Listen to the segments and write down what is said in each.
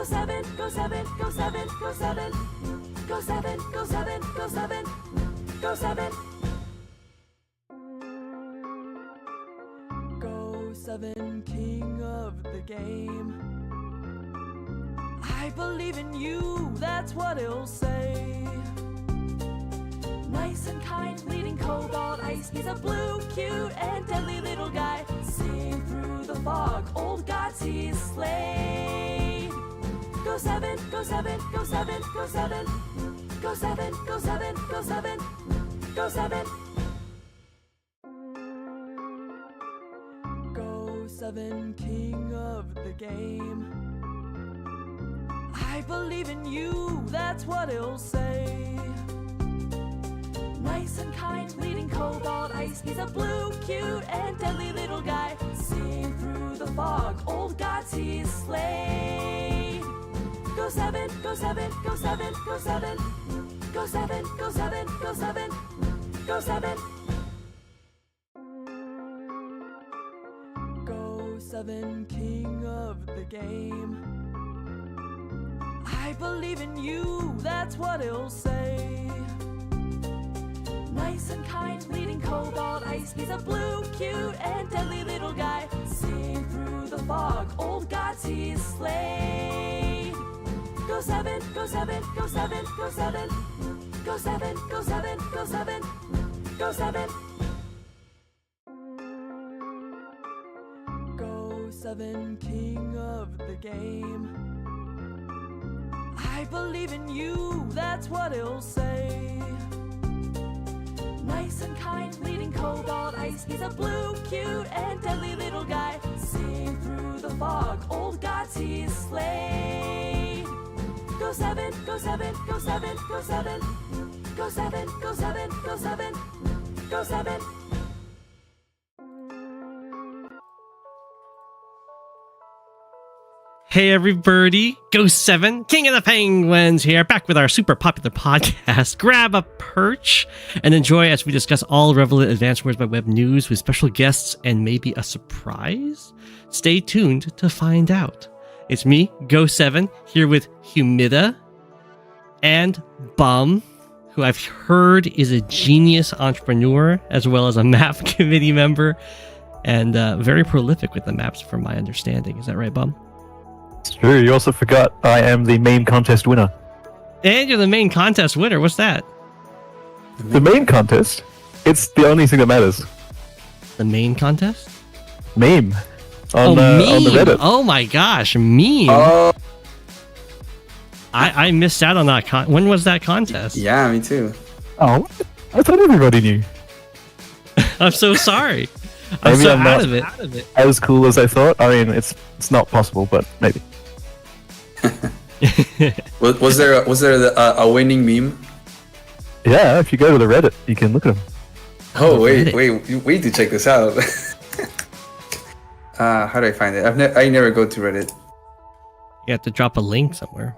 Go 7, go 7, go 7, go 7. Go 7, go 7, go 7. Go 7. Go 7, king of the game. I believe in you, that's what it'll say. Nice and kind, leading cobalt ice. He's a blue, cute, and deadly little guy. Seeing through the fog, old gods he's slayed. Go 7, go 7, go 7, go 7. Go 7, go 7, go 7. Go 7. Go 7, king of the game. I believe in you, that's what it'll say. Nice and kind, leading cobalt ice. He's a blue, cute, and deadly little guy. Seeing through the fog, old gods he's slayed. Go 7, go 7, go 7, go 7. Go 7, go 7, go 7. Go 7. Go 7, king of the game. I believe in you, that's what it'll say. Nice and kind, leading cobalt ice. He's a blue, cute, and deadly little guy. Seeing through the fog, old gods he's slayed. Go 7, go 7, go 7, go 7. Go 7, go 7, go 7. Go 7. Go 7, king of the game. I believe in you, that's what it'll say. Nice and kind, leading cobalt ice. He's a blue, cute, and deadly little guy. Seeing through the fog, old gods he's slayed. Go 7, go 7, go 7, go 7. Go 7, go 7, go 7. Go 7. Hey everybody, Go 7, King of the Penguins here, back with our super popular podcast. Grab a perch and enjoy as we discuss all relevant Advanced Wars by Web news with special guests and maybe a surprise? Stay tuned to find out. It's me, Go 7, here with Humida and Bum, who I've heard is a genius entrepreneur as well as a map committee member and very prolific with the maps from my understanding. Is that right, Bum? It's true. You also forgot I am the meme contest winner. And you're the main contest winner. What's that? The main contest? It's the only thing that matters. The main contest? Meme. Meme. On the Reddit. Oh my gosh, meme. I missed out on that. When was that contest? Yeah, me too. Oh, I thought everybody knew. I'm so sorry. I'm Maybe so I'm out not of it. as cool as I thought. I mean, it's not possible, but maybe. Was there a winning meme? Yeah, if you go to the Reddit, you can look at them. Oh wait, we need to check this out. How do I find it? I never go to Reddit. You have to drop a link somewhere.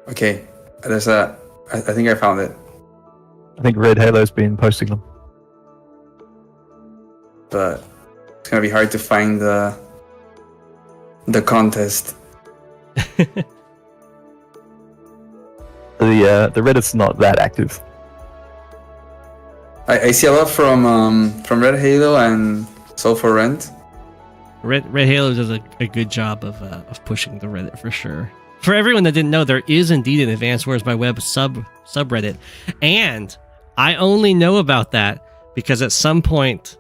Okay, there's I think I found it, I think Red Halo's been posting them. but it's gonna be hard to find the contest. The Reddit's not that active. I see a lot from Red Halo and Soul for Rent. Red Halo does a good job of pushing the Reddit for sure. For everyone that didn't know, there is indeed an Advanced Wars by Web subreddit, and I only know about that because at some point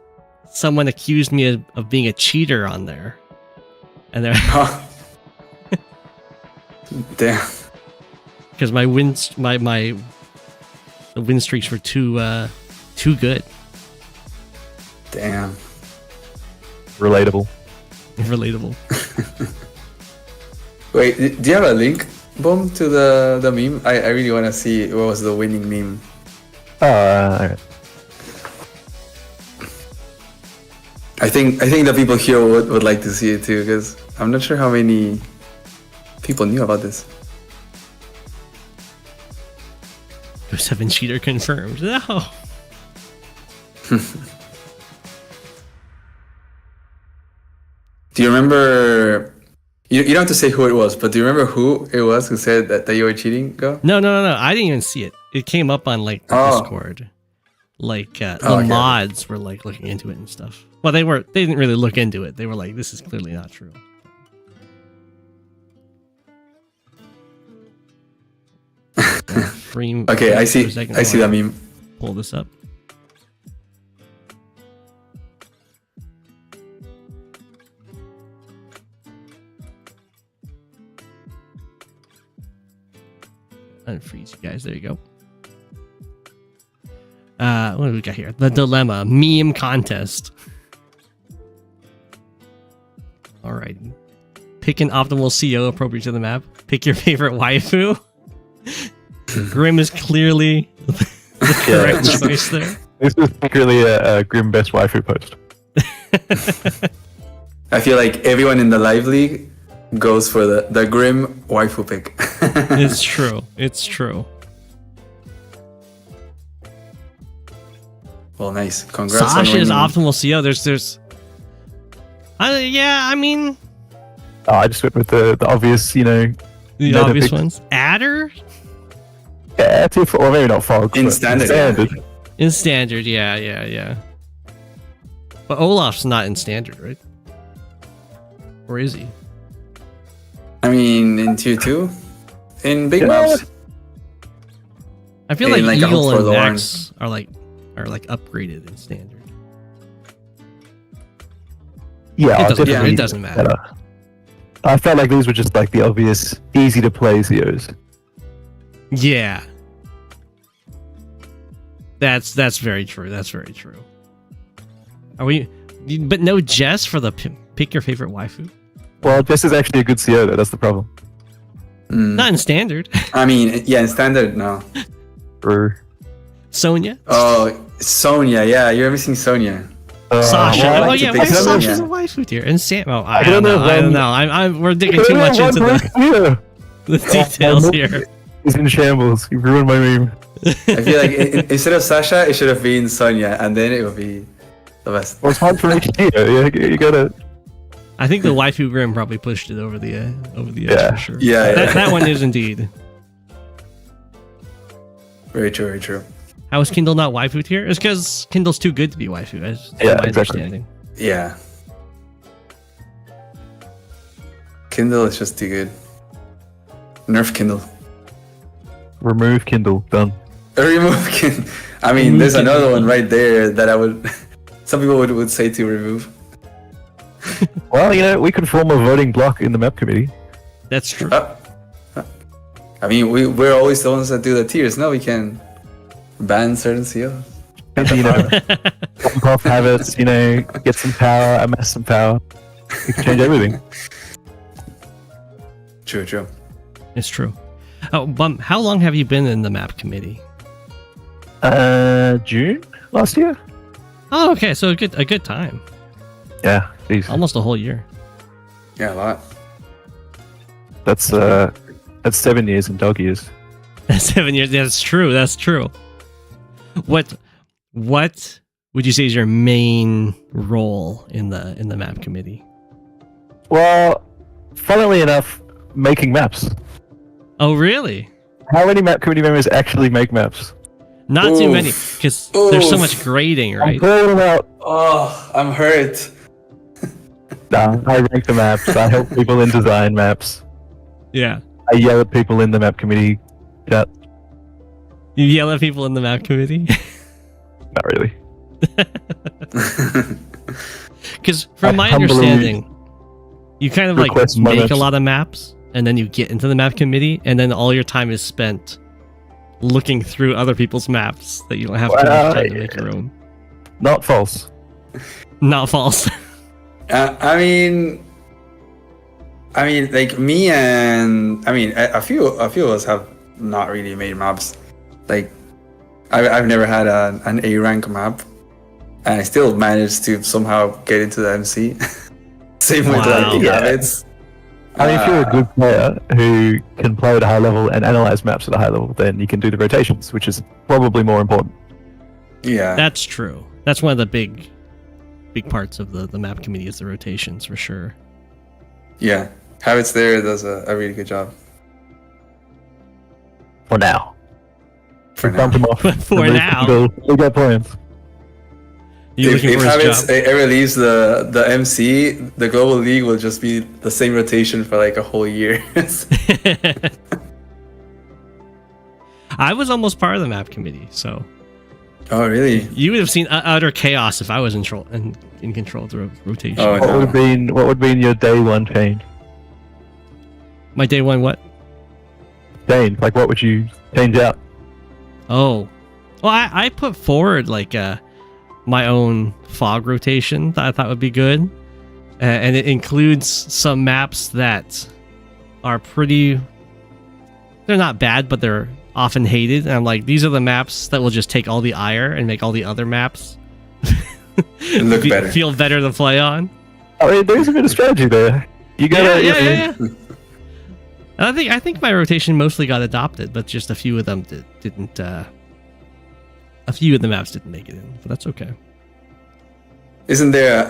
someone accused me of being a cheater on there, and they're Damn. because my win streaks were too good. Damn. Relatable. Relatable. Wait, do you have a link, Boom, to the meme? I really want to see what was the winning meme. Alright. I think the people here would like to see it too, because I'm not sure how many people knew about this. Go 7 cheater confirmed. No. Do you remember? You don't have to say who it was, but do you remember who it was who said that you were cheating? Go. No. I didn't even see it. It came up on like the Discord. Like the okay. mods were like looking into it and stuff. Well, they didn't really look into it. They were like, this is clearly not true. Okay, I see that meme. Pull this up. Unfreeze you guys. There you go. What do we got here? The dilemma meme contest. All right. Pick an optimal CO appropriate to the map. Pick your favorite waifu. Grim is clearly the correct choice there. This is secretly a Grim best waifu post. I feel like everyone in the live league goes for the Grim waifu pick. It's true. It's true. Well, nice. Congrats. Sasha's optimal CO. There's. Yeah, I mean. Oh, I just went with the obvious, the obvious ones. Adder. Yeah, or maybe not Fog. In standard. In standard, yeah. But Olaf's not in standard, right? Or is he? I mean, in tier 2? In big maps? I feel like Eagle and Max are like upgraded in standard. Yeah, it doesn't matter. I felt like these were just like the obvious, easy to play COs. Yeah. That's very true. That's very true. Are we? But no Jess for the pick your favorite waifu? Well, Jess is actually a good CO though. That's the problem. Not in standard. I mean, yeah, in standard, no. Sonya? Oh, Sonya. Yeah, you're missing Sonya. Sasha. Why Sasha's a waifu tier? And Sam. Oh, I don't know. We're digging too much into the details here. He's in shambles. You ruined my meme. I feel like instead of Sasha, it should have been Sonya, and then it would be the best. Well, it's hard for each tier. You gotta. I think the waifu Grim probably pushed it over the edge for sure. Yeah. That one is indeed. Very true. Very true. How is Kindle not waifu tier? It's because Kindle's too good to be waifu. That's my understanding. Yeah. Kindle is just too good. Nerf Kindle. Remove Kindle. Done. Remove Kindle. I mean, there's another one right there that I would. Some people would say to remove. Well, we could form a voting block in the map committee. That's true. I mean, we're always the ones that do the tiers. No, we can ban certain COs. Bump off habits, get some power, amass some power. We can change everything. True. It's true. Oh, Bump, how long have you been in the map committee? June last year. Oh, okay. So a good time. Yeah, geez. Almost a whole year. Yeah, a lot. That's 7 years in dog years. 7 years. That's true. What would you say is your main role in the map committee? Well, funnily enough, making maps. Oh, really? How many map committee members actually make maps? Not too many, because there's so much grading, right? I'm calling out. Oh, I'm hurt. Nah, I rank the maps. I help people in design maps. Yeah. I yell at people in the map committee chat. You yell at people in the map committee? Not really. Because from my understanding, you kind of like make a lot of maps, and then you get into the map committee, and then all your time is spent looking through other people's maps that you don't have too much time to make your own. Not false. Not false. I mean, like me and a few of us have not really made maps. Like, I've never had an A rank map, and I still managed to somehow get into the MC. Same with habits. I mean, if you're a good player who can play at a high level and analyze maps at a high level, then you can do the rotations, which is probably more important. Yeah, that's true. That's one of the big parts of the map committee is the rotations for sure. Yeah, Habits there does a really good job. For now. For Dump now. him off. For now. We got plans. You If looking for his Habits job? ever leaves the MC, the Global League will just be the same rotation for like a whole year. I was almost part of the map committee, so Oh, really? you would have seen utter chaos if I was in control of the rotation. Oh, What no. would have been your day one change? My day one, what? Change. Like, what would you change out? Oh, well, I put forward like my own fog rotation that I thought would be good, and it includes some maps that are pretty. They're not bad, but they're often hated. And I'm like, these are the maps that will just take all the ire and make all the other maps Look better. feel better to play on. I mean, there's a bit of strategy there. You gotta. Yeah. And I think my rotation mostly got adopted, but just a few of them didn't. A few of the maps didn't make it in, but that's okay. Isn't there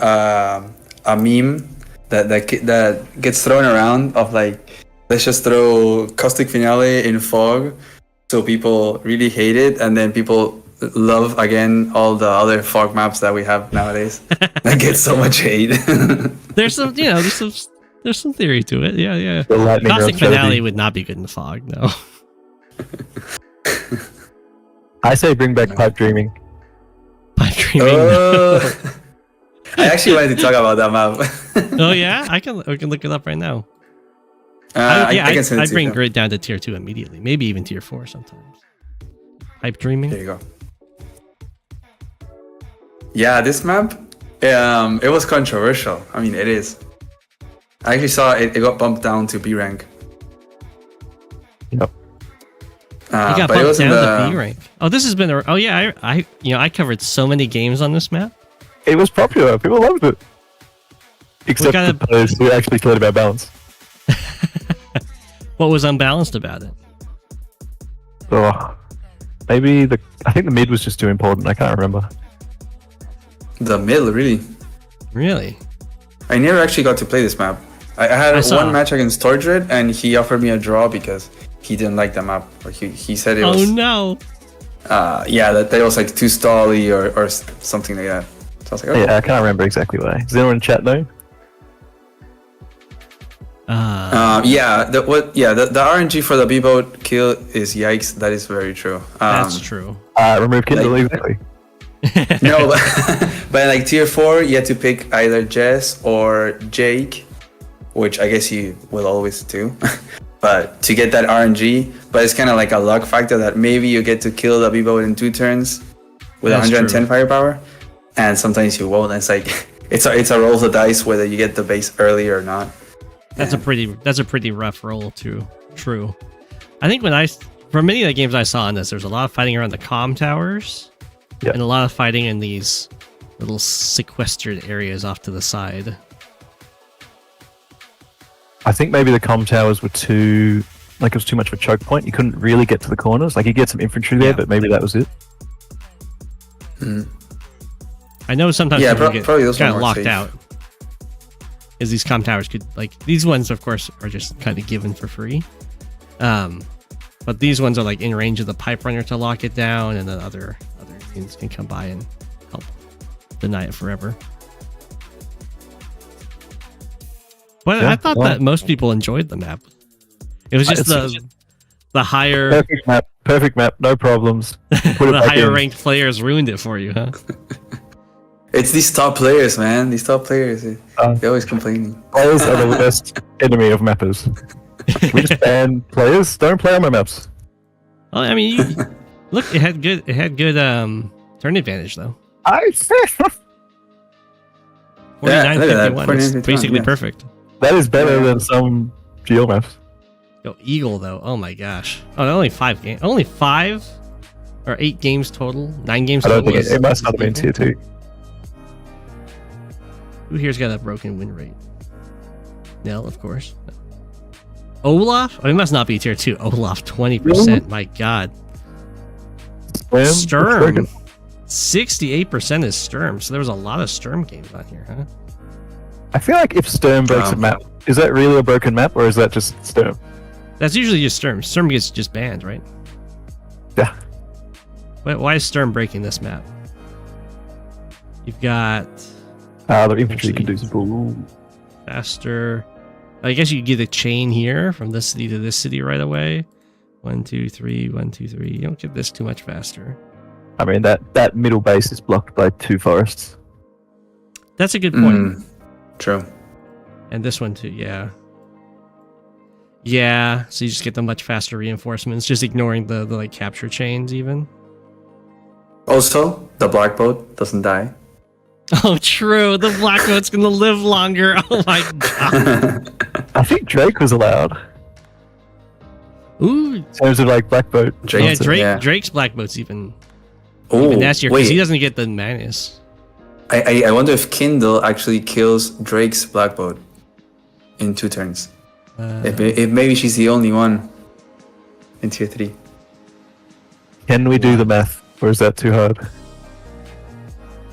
a meme that gets thrown around of like, let's just throw Caustic Finale in Fog, so people really hate it, and then people love again all the other Fog maps that we have nowadays that get so much hate. There's some, there's some theory to it. Yeah. The lightning Caustic rod Finale strategy. would not be good in the fog, no. I say bring back pipe dreaming. Pipe dreaming. I actually wanted to talk about that map. Oh yeah, we can look it up right now. I can send it I'd to bring you. Grid down to tier 2 immediately, maybe even tier 4 sometimes. Pipe dreaming. There you go. Yeah, this map, it was controversial. I mean, it is. I actually saw it got bumped down to B rank. Yep. You got but it bumped wasn't down to B rank. Oh, this has been I covered so many games on this map. It was popular. People loved it. Except gotta- the players who actually cared about balance. What was unbalanced about it? Oh, maybe I think the mid was just too important. I can't remember. The mid, really. Really? I never actually got to play this map. I had I saw. one match against Tordred, and he offered me a draw because he didn't like the map. Or he said it Oh was, no. that it was like too stally or something like that. So I was like, oh, Yeah, I can't remember exactly why. Does anyone in chat know? the RNG for the B-boat kill is yikes. That is very true. That's true. Remove Kindle, Like- exactly. No, but like tier 4, you had to pick either Jess or Jake, which I guess you will always do. But to get that RNG, but it's kind of like a luck factor that maybe you get to kill the B-boat in 2 turns with That's 110 true. firepower, and sometimes you won't. And it's like it's a roll of the dice whether you get the base early or not. That's a pretty rough roll too. True. I think for many of the games I saw in this, there's a lot of fighting around the comm towers, Yep. and a lot of fighting in these little sequestered areas off to the side. I think maybe the comm towers were it was too much of a choke point. You couldn't really get to the corners. Like, you get some infantry there, Yeah. but maybe that was it. I know sometimes Yeah, people get probably those kind of ones were locked safe. out. Is these comm towers could these ones, of course, are just kind of given for free. But these ones are like in range of the pipe runner to lock it down, and then other units can come by and help deny it forever. But Yeah, I thought well- that most people enjoyed the map. It was just the higher Perfect map, no problems. Put it the back higher in. ranked players ruined it for you, huh? It's these top players, man. These top players, they're always complaining. Players are the worst enemy of mappers. We just ban players. Don't play on my maps. Well, I mean, look, it had good turn advantage though. 49-51 look at that, is 49-51, basically yeah. perfect. That is better than some GL maps. Yo, Eagle though, oh my gosh. Oh, only 5 games. Only 5 or 8 games total. 9 games I don't total. think it must not have been tier 2. Who here's got a broken win rate? Nell, of course. Olaf? Oh, it must not be tier 2. Olaf, 20%. My god. Sturm. 68% is Sturm. So there was a lot of Sturm games on here, huh? I feel like if Sturm breaks a map, Is that really a broken map, or is that just Sturm? That's usually just Sturm. Sturm gets just banned, right? Yeah. Why is Sturm breaking this map? You've got The infantry can do some cool. faster. I guess you could get a chain here from this city to this city right away. 1, 2, 3, 1, 2, 3. You don't get this too much faster. I mean, that middle base is blocked by 2 forests. That's a good point. True. And this one too, yeah. Yeah, so you just get the much faster reinforcements, just ignoring the like capture chains even. Also, the black boat doesn't die. Oh, true. The black boat's gonna live longer. Oh my god. I think Drake was allowed. Ooh. In terms of like black boat. Yeah, Drake, Drake's black boat's even Oh, nastier because wait. he doesn't get the Magnus. I wonder if Kindle actually kills Drake's black boat in 2 turns. If maybe she's the only one in tier 3. Can we do the math, or is that too hard?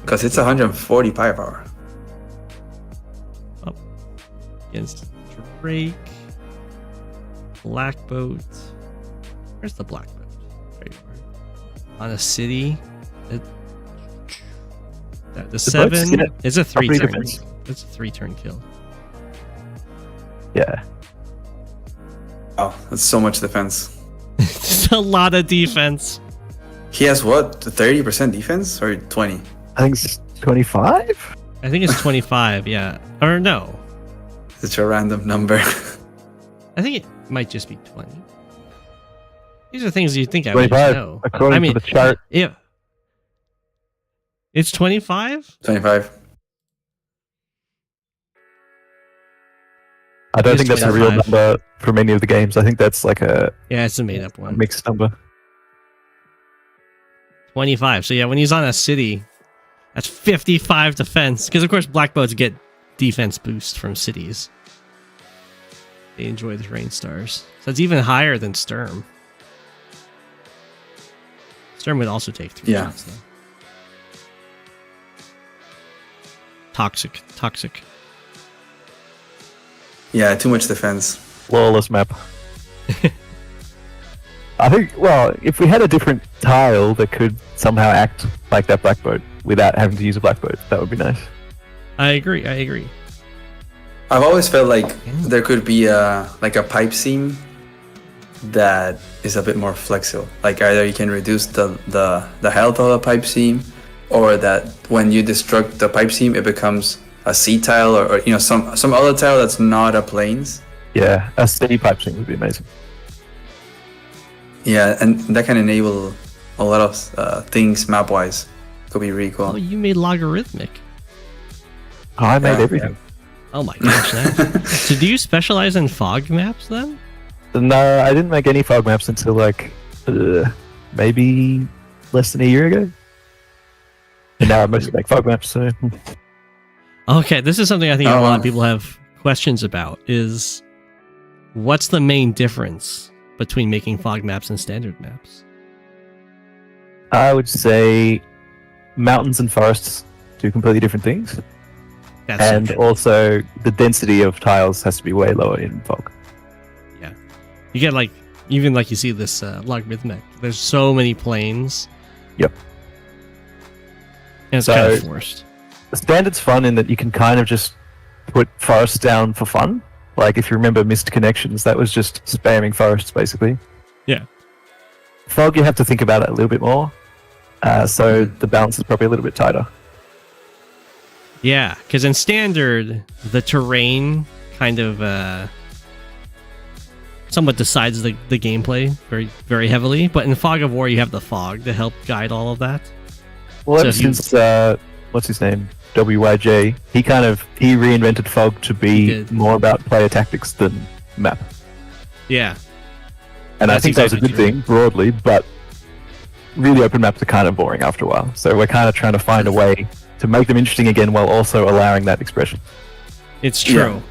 Because it's 140 firepower. Up against Drake. Black boat. Where's the black boat? Right here. On a city. The boat's 7 gonna is a 3 properly turn. defense. It's a 3 turn kill. Yeah. Oh, that's so much defense. It's a lot of defense. He has what? 30% defense or 20? I think it's 25? I think it's 25, yeah. Or no. Such a random number. I think it might just be 20. These are things you think I would 25, know. according I mean, to the chart. yeah. It's 25? 25. I don't It's think that's a real 25. number for many of the games. I think that's like a Yeah, it's a made up one. mixed number. 25. So yeah, when he's on a city, that's 55 defense. Because of course black boats get defense boost from cities. They enjoy the rain stars. So it's even higher than Sturm. Sturm would also take 3 Yeah. shots though. Toxic. Yeah, too much defense. Flawless map. I think, well, if we had a different tile that could somehow act like that black boat without having to use a black boat, that would be nice. I agree. I've always felt like there could be a pipe seam that is a bit more flexible. Like either you can reduce the health of a pipe seam, or that when you destruct the pipe seam, it becomes a sea tile or some other tile that's not a plains. Yeah, a steady pipe sync would be amazing. Yeah, and that can enable a lot of things map wise. Could be really Oh, cool. you made logarithmic. Oh, I made Yeah, everything. Oh my gosh. Nice. So do you specialize in fog maps then? No, I didn't make any fog maps until like maybe less than a year ago. And now I mostly make fog maps, so Okay, this is something I think a Oh, lot wow. of people have questions about is what's the main difference between making fog maps and standard maps? I would say mountains and forests do completely different things. That's And true. also the density of tiles has to be way lower in fog. Yeah. You get like, even like you see this logarithmic, there's so many planes. Yep. And it's So- kind of forced. The standard's fun in that you can kind of just put forests down for fun. Like if you remember Missed Connections, that was just spamming forests basically. Yeah. Fog, you have to think about it a little bit more. So the balance is probably a little bit tighter. Yeah, because in standard, the terrain kind of somewhat decides the gameplay very, very heavily. But in Fog of War, you have the fog to help guide all of that. Well, So ever if you- since what's his name, WYJ, he reinvented fog to He be did. more about player tactics than map. Yeah. And I That's think that was a exactly good true. thing broadly, but really open maps are kind of boring after a while. So we're kind of trying to find a way to make them interesting again while also allowing that expression. It's true.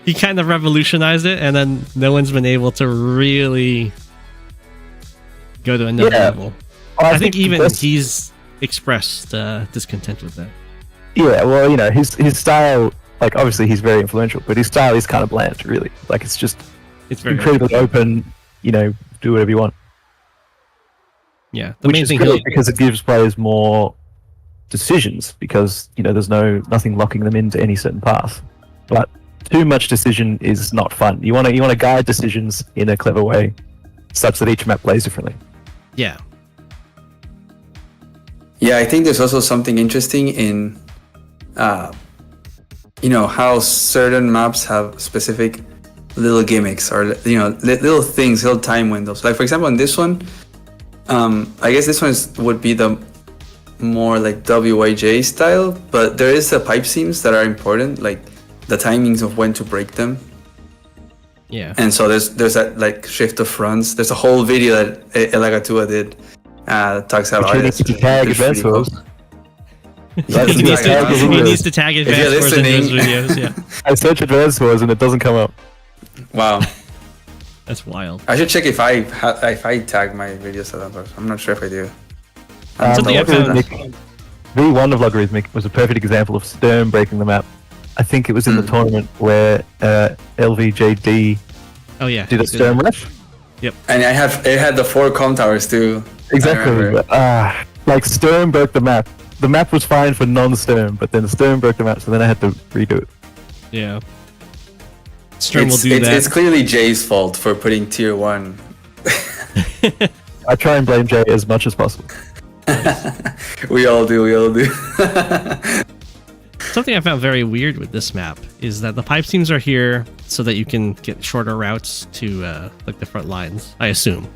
He kind of revolutionized it, and then no one's been able to really go to another Yeah. level. Oh, I think even that's- he's expressed discontent with that. Yeah, well, his style like obviously he's very influential, but his style is kind of bland, really. Like it's just It's very incredibly open. You know, do whatever you want. Yeah, the Which main is thing great because it gives players more decisions because you know there's nothing locking them into any certain path. But too much decision is not fun. You want to guide decisions in a clever way, such that each map plays differently. Yeah. Yeah, I think there's also something interesting in, you know, how certain maps have specific little gimmicks or, you know, little things, little time windows. Like, for example, in this one, I guess this one would be the more like WAJ style, but there is the pipe seams that are important, like the timings of when to break them. Yeah. And so there's that like shift of fronts. There's a whole video that AWBW did that talks about But you need to tag advanced rules. He needs to tag you're advanced wars in his listening. videos. Yeah. I search advanced wars and it doesn't come up. Wow. That's wild. I should check if I tag my videos to that. I'm not sure if I do. Something I found- V1 of Logarithmic was a perfect example of Sturm breaking the map. I think it was in the tournament where LVJD Oh yeah. did a Sturm ref. And it had the 4 com towers too. I Exactly. remember. Like Sturm broke the map. The map was fine for non-Sturm, but then Sturm broke the map, so then I had to redo it. Yeah. Sturm will do that. It's clearly Jay's fault for putting tier 1. I try and blame Jay as much as possible. We all do. Something I found very weird with this map is that the pipe seams are here so that you can get shorter routes to like the front lines, I assume.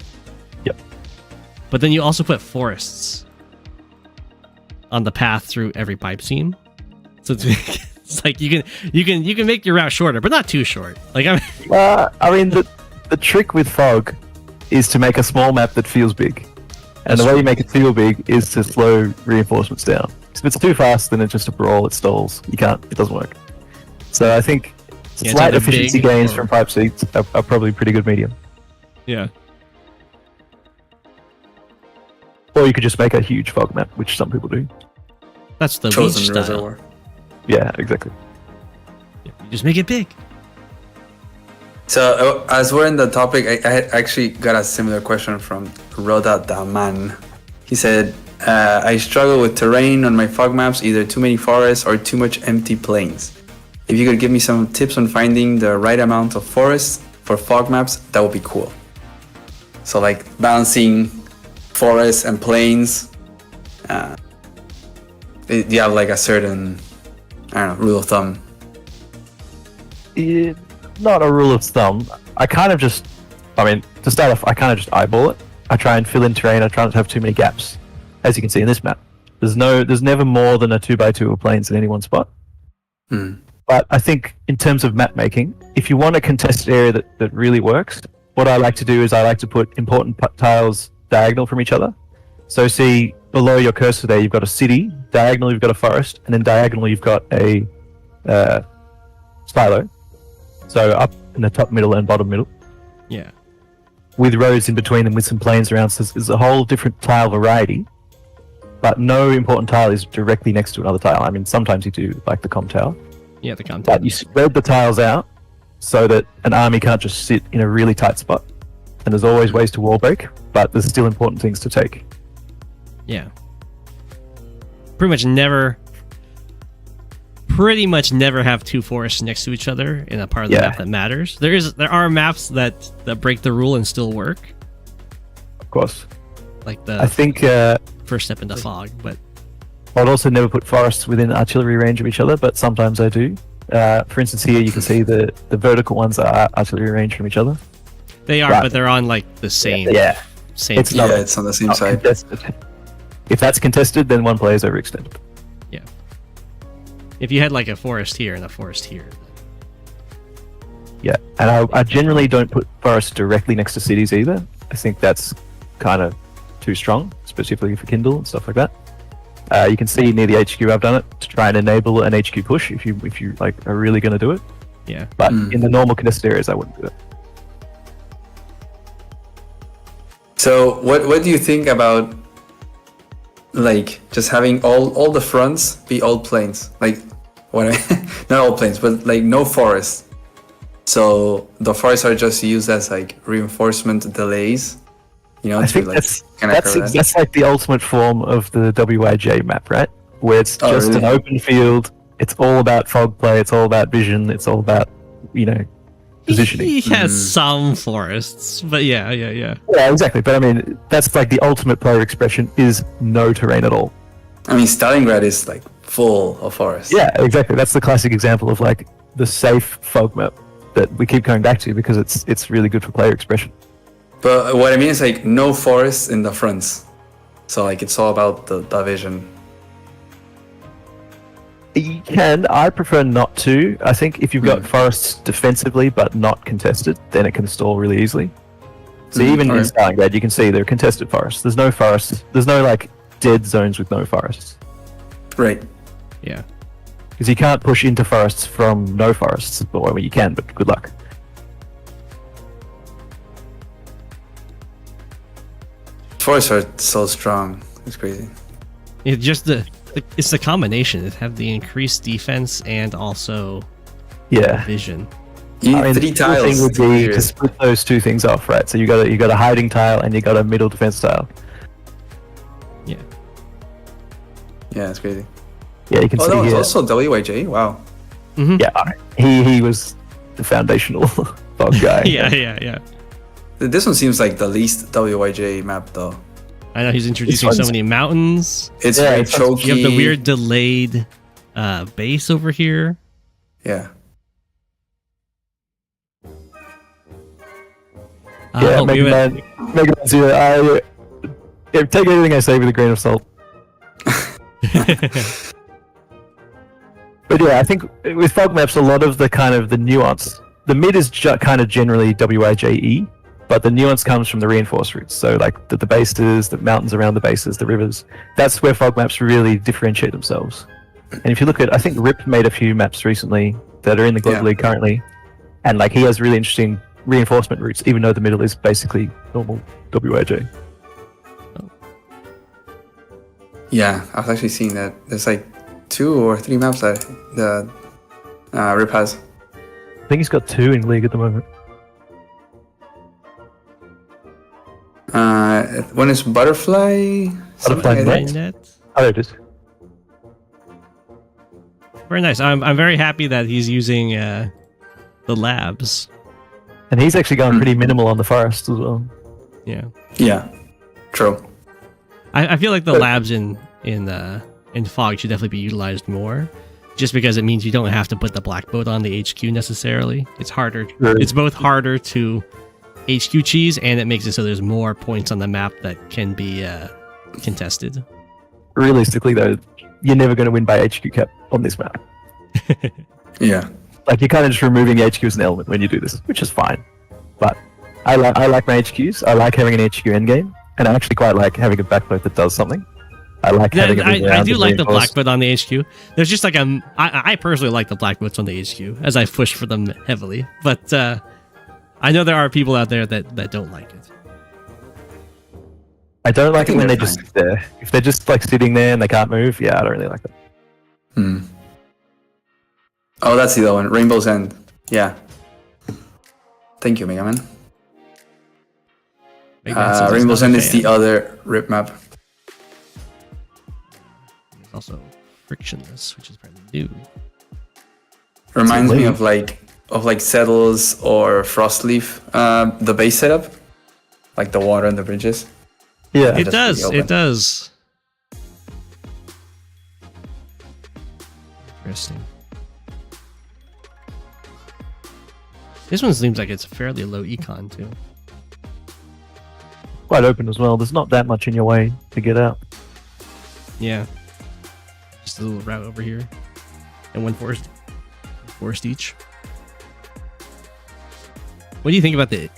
Yep. But then you also put forests on the path through every pipe seam. So it's like you can make your route shorter, but not too short. Like I mean, the trick with fog is to make a small map that feels big. And the way you make it feel big is to slow reinforcements down. If it's too fast, then it's just a brawl, it stalls. It doesn't work. So I think Yeah, slight it's either efficiency big gains or- from pipe seats are probably pretty good medium. yeah. Or you could just make a huge fog map, which some people do. That's the Chosen beach style. reservoir. Yeah, exactly. You just make it big. So as we're in the topic, I actually got a similar question from Roda Daman. He said, I struggle with terrain on my fog maps, either too many forests or too much empty plains. If you could give me some tips on finding the right amount of forests for fog maps, that would be cool. So like balancing forests and plains. Do you have like a certain, I don't know, rule of thumb? Not a rule of thumb. To start off, I kind of just eyeball it. I try and fill in terrain. I try not to have too many gaps. As you can see in this map, there's never more than a 2x2 of plains in any one spot. But I think in terms of map making, if you want a contested area that really works, what I like to do is I like to put important tiles diagonal from each other. So see below your cursor there, you've got a city, diagonal you've got a forest, and then diagonal you've got a silo. So up in the top middle and bottom middle, Yeah. with roads in between them with some plains around. So there's a whole different tile variety, but no important tile is directly next to another tile. I mean, sometimes you do like the com tile, Yeah, the content. but you spread the tiles out so that an army can't just sit in a really tight spot. And there's always ways to wall break, but there's still important things to take. Yeah. Pretty much never have two forests next to each other in a part of the Yeah. map that matters. There are maps that break the rule and still work, Of course, like I the think first step into fog. But I'd also never put forests within artillery range of each other, but sometimes I do. For instance, here you can see the vertical ones are artillery range from each other. they are, Right. but they're on like the same. Yeah, Same. It's not- Yeah, it's on the same not side. contested. If that's contested, then one player is overextended. Yeah. If you had like a forest here and a forest here. Yeah, and I generally don't put forests directly next to cities either. I think that's kind of too strong, specifically for Kindle and stuff like that. You can see near the HQ I've done it to try and enable an HQ push if you like are really going to do it. Yeah. But in the normal contested areas, I wouldn't do it. So what do you think about like just having all the fronts be all plains? Like not all plains, but like no forests. So the forests are just used as like reinforcement delays. You know, I to think like that's kinda cover that. that's like the ultimate form of the WIJ map, right? Where it's Oh, just really? an open field. It's all about fog play. It's all about vision. It's all about positioning. He has some forests, but yeah. Yeah, exactly. But I mean, that's like the ultimate player expression is no terrain at all. I mean, Stalingrad is like full of forests. Yeah, exactly. That's the classic example of like the safe fog map that we keep going back to because it's really good for player expression. But what I mean is like no forests in the fronts. So like it's all about the vision. You can. I prefer not to. I think if you've got forests defensively but not contested, then it can stall really easily. So even in okay. Stalingrad, you can see they're contested forests. There's no forests. There's no like dead zones with no forests Right. Yeah. because you can't push into forests from no forests. Well, you can, but good luck. Forests are so strong. It's crazy. It's just it's the combination. It have the increased defense and also Yeah. vision. You I need mean, three the cool tiles. thing would be to split those two things off, right? So you got a hiding tile and you got a middle defense tile. Yeah. Yeah, it's crazy. Yeah, you can Oh, see that was here. also WYJ. Wow. Yeah, he was the foundational fog guy. yeah. This one seems like the least WYJ map though. I know he's introducing so one's- many mountains. It's Yeah, very it's- choky. You have the weird delayed base over here. Yeah. Yeah, Mega Man Zero. Take everything I say with a grain of salt. But yeah, I think with fog maps, a lot of the kind of the nuance, the mid is kind of generally WIJE, but the nuance comes from the reinforced routes. So like the bases, the mountains around the bases, the rivers. That's where fog maps really differentiate themselves. And if you look at, I think Rip made a few maps recently that are in the Global Yeah. League currently, and like he has really interesting reinforcement routes, even though the middle is basically normal WIJ. Yeah, I was actually seeing that. There's like 2 or 3 maps that the Rip has. I think he's got 2 in League at the moment. One is Butterfly. something Butterfly like Net? that. Net. Oh, there it is. Very nice. I'm very happy that he's using the labs. And he's actually going pretty minimal on the forest as well. Yeah. Yeah, true. I feel like the But- labs in Fog should definitely be utilized more, just because it means you don't have to put the black boat on the HQ necessarily. It's harder. Sure. It's both harder to HQ cheese, and it makes it so there's more points on the map that can be contested. Realistically, though, you're never going to win by HQ cap on this map. Yeah. Like, you're kind of just removing HQ as an element when you do this, which is fine. But I like my HQs. I like having an HQ endgame, and I actually quite like having a backboat that does something. I like having it move I around do and like the reinforce. black boat on the HQ. There's just like I personally like the black boats on the HQ as I push for them heavily, but I know there are people out there that don't like it. I don't like it think when they're they just sit there. If they're just like sitting there and they can't move, yeah, I don't really like that. Hmm. Oh, that's the other one. Rainbow's End. Yeah. Thank you, Mega Man. Rainbow's End is the other Rip map. There's also frictionless, which is pretty new. Reminds me Link. of like Settles or Frostleaf. The base setup, like the water and the bridges. Yeah, It that's does. pretty It open. does. Interesting. This one seems like it's fairly low econ too. quite open as well. There's not that much in your way to get out. Yeah. Just a little route over here. And one forest each. What do you think about the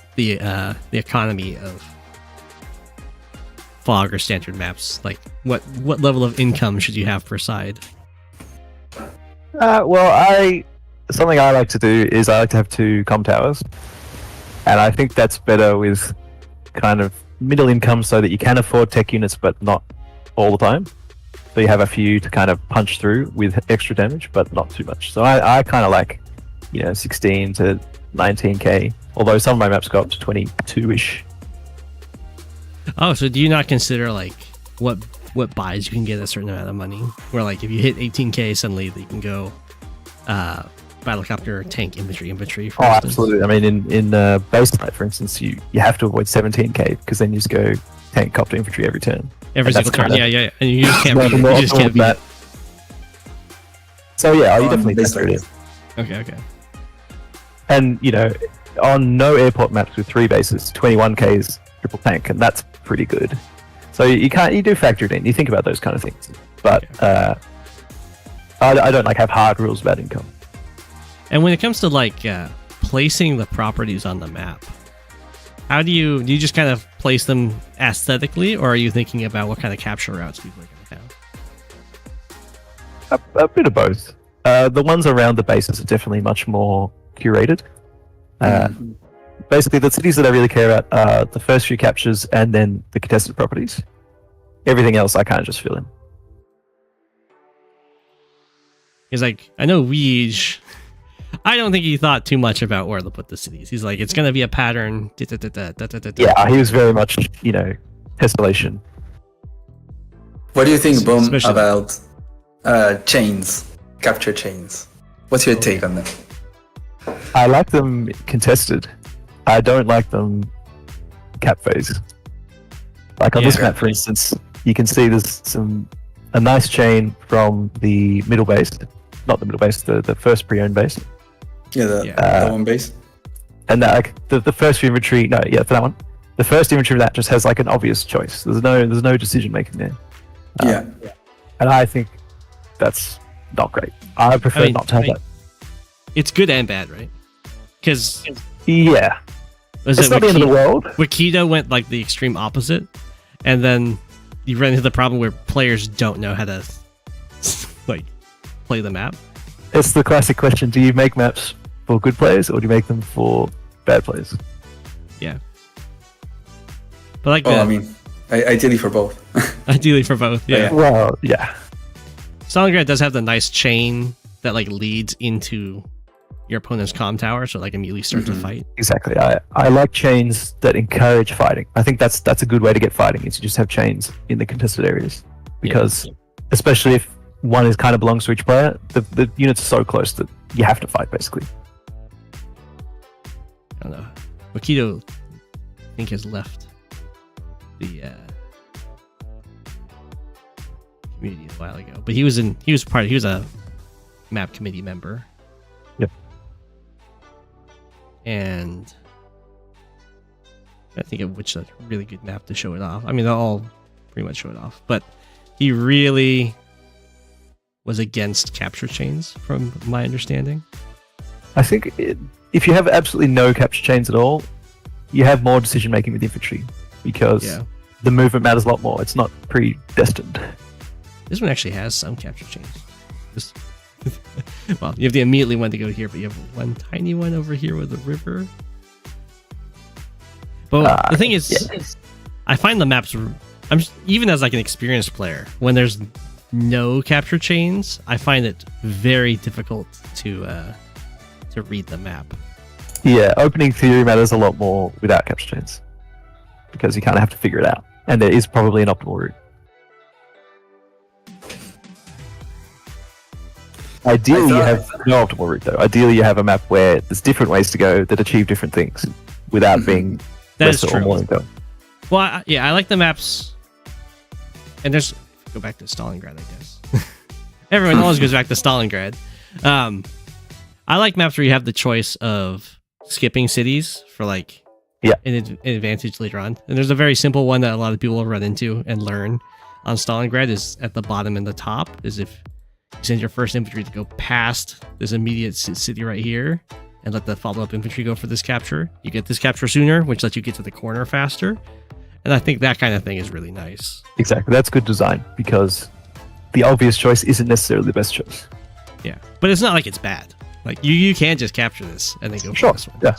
economy of fog or standard maps? Like what level of income should you have per side? Something I like to do is I like to have 2 comm towers, and I think that's better with kind of middle income so that you can afford tech units but not all the time. So you have a few to kind of punch through with extra damage, but not too much. So I kind of like, 16 to 19k. Although some of my maps go up to 22-ish. Oh, so do you not consider like what buys you can get a certain amount of money? Where like if you hit 18k, suddenly you can go battlecopter, tank, infantry. For instance. Absolutely. I mean, in base night, for instance, you have to avoid 17k because then you just go tank, copter, infantry every turn. Every single turn, yeah, and you just can't beat it. You just can't beat it. So yeah, you definitely consider it. Okay. And on no airport maps with 3 bases, 21k is triple tank, and that's pretty good. So you do factor it in. You think about those kind of things, but I don't like have hard rules about income. And when it comes to like placing the properties on the map, how do you just kind of place them aesthetically, or are you thinking about what kind of capture routes people are going to have? A bit of both. The ones around the bases are definitely much more curated. Basically, the cities that I really care about are the first few captures and then the contested properties. Everything else I kind of just fill in. He's like, I know Weege. I don't think he thought too much about where to put the cities. He's like, it's going to be a pattern. Yeah, he was very much, tessellation. What do you think, Boom, about chains, capture chains? What's your take on them? I like them contested. I don't like them cap phase. Like on this map, for instance, you can see there's a nice chain from the middle base, not the middle base, the first pre-owned base. Yeah, the one base. And that, the first few infantry, for that one, the first infantry of that just has like an obvious choice. There's no decision making there. And I think that's not great. I prefer not to have that. It's good and bad, right? Because it's not the end of the world. Wikido went like the extreme opposite, and then you run into the problem where players don't know how to like play the map. It's the classic question: do you make maps for good players, or do you make them for bad players? Yeah. But like, ideally for both. Ideally for both. Yeah. Well, yeah. Stalingrad does have the nice chain that like leads into your opponent's comm tower, so like immediately starts a fight. Exactly. I like chains that encourage fighting. I think that's a good way to get fighting, is to just have chains in the contested areas, because especially if one is kind of belongs to each player, the units are so close that you have to fight basically. I don't know. Wikido, I think, has left the community a while ago, but he was a map committee member. Yep. And I think of which is a really good map to show it off. I mean, they'll all pretty much show it off, but he really was against capture chains, from my understanding. I think if you have absolutely no capture chains at all, you have more decision making with infantry, because the movement matters a lot more. It's not predestined. This one actually has some capture chains. Well, you have the immediately one to go here, but you have one tiny one over here with a river. But the thing is, I find the maps, even as like an experienced player, when there's no capture chains, I find it very difficult to read the map. Yeah, opening theory matters a lot more without capture chains, because you kind of have to figure it out, and there is probably an optimal route. Ideally, you have no optimal route, though. Ideally, you have a map where there's different ways to go that achieve different things without being that is true. Well, I like the maps, and go back to Stalingrad, I guess. Everyone always goes back to Stalingrad. I like maps where you have the choice of skipping cities for like an advantage later on. And there's a very simple one that a lot of people will run into and learn on Stalingrad, is at the bottom and the top, is if you send your first infantry to go past this immediate city right here and let the follow-up infantry go for this capture. You get this capture sooner, which lets you get to the corner faster. And I think that kind of thing is really nice. Exactly. That's good design, because the obvious choice isn't necessarily the best choice. Yeah. But it's not like it's bad. Like, you can just capture this and then go for this one. Yeah.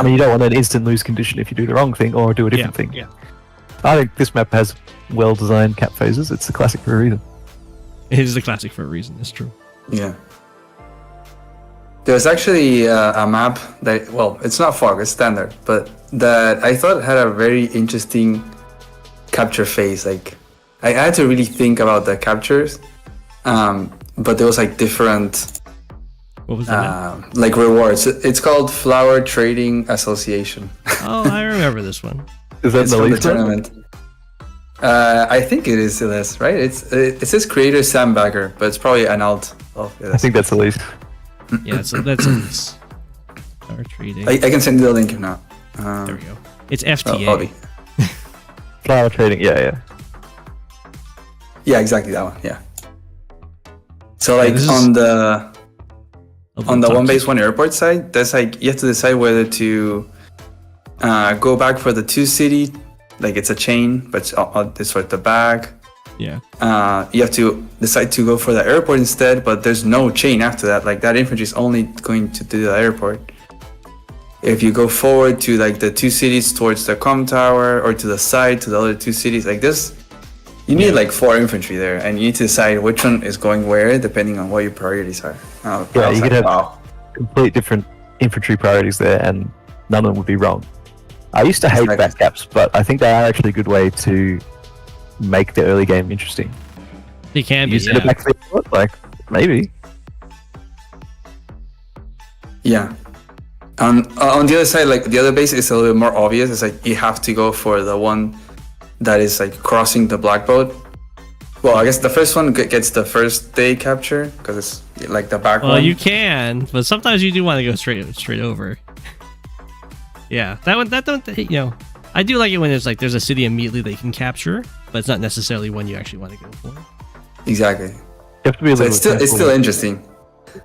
I mean, you don't want an instant lose condition if you do the wrong thing or do a different thing. Yeah. I think this map has well-designed cap phases. It's a classic for a reason. It is the classic for a reason. It's true. Yeah. There's actually a map that, well, it's not fog, it's standard, but that I thought had a very interesting capture phase. Like, I had to really think about the captures, but there was like different What was that? like rewards. It's called Flower Trading Association. Oh, I remember this one. Is that It's the from the least one? tournament. I think it is Celeste, right? It says creator Sam Bagger, but it's probably an alt of I Celeste. think that's the least. Yeah, so that's Power trading. I can send you the link now. There we go. It's Oh, FTA. Ollie. Flower trading, yeah. Yeah, exactly that one. Yeah. So like this is- on the Although on the talk one to- base one airport side, that's like you have to decide whether to go back for the 2 city, like it's a chain, but it's for the back. Yeah. You have to decide to go for the airport instead, but there's no chain after that. Like that infantry is only going to do the airport. If you go forward to like the 2 cities towards the comm tower or to the side to the other 2 cities, like this, you need like 4 infantry there, and you need to decide which one is going where depending on what your priorities are. I was Yeah, you like, could have wow. complete different infantry priorities there, and none of them would be wrong. I used to hate Exactly. back caps, but I think they are actually a good way to make the early game interesting. They can be. You send it Yeah. back to the airport, like maybe. Yeah. On the other side, like the other base is a little bit more obvious. It's like you have to go for the one that is like crossing the black boat. Well, I guess the first one gets the first day capture because it's like the back Well, one. you can, but sometimes you do want to go straight over. Yeah, that one. That don't. You know, I do like it when there's a city immediately that you can capture, but it's not necessarily one you actually want to go for. Exactly. You have to be a So little it's still careful interesting.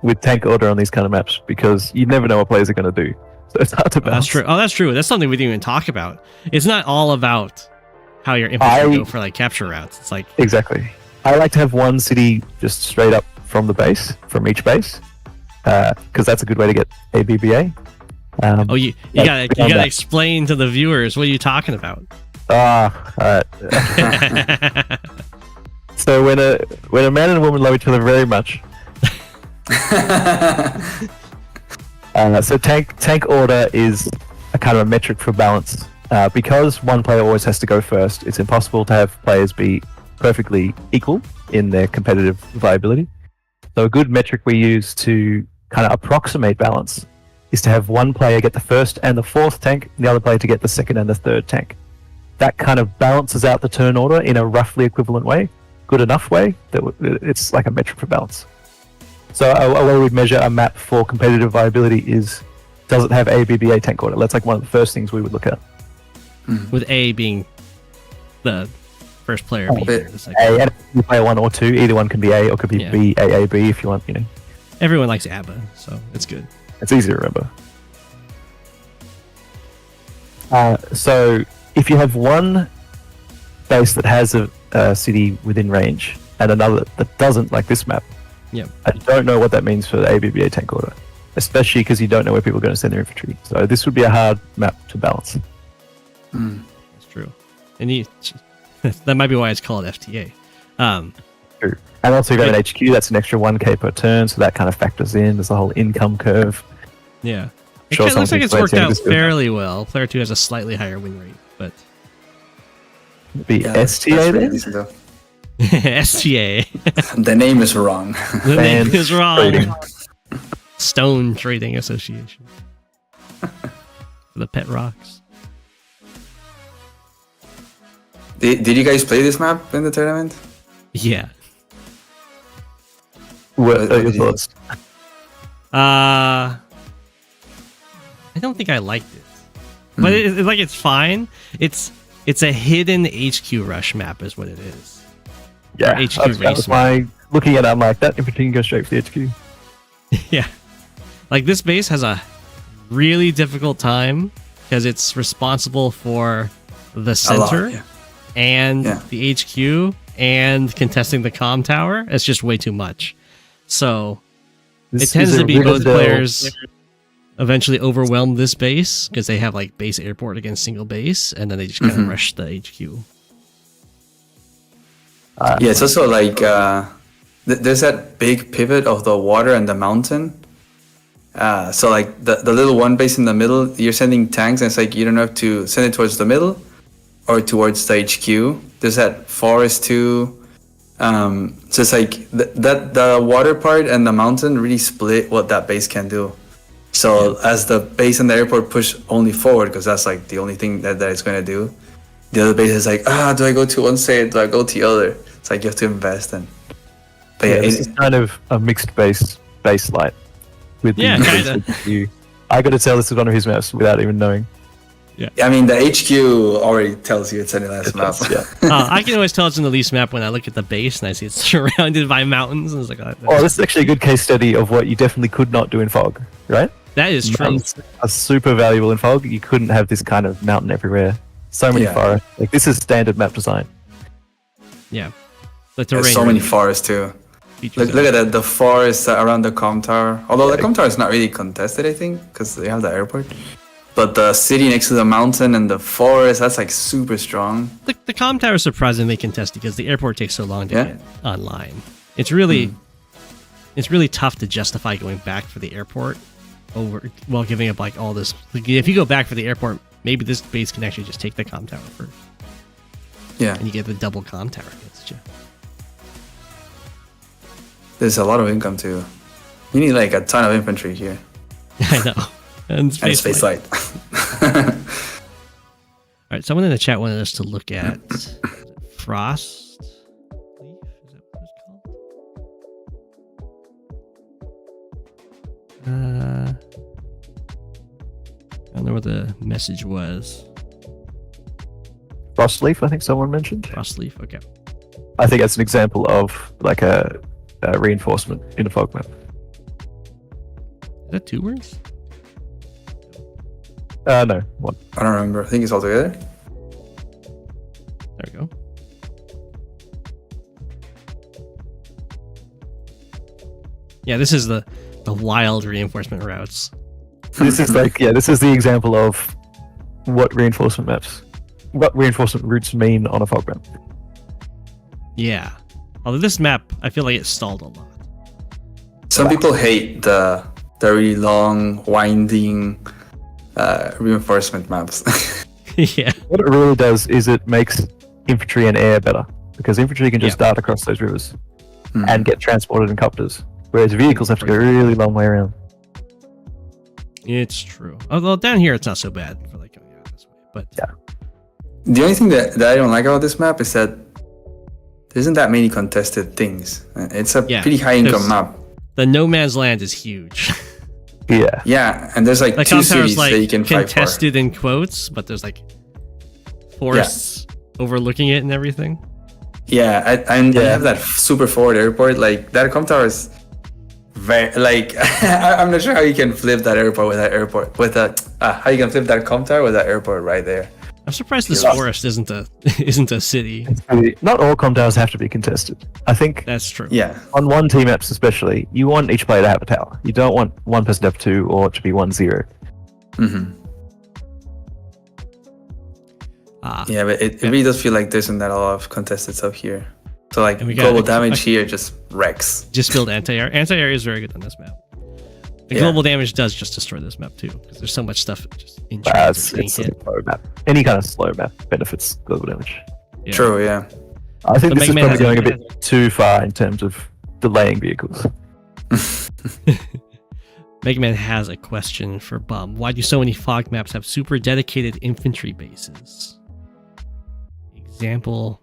with tank order on these kind of maps because you never know what players are going to do. So it's hard to Oh, balance. that's true. Oh, that's true. That's something we didn't even talk about. It's not all about how your infantry go for like capture routes. It's like Exactly. I like to have one city just straight up from the base, from each base, because that's a good way to get AWBW. oh, you Like, gotta beyond that. explain to the viewers what are you talking about. Alright. So when a man and a woman love each other very much, so tank order is a kind of a metric for balance. Because one player always has to go first, it's impossible to have players be perfectly equal in their competitive viability. So a good metric we use to kind of approximate balance is to have one player get the first and the fourth tank, and the other player to get the second and the third tank. That kind of balances out the turn order in a roughly equivalent way, good enough way that it's like a metric for balance. So a way we measure a map for competitive viability is, does it have AWBW tank order? That's like one of the first things we would look at. With A being the first player, B but the second. A, and if you play 1 or 2, either one can be A or could be Yeah. B, A, B if you want, Everyone likes ABBA, so it's good. It's easy to remember. So if you have one base that has a city within range and another that doesn't, like this map, Yep. I don't know what that means for the AWBA tank order, especially because you don't know where people are going to send their infantry. So this would be a hard map to balance. That's true. And that might be why it's called FTA. True. And also you got an HQ, that's an extra 1k per turn, so that kind of factors in. There's a whole income curve. Yeah. Sure, It looks like it's something worked out explains it. fairly well. Player 2 has a slightly higher win rate, but The Yeah, that's STA really then? decent, though. STA. The name is wrong. The name Sand is wrong. trading. Stone Trading Association. For the pet rocks. Did you guys play this map in the tournament? Yeah. What What are your did you- thoughts? I don't think I liked it, but it's fine. It's a hidden HQ rush map, is what it is. Yeah, HQ that was race my looking at it. I'm like, that infantry can go straight for the HQ. Yeah, like this base has a really difficult time because it's responsible for the center yeah. and Yeah. the HQ and contesting the comm tower. It's just way too much. So This it tends is a to be both Rivendell- players eventually overwhelm this base because they have like base airport against single base, and then they just kind of rush the HQ. Yeah, it's also like there's that big pivot of the water and the mountain. So like the little one base in the middle, you're sending tanks, and it's like you don't have to send it towards the middle or towards the HQ. There's that forest too. So it's like the water part and the mountain really split what that base can do. So as the base and the airport push only forward, because that's like the only thing that it's going to do, the other base is like, do I go to one side, do I go to the other? It's like you have to invest in. But this is kind of a mixed base light. With kinda. I got to tell this is one of his maps without even knowing. Yeah. I mean, the HQ already tells you it's any last map. Yeah. I can always tell it's in the least map when I look at the base and I see it's surrounded by mountains. And it's like, Oh, this is actually a good case study of what you definitely could not do in fog, right? that is true. Mountains are super valuable in fog. You couldn't have this kind of mountain everywhere. So many forests. Like, this is standard map design. Yeah. The terrain. There's so many forests too. Look at that, the forest around the com tower. Although the com tower is not really contested, I think, because they have the airport. But the city next to the mountain and the forest, that's like super strong. The com tower is surprisingly contested because the airport takes so long to get online. It's really tough to justify going back for the airport while giving up like all this. Like, if you go back for the airport, maybe this base can actually just take the com tower first. Yeah. And you get the double com tower against you. There's a lot of income too. You need like a ton of infantry here. I know. And space light. All right, someone in the chat wanted us to look at Frost Leaf. Is that what it's called? I don't know what the message was. Frost Leaf, I think someone mentioned. Frost Leaf, okay. I think that's an example of like a reinforcement in a fog map. Is that 2 words? No, one. I don't remember. I think it's all together. There we go. Yeah, this is the wild reinforcement routes. This is like, this is the example of what reinforcement routes mean on a fog map. Yeah. Although this map, I feel like it stalled a lot. Some people hate the really long, winding reinforcement maps. Yeah. What it really does is it makes infantry and air better, because infantry can just dart across those rivers and get transported in copters, whereas vehicles have to go a really long way around. It's true. Although down here it's not so bad for like going out this way. But The only thing that I don't like about this map is that there isn't that many contested things. It's a pretty high income map. The no man's land is huge. Yeah. Yeah, and there's like 2 cities like that you can fight for. contested in quotes, but there's like forests overlooking it and everything. Yeah, and they have that super forward airport. Like that com tower is very like I'm not sure how you can flip that airport with that airport with that how you can flip that com tower with that airport right there. I'm surprised this forest isn't a city. Not all com towers have to be contested. I think That's true. Yeah, on 1T maps especially, you want each player to have a tower. You don't want one person to have 2 or to be 1-0. Yeah, but it really does feel like there isn't that a lot of contested stuff here. So like And we got global a- damage here just wrecks. Just build anti-air. Anti-air is very good on this map. The global damage does just destroy this map too, because there's so much stuff just in It's getting a hit. slow map. Any kind of slow map benefits global damage. Yeah. True, yeah. I think But this is Mega Man probably has going a a- bit too far in terms of delaying vehicles. Mega Man has a question for Bum. Why do so many fog maps have super dedicated infantry bases? Example,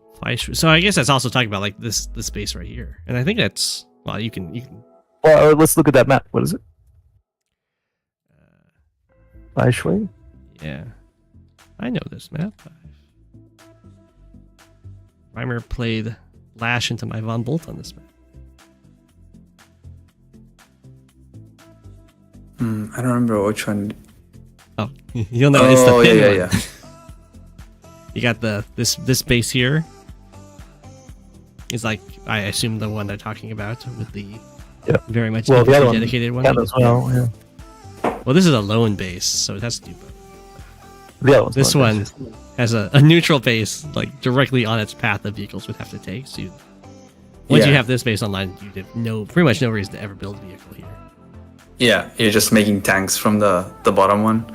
so I guess that's also talking about like this base right here, and I think that's you can. Well, let's look at that map. What is it? Aishway? Yeah, I know this map. Reimer played Lash into my Von Bolt on this map. I don't remember which one. Oh, you'll know it's the thin one. Yeah. You got this base here. Is like I assume the one they're talking about with the very much the other one, dedicated one. as well, yeah. Well, this is a lone base, so it has to do both. The other one's This not one good. has a neutral base, like directly on its path the vehicles would have to take. So Once Yeah. you have this base online, you have pretty much no reason to ever build a vehicle here. Yeah, you're just making tanks from the bottom one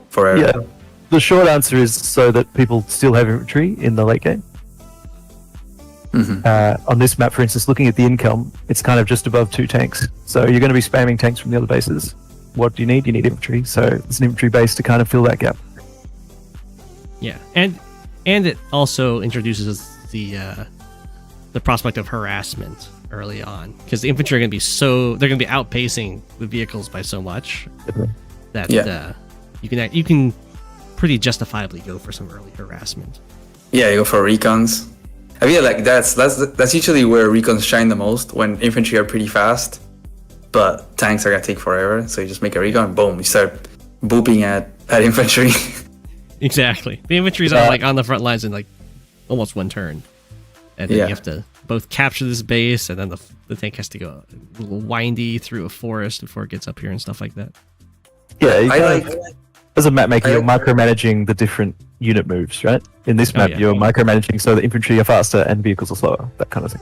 forever. Yeah. The short answer is so that people still have infantry in the late game. On this map, for instance, looking at the income, it's kind of just above 2 tanks. So you're going to be spamming tanks from the other bases. What do you need? You need infantry. So it's an infantry base to kind of fill that gap. Yeah, and it also introduces the prospect of harassment early on, because the infantry are going to be they're going to be outpacing the vehicles by so much that you can pretty justifiably go for some early harassment. Yeah, you go for recons. I feel like that's usually where recons shine the most, when infantry are pretty fast, but tanks are gonna take forever. So you just make a recon, boom, you start booping at infantry. Exactly. The infantry's on the front lines in like almost one turn, and then you have to both capture this base, and then the tank has to go a little windy through a forest before it gets up here and stuff like that. Yeah, as a map maker, you're micromanaging the different unit moves, right? In this map, you're micromanaging so the infantry are faster and vehicles are slower, that kind of thing.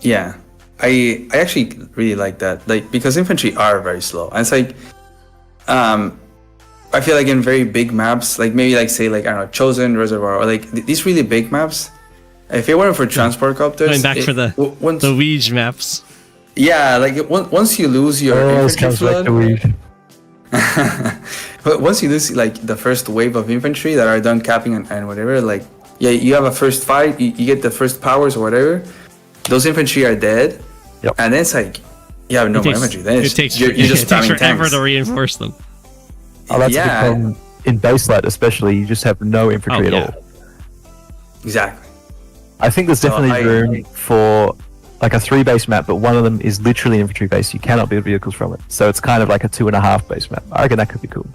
Yeah, I actually really like that, like, because infantry are very slow, and it's like, I feel like in very big maps, like maybe like say like I don't know, Chosen, Reservoir, or like these really big maps, if it weren't for transport copters, Going back for the Weege maps. Yeah, like once you lose your infantry flood, but once you lose like the first wave of infantry that are done capping and whatever, like you have a first fight, you get the first powers or whatever, those infantry are dead, and then it's like you have no more infantry. Then you're just spamming forever tanks to reinforce them. Oh, that's a big problem. In base light especially, you just have no infantry at all. Exactly. I think there's definitely room for like a 3 base map, but one of them is literally infantry base. You cannot build vehicles from it. So it's kind of like a 2.5 base map. I reckon that could be cool.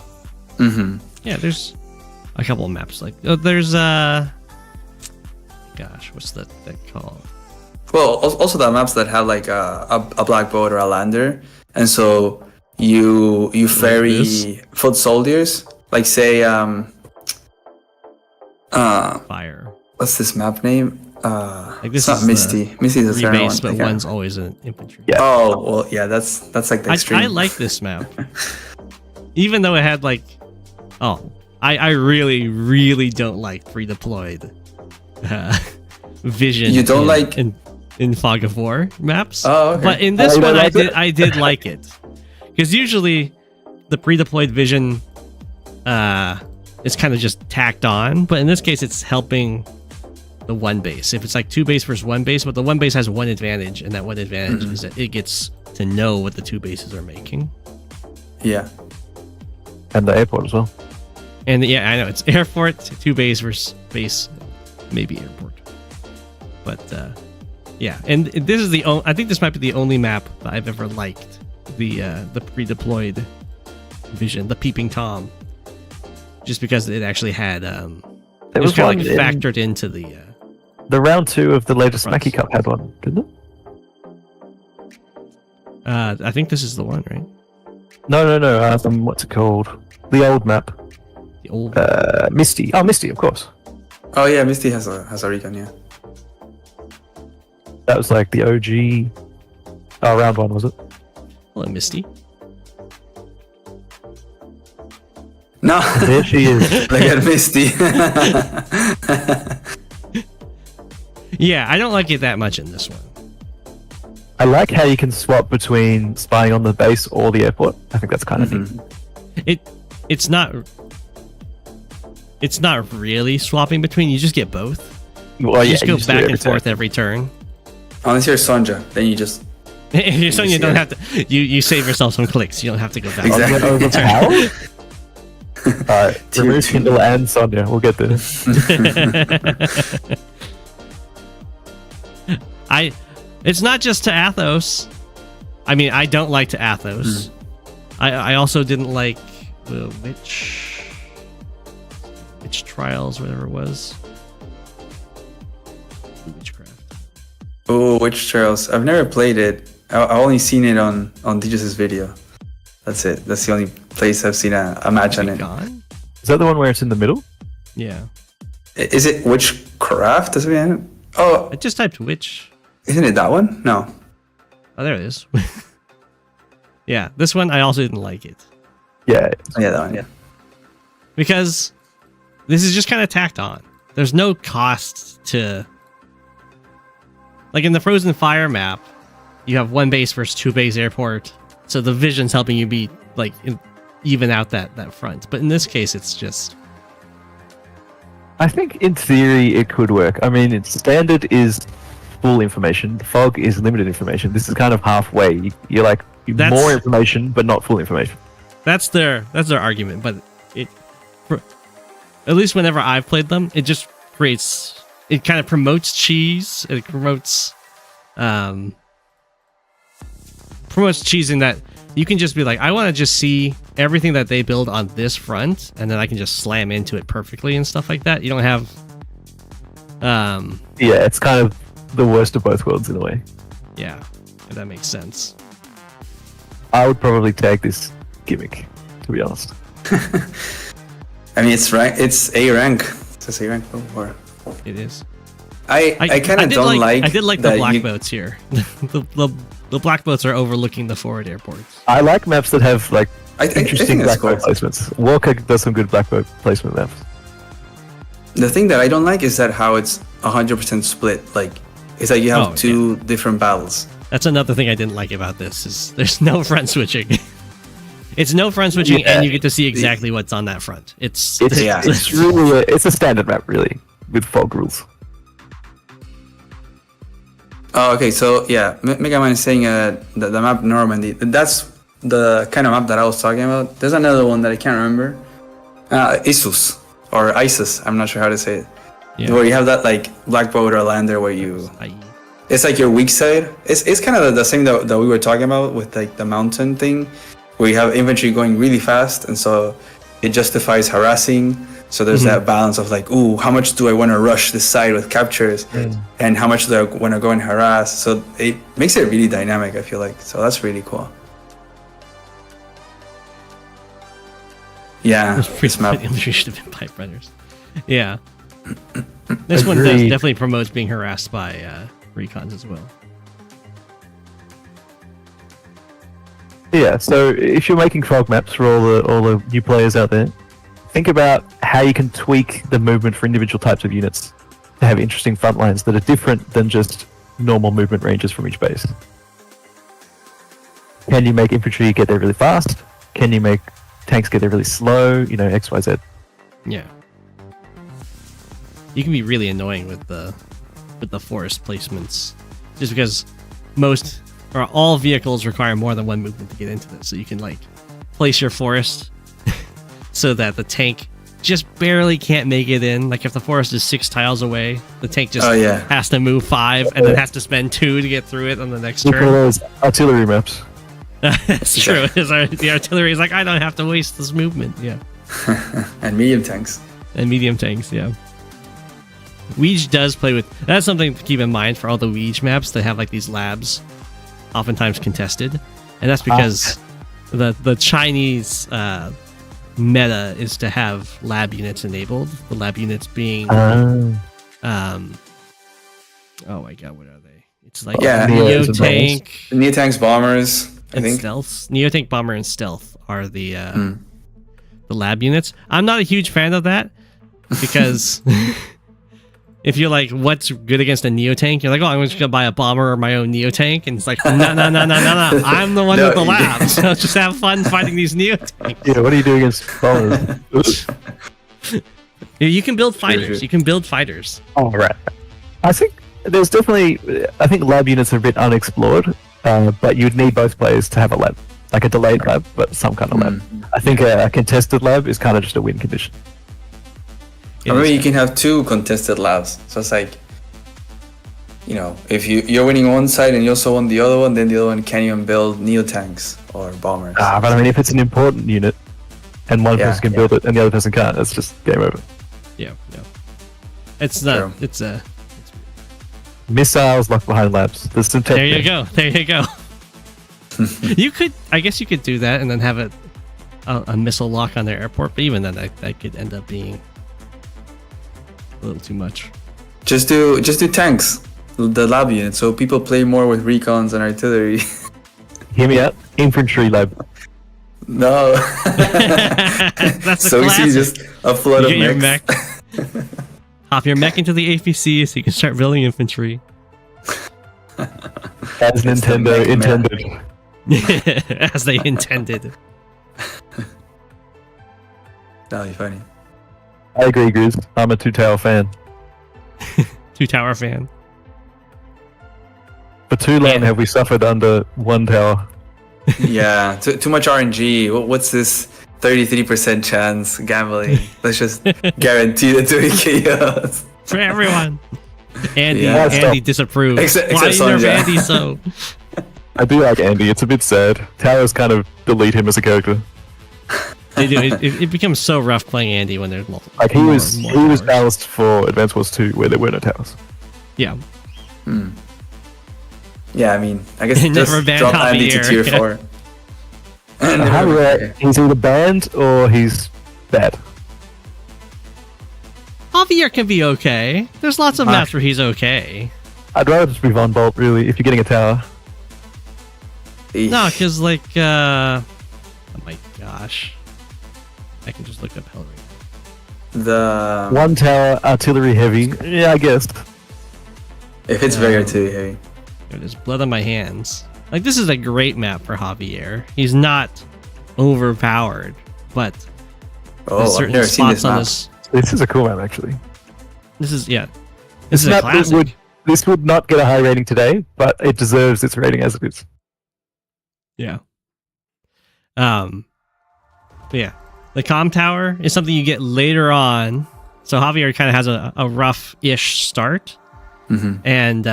Yeah, there's a couple of maps like there's gosh, what's that called? Well, also the maps that have like a black boat or a lander, and so you ferry foot soldiers, like say Fire. What's this map name? Like this it's not is Misty. Misty is a certain one. but one's always an infantry. Yeah. Oh well, yeah, that's like the extreme. I like this map, even though it had like, I really don't like pre-deployed vision. You don't like in Fog of War maps. Oh, okay. But in this one, I did like it, because usually the pre-deployed vision is kind of just tacked on, but in this case, it's helping the one base. If it's like 2 base versus 1 base, but the 1 base has one advantage, and that one advantage is that it gets to know what the 2 bases are making. Yeah. And the airport as well. And yeah, I know it's airport, 2 base versus base, maybe airport. But yeah, and this is I think this might be the only map that I've ever liked the pre-deployed vision, the peeping Tom, just because it actually had it was kind of like factored into the round 2 of the latest Mackie Cup had one, didn't it? I think this is the one, right? No. What's it called? The old map. The old Misty. Oh, Misty, of course. Oh yeah, Misty has a recon. Yeah. That was like the OG. Oh, round 1 was it? Hello, Misty. No. There she is. Look at Misty. Yeah, I don't like it that much in this one. I like how you can swap between spying on the base or the airport. I think that's kind of neat. It's not really swapping between. You just get both. Well, You just go back and forth every turn. Unless you're Sonja, then you just. If you're Sonja, you don't have to. You save yourself some clicks. You don't have to go back. Exactly. Alright, remove Kindle and Sonya. We'll get there. It's not just to Athos. I mean, I don't like to Athos. I also didn't like the witch trials, whatever it was. Witchcraft. Oh, Witch Trials. I've never played it. I've only seen it on Digis's video. That's it. That's the only place I've seen a match on it. Gone? Is that the one where it's in the middle? Yeah. Is it Witchcraft? Does it mean? Oh, I just typed witch. Isn't it that one? No. Oh, there it is. Yeah, this one I also didn't like it Yeah. Yeah, that one. Yeah. because this is just kind of tacked on. There's no cost to, like in the Frozen Fire map, you have one base versus two base airport, so the vision's helping you be like even out that front. But in this case, it's just I think in theory it could work. I mean, its standard is full information. The fog is limited information. This is kind of halfway. You're like more information, but not full information. that's their argument. But at least whenever I've played them, it just creates, it kind of promotes cheese. It promotes cheese in that you can just be like, I want to just see everything that they build on this front, and then I can just slam into it perfectly and stuff like that. You don't have Yeah, it's kind of the worst of both worlds in a way. yeah, if that makes sense. I would probably take this gimmick, to be honest. I mean, it's rank. It's A rank. It's A rank or. It is. I kind of don't like. I did like the that black you- boats here. the black boats are overlooking the forward airports. I like maps that have like I think interesting that's black boat cool. placements. Walker does some good black boat placement maps. The thing that I don't like is that how it's 100% split. Like, it's like you have two different battles. That's another thing I didn't like about this is there's no front switching. It's no front switching, and you get to see exactly what's on that front. It's really it's a standard map really with fog rules. Oh, okay. So yeah, Mega Man is saying the map Normandy. That's the kind of map that I was talking about. There's another one that I can't remember. Isus or Isis. I'm not sure how to say it. Yeah. Where you have that like black boat or lander where you. It's like your weak side. It's kind of the same that we were talking about with like the mountain thing, where you have infantry going really fast, and so it justifies harassing. So there's that balance of like, ooh, how much do I want to rush this side with captures, and how much do I want to go and harass? So it makes it really dynamic, I feel like. So that's really cool. Yeah, this map. Infantry should have been pipe runners. Yeah. This one definitely promotes being harassed by recons as well. Yeah, so if you're making fog maps for all the new players out there, think about how you can tweak the movement for individual types of units to have interesting front lines that are different than just normal movement ranges from each base. Can you make infantry get there really fast? Can you make tanks get there really slow? You know, X, Y, Z. Yeah. You can be really annoying with the forest placements, just because most or all vehicles require more than one movement to get into this. So you can like place your forest so that the tank just barely can't make it in. Like if the forest is 6 tiles away, the tank just has to move 5 and then has to spend 2 to get through it on the next Look at turn. those artillery maps. That's true. The artillery is like, I don't have to waste this movement. Yeah. And medium tanks. And medium tanks, yeah. Weege does play with... That's something to keep in mind for all the Weege maps that have like these labs, oftentimes contested. And that's because the Chinese meta is to have lab units enabled. The lab units being... oh my god, what are they? It's like Neo Tank... Neo Tanks, Bombers, I think. Stealth. Neo Tank, Bomber, and Stealth are the lab units. I'm not a huge fan of that because... If you're like, what's good against a Neo Tank? You're like, oh, I'm just gonna buy a bomber or my own Neo Tank, and it's like, no. I'm the one with the lab, so just have fun fighting these Neo Tanks. Yeah, what do you do against bombers? You can build fighters. You can build fighters. Oh, right. I think there's definitely. I think lab units are a bit unexplored, but you'd need both players to have a lab, like a delayed lab, but some kind of lab. I think a contested lab is kind of just a win condition. Or maybe you can have 2 contested labs. So it's like, you know, if you're winning one side and you also won the other one, then the other one can't even build Neo Tanks or Bombers. But I mean, if it's an important unit and one person can build it and the other person can't, it's just game over. Yeah. It's not. True. It's missiles locked behind labs. There's some tech. There you go. You could, I guess, you could do that and then have a missile lock on their airport, but even then, that could end up being a little too much. Just do tanks. the lab unit, so people play more with recons and artillery. Hear me out. Infantry lab. No. That's a So we classic. see just a flood You of get your mechs. mech. Hop your mech into the APC so you can start building infantry. As Nintendo the mech intended. As they intended. That'll be funny. I agree, Grizz. I'm a two-tower fan. Two tower fan. For too long Yeah. have we suffered under one tower. Yeah, too much RNG. What's this 33% chance gambling? Let's just guarantee the 2 chaos. For everyone. Andy, Yeah, Andy stop. disapproves. Except Why you nerf Sonja. Andy so? I do like Andy. It's a bit sad. Towers kind of delete him as a character. They do. It becomes so rough playing Andy when there's multiple. Like he more- was more he was towers. balanced for Advance Wars 2 where there were no towers. Yeah. Yeah, I mean, I guess Never just ban drop Andy to Javier. tier Yeah. 4. Javier, he's either banned or he's bad. Javier can be okay. There's lots of Ah. maps where he's okay. I'd rather just be Von Bolt, really, if you're getting a tower. No, because like, oh my gosh, I can just look up Hellraiser. The One tower, artillery heavy. Yeah, I guess. if it's very artillery heavy. There's blood on my hands. Like this is a great map for Javier. He's not overpowered, but Oh, there's I've certain never seen spots this on map. this. This is a cool map, actually. This is yeah. This is a map classic. this would not get a high rating today, but it deserves its rating as it is. Yeah. But yeah, the comm tower is something you get later on. So Javier kind of has a rough-ish start, and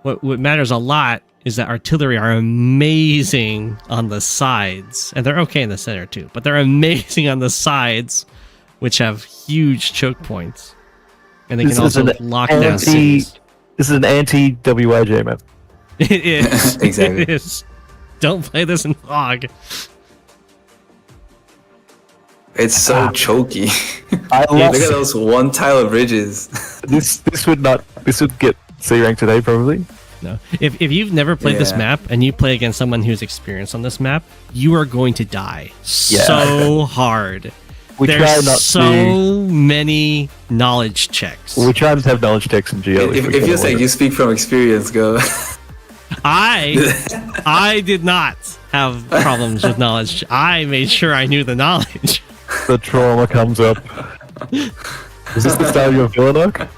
what matters a lot is that artillery are amazing on the sides, and they're okay in the center too. But they're amazing on the sides, which have huge choke points, and they This can is also an lock down anti. cities. This is an anti-WIJ map. It is Exactly. It is. Don't play this in fog. It's so choky. I Look love at those one tile bridges. this. This would get C rank today probably. No. If you've never played this Yeah. map and you play against someone who's experienced on this map, you are going to die Yeah. so hard. We try There's not so many knowledge checks. to. We try not to have knowledge checks in GL. If you say you speak from experience, go. I did not have problems with knowledge. I made sure I knew the knowledge. the trauma comes up. Is this the style you're villain arc?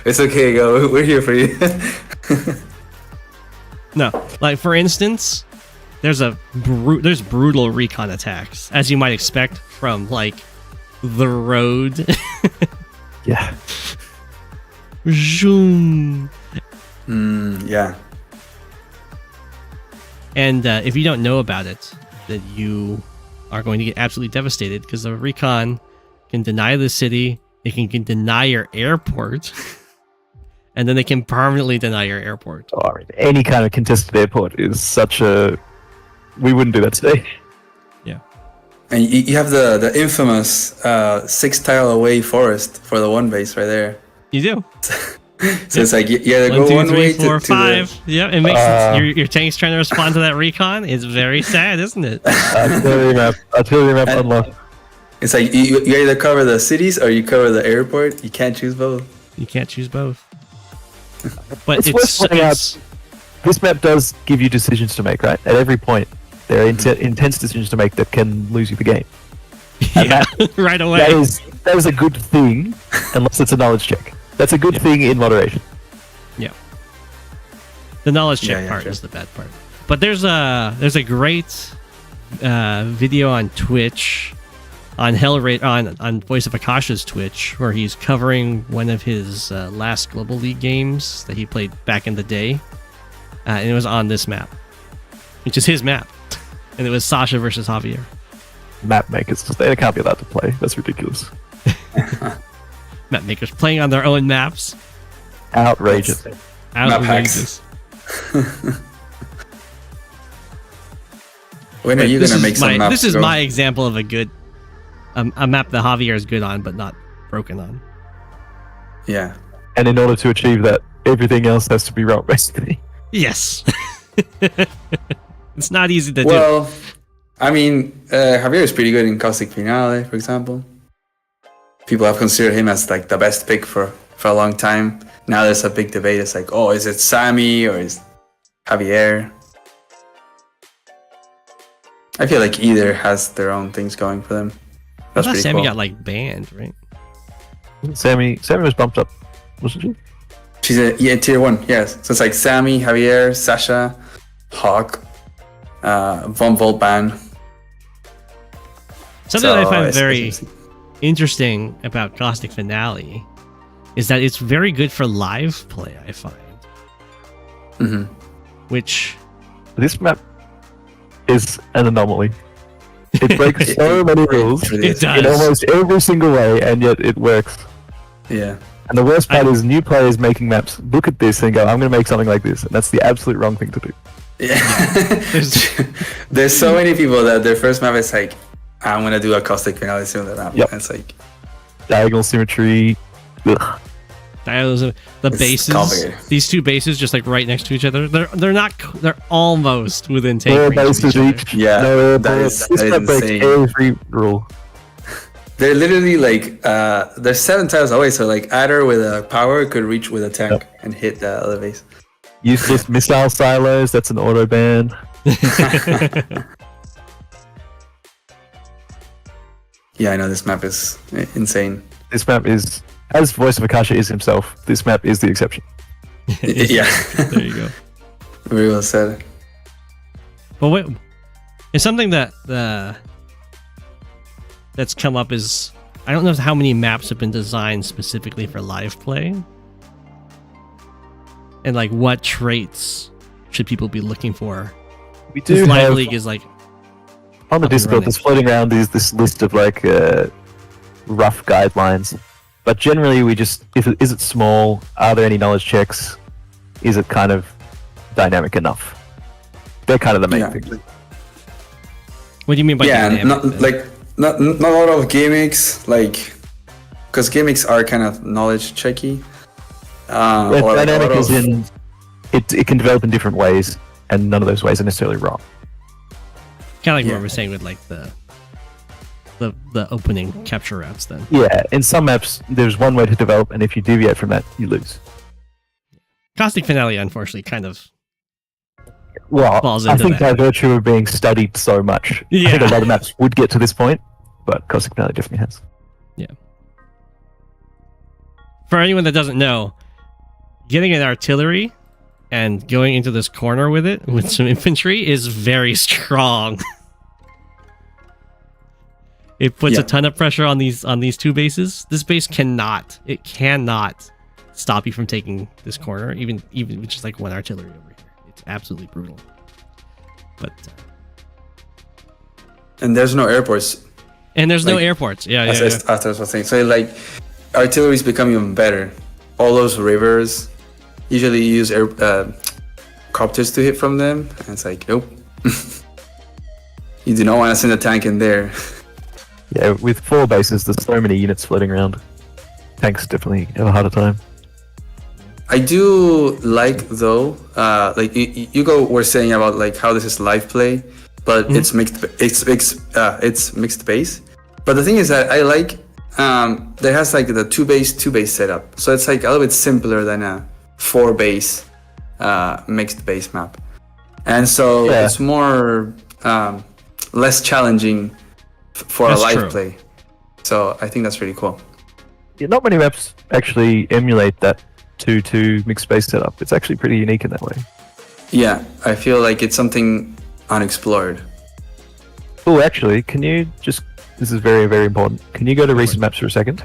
It's okay, go. We're here for you. No, like for instance, there's brutal recon attacks, as you might expect from like the road. Yeah. Zoom. Yeah. And if you don't know about it, then you are going to get absolutely devastated because the recon can deny the city, it can deny your airport, and then they can permanently deny your airport. Oh, I mean, any kind of contested airport is such a. We wouldn't do that today. Yeah. And you have the infamous 6 tile away forest for the one base right there. You do. So it's like you either 1, go 2, one 3, way 4, to 5. Yeah, it makes your tank's trying to respond to that recon. It's very sad, isn't it? Artillery map And- unlocked. It's like you either cover the cities or you cover the airport. You can't choose both. You can't choose both. But It's it's, worth pointing out- it's This map does give you decisions to make, right? At every point, there are intense decisions to make that can lose you the game. yeah, right away. That is a good thing, unless it's a knowledge check. That's a good thing in moderation. Yeah. The knowledge check Yeah, part sure. is the bad part. But there's a great video on Twitch, on on Voice of Akasha's Twitch, where he's covering one of his last Global League games that he played back in the day, and it was on this map, which is his map, and it was Sasha versus Javier. Map makers, they can't be allowed to play. That's ridiculous. Map makers playing on their own maps. Outrageous. Outrageous. When are you This gonna is make some maps? This is bro? my example of a good a map that Javier is good on, but not broken on. Yeah. And in order to achieve that, everything else has to be wrong, basically. Yes. It's not easy to do. Well, I mean, Javier is pretty good in Caustic Finale, for example. People have considered him as like the best pick for a long time. Now there's a big debate. It's like, oh, is it Sammy or is Javier? I feel like either has their own things going for them. I That's thought pretty Sammy cool. got like banned, right? Sammy was bumped up, wasn't she? She's a tier 1, yes. So it's like Sammy, Javier, Sasha, Hawk, Von Voltban. Something that I find it's very interesting. interesting about Caustic Finale is that it's very good for live play, I find. Mm-hmm. Which, This map is an anomaly. It breaks so many rules It does. in almost every single way, and yet it works. Yeah. And the worst part is new players making maps look at this and go, I'm going to make something like this. And that's the absolute wrong thing to do. Yeah. There's so many people that their first map is like, I'm going to do a Caustic Finale similar map. Yep. And it's like, Diagonal symmetry. Ugh. the It's bases, complicated. these two bases just like right next to each other. They're almost within take Four range of bases each other. each. Yeah, No, that is this map breaks insane. every rule. they're literally like, they're 7 tiles away. So like Adder with a power could reach with a tank and hit the other base. Useless missile silos. That's an auto ban. Yeah, I know this map is insane. This map is, as Voice of Akasha is himself, this map is the exception. Yeah. There you go. Very well said. But wait, it's something that that's come up is I don't know how many maps have been designed specifically for live play, and like what traits should people be looking for. We do This live have, league is like on the up and Discord, running. there's floating around this list of like rough guidelines. But generally, we just, is it small? Are there any knowledge checks? Is it kind of dynamic enough? They're kind of the main Yeah. things. what do you mean by Yeah, dynamic, not then? like not a lot of gimmicks, like because gimmicks are kind of knowledge checky. Yeah, Or like a dynamic lot is of- in, it can develop in different ways, and none of those ways are necessarily wrong. kind of like yeah. what we're saying with like the opening capture routes. Then Yeah, in some maps, there's one way to develop, and if you deviate from that, you lose. Caustic Finale, unfortunately, kind of Well, Falls I into think that. by virtue of being studied so much, I think a lot of maps would get to this point, but Caustic Finale definitely has. For anyone that doesn't know, getting an artillery and going into this corner with it with some infantry is very strong. It puts Yeah. a ton of pressure on these two bases. This base cannot stop you from taking this corner, even with just like one artillery over here. It's absolutely brutal. But and there's no airports. and there's no Like, airports. Yeah, As, yeah, as, as I was saying, so like artillery's become even better. All those rivers usually use copters to hit from them, and it's like nope. You do not want to send a tank in there. Yeah, with 4 bases, there's so many units floating around. Tanks definitely have a harder time. I do like though, like you were saying about like how this is live play, but it's mixed. It's mixed base. But the thing is that I like there has like the two base setup, so it's like a little bit simpler than a 4 base mixed base map, and so Yeah. it's more less challenging for That's a live true. play. So I think that's really cool. Yeah, not many maps actually emulate that 2-2 mixed base setup. It's actually pretty unique in that way. Yeah, I feel like it's something unexplored. Oh, actually, can you just... This is very, very important. Can you go to recent maps for a second?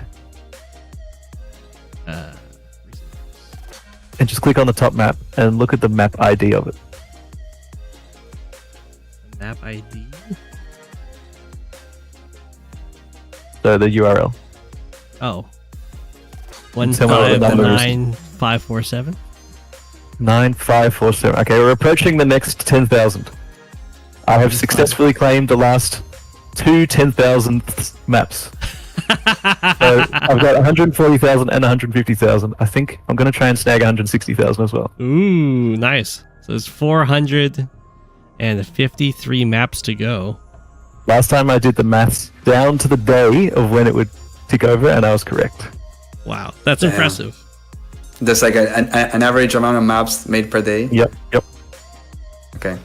And just click on the top map and look at the map ID of it. Map ID. So the URL. Oh. Tell me what the number is. 159547. 9547. Okay, we're approaching the next 10,000. I have successfully claimed the last 2 10,000th maps. So I've got 140,000 and 150,000. I think I'm going to try and snag 160,000 as well. Ooh, nice. So there's 453 maps to go. Last time I did the maths down to the day of when it would tick over, and I was correct. Wow, that's Damn. impressive. There's like an average amount of maps made per day. Yep. Okay.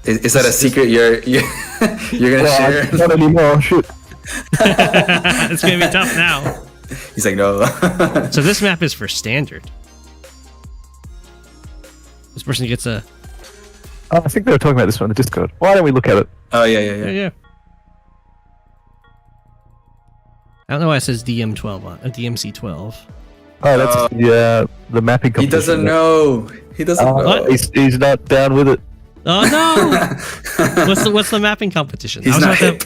Is that a secret you're gonna share? Not anymore. Shoot. It's gonna be tough now. He's like, no. So this map is for standard. This person gets a. Oh, I think they were talking about this one in the Discord. Why don't we look at it? Oh yeah. Yeah. I don't know why it says DM12 on DMC12. Oh, that's the mapping competition. He doesn't know. He doesn't know. What? He's not down with it. Oh no! What's the mapping competition? He's not hip.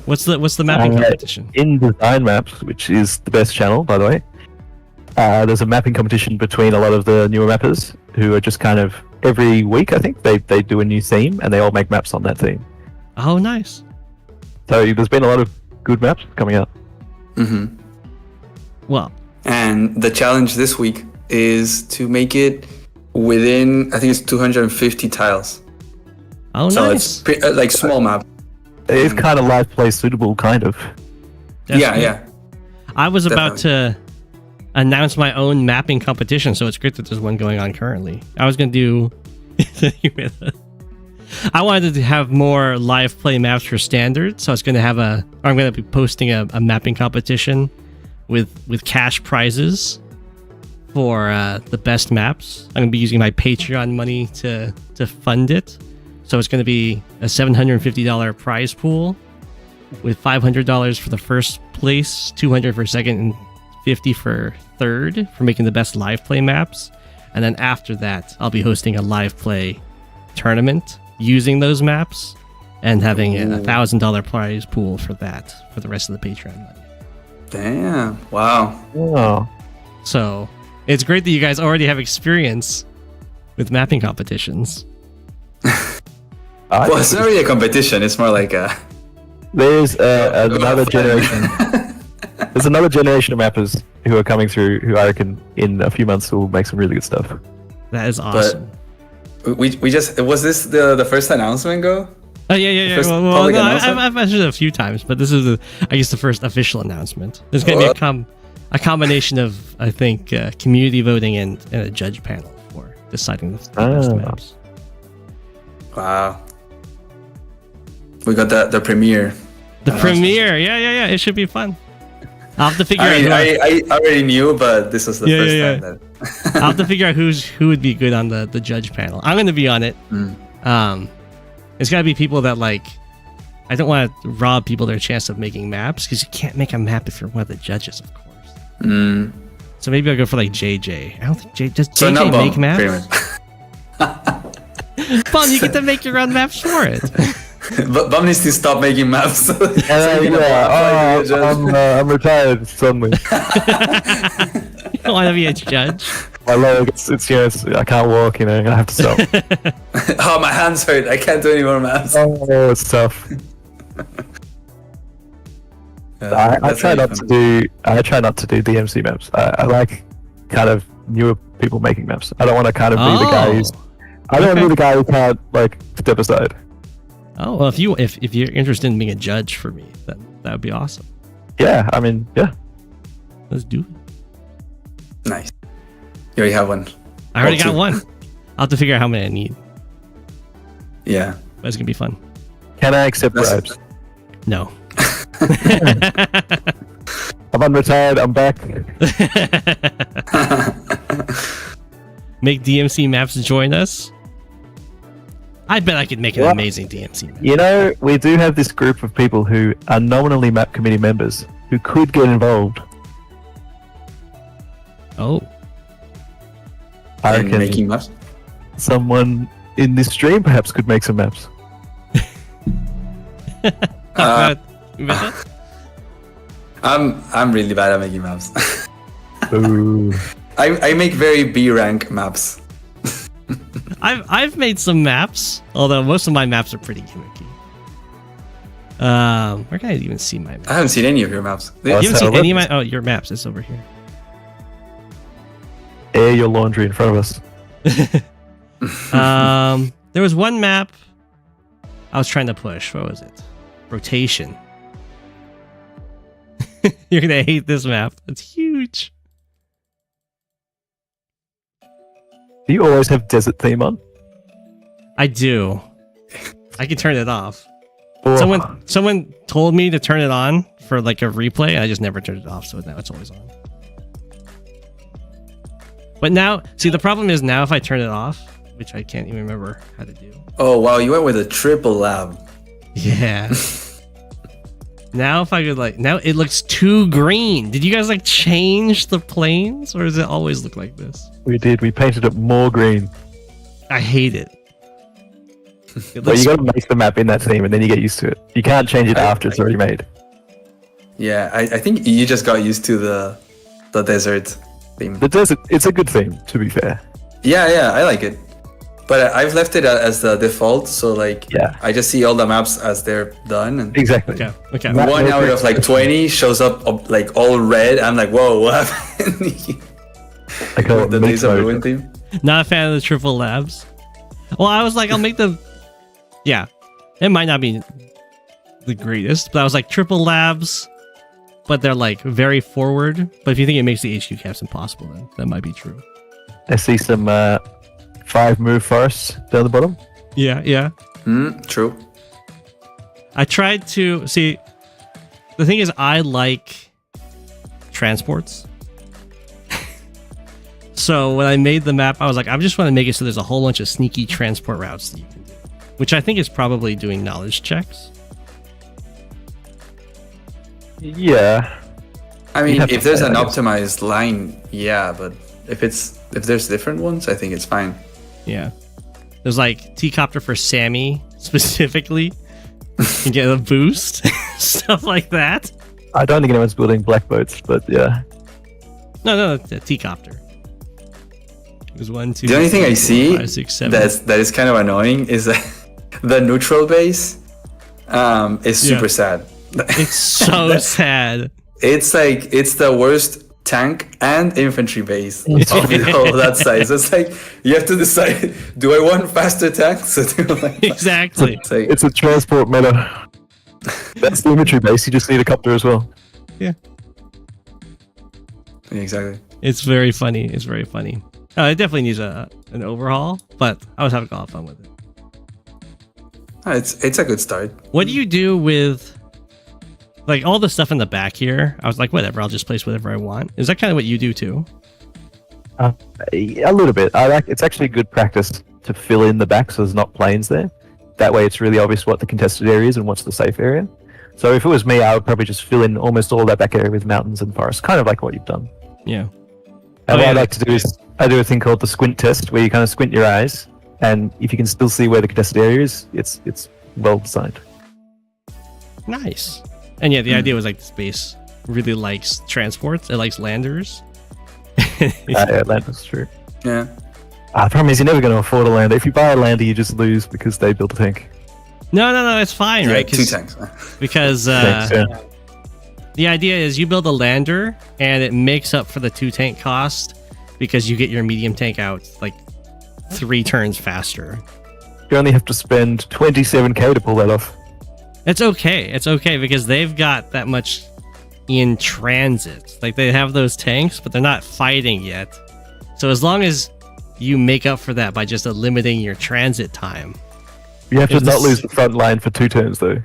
What's the mapping competition? In Design Maps, which is the best channel, by the way, there's a mapping competition between a lot of the newer mappers who are just kind of every week, I think, they do a new theme and they all make maps on that theme. Oh, nice. So there's been a lot of good maps coming out. Mm-hmm. Well, and the challenge this week is to make it within, I think it's 250 tiles. Oh, So nice. it's like small map. It's kind of live play suitable, kind of. That's Yeah, good. yeah. I was about to announce my own mapping competition, so it's great that there's one going on currently. I was going to do... I wanted to have more live play maps for standard, so I was going to have I'm going to be posting a mapping competition with cash prizes for the best maps. I'm going to be using my Patreon money to fund it. So it's going to be a $750 prize pool with $500 for the first place, $200 for second, and $50 for third for making the best live play maps. And then after that, I'll be hosting a live play tournament using those maps and having a $1,000 prize pool for that for the rest of the Patreon money. Damn. Wow. Oh. So it's great that you guys already have experience with mapping competitions. Well, it's not really a competition. It's more like a... There's another generation. There's another generation of mappers who are coming through who I reckon in a few months will make some really good stuff. That is awesome. We just... Was this the first announcement, Go? Oh, yeah. First Well, public no, announcement? I've mentioned it a few times, but this is, I guess, the first official announcement. There's going to be a combination of, I think, community voting and a judge panel for deciding the best maps. Wow. We got the premiere. The premiere, yeah. It should be fun. I'll have to figure I mean, out. I already knew, but this was the first time that... I'll have to figure out who would be good on the judge panel. I'm going to be on it. It's got to be people that like. I don't want to rob people their chance of making maps because you can't make a map if you're one of the judges, of course. So maybe I'll go for like JJ. I don't think does So JJ not Bum, make maps? pretty much. Bum, you get to make your own maps for it. But Bum needs to stop making maps. So he can apply to be a judge. I'm retired suddenly. You don't want to be a judge. My leg, I can't walk, I have to stop. Oh, my hands hurt. I can't do any more maps. Oh, it's tough. I try not to do DMC maps. I like kind of newer people making maps. I don't want to kind of be the guy who's... I don't want to be the guy who can't like step aside. Oh well, if you're interested in being a judge for me, then that would be awesome. Yeah, I mean, yeah. Let's do it. Nice. You already have one. I already got two. one. I'll have to figure out how many I need. Yeah. But it's gonna be fun. Can I accept bribes? No. I'm unretired. I'm back. Make DMC maps join us. I bet I could make an amazing DMC map. We do have this group of people who are nominally map committee members who could get involved. Oh. I And reckon making maps. someone in this stream perhaps could make some maps. You bet that? I'm really bad at making maps. Ooh. I make very B rank maps. I've made some maps, although most of my maps are pretty gimmicky. Where can I even see my map? I haven't seen any of your maps. You haven't so seen any of look- my... Oh, your maps. It's over here. Air your laundry in front of us. There was one map I was trying to push. What was it? Rotation. You're gonna hate this map. It's huge. Do you always have desert theme on? I do. I can turn it off. Or- Someone told me to turn it on for like a replay, and I just never turned it off, so now it's always on. But now, see, the problem is now if I turn it off, which I can't even remember how to do. Oh wow, you went with a triple lab. Yeah. Now if I could like, now it looks too green. Did you guys like change the planes, or does it always look like this? We did. We painted it more green. I hate it. It But looks- you got to make the map in that theme, and then you get used to it. You can't change it after it's already made. Yeah, I think you just got used to the desert theme. The desert, it's a good theme, to be fair. Yeah, I like it. But I've left it as the default, so like Yeah. I just see all the maps as they're done, and Exactly. okay. Map- one out of like 20 shows up like all red. I'm like, whoa, what happened? I call it The mix Days of mode. Ruin theme. Not a fan of the triple labs. Well, I was like, I'll make them. Yeah, it might not be the greatest, but I was like triple labs, but they're like very forward. But if you think it makes the HQ camps impossible, then that might be true. I see some 5-move forests down the bottom. Yeah. True. I tried to see. The thing is, I like transports. So when I made the map, I was like, I just want to make it so there's a whole bunch of sneaky transport routes that you can do, which I think is probably doing knowledge checks. Yeah. I mean, have if to there's say, an I guess. optimized line, yeah, but if there's different ones, I think it's fine. Yeah. There's like T-Copter for Sammy specifically. You get a boost. Stuff like that. I don't think anyone's building black boats, but yeah. No, T-Copter. There's 1, 2, The only thing I 3, 4, see 5, 6, 7. that is kind of annoying is that the neutral base is super sad. It's so sad. It's like it's the worst tank and infantry base of that size. It's like you have to decide: do I want faster tanks? Or do I want Exactly. It's like, It's a transport meta. That's the infantry base. You just need a copter as well. Yeah. exactly. It's very funny. It's very funny. It definitely needs an overhaul, but I was having a lot of fun with it. It's a good start. What do you do with like all the stuff in the back here? I was like, whatever, I'll just place whatever I want. Is that kind of what you do too? A little bit. It's actually good practice to fill in the back so there's not planes there. That way it's really obvious what the contested area is and what's the safe area. So if it was me, I would probably just fill in almost all that back area with mountains and forests, kind of like what you've done. Yeah. And Oh, what yeah, I like to do is I do a thing called the squint test, where you kind of squint your eyes, and if you can still see where the contested area is, it's well designed. Nice. And yeah, the idea was like this base really likes transports. It likes landers. Yeah, that's true. Yeah. The problem is you're never going to afford a lander. If you buy a lander, you just lose because they built a tank. No, it's fine, Yeah, right? 2 tanks. Because Thanks, yeah. the idea is you build a lander and it makes up for the 2 tank cost because you get your medium tank out like 3 turns faster. You only have to spend 27k to pull that off. It's okay. It's okay because they've got that much in transit. Like they have those tanks, but they're not fighting yet. So as long as you make up for that by just limiting your transit time You have to If not this- lose the front line for 2 turns, though.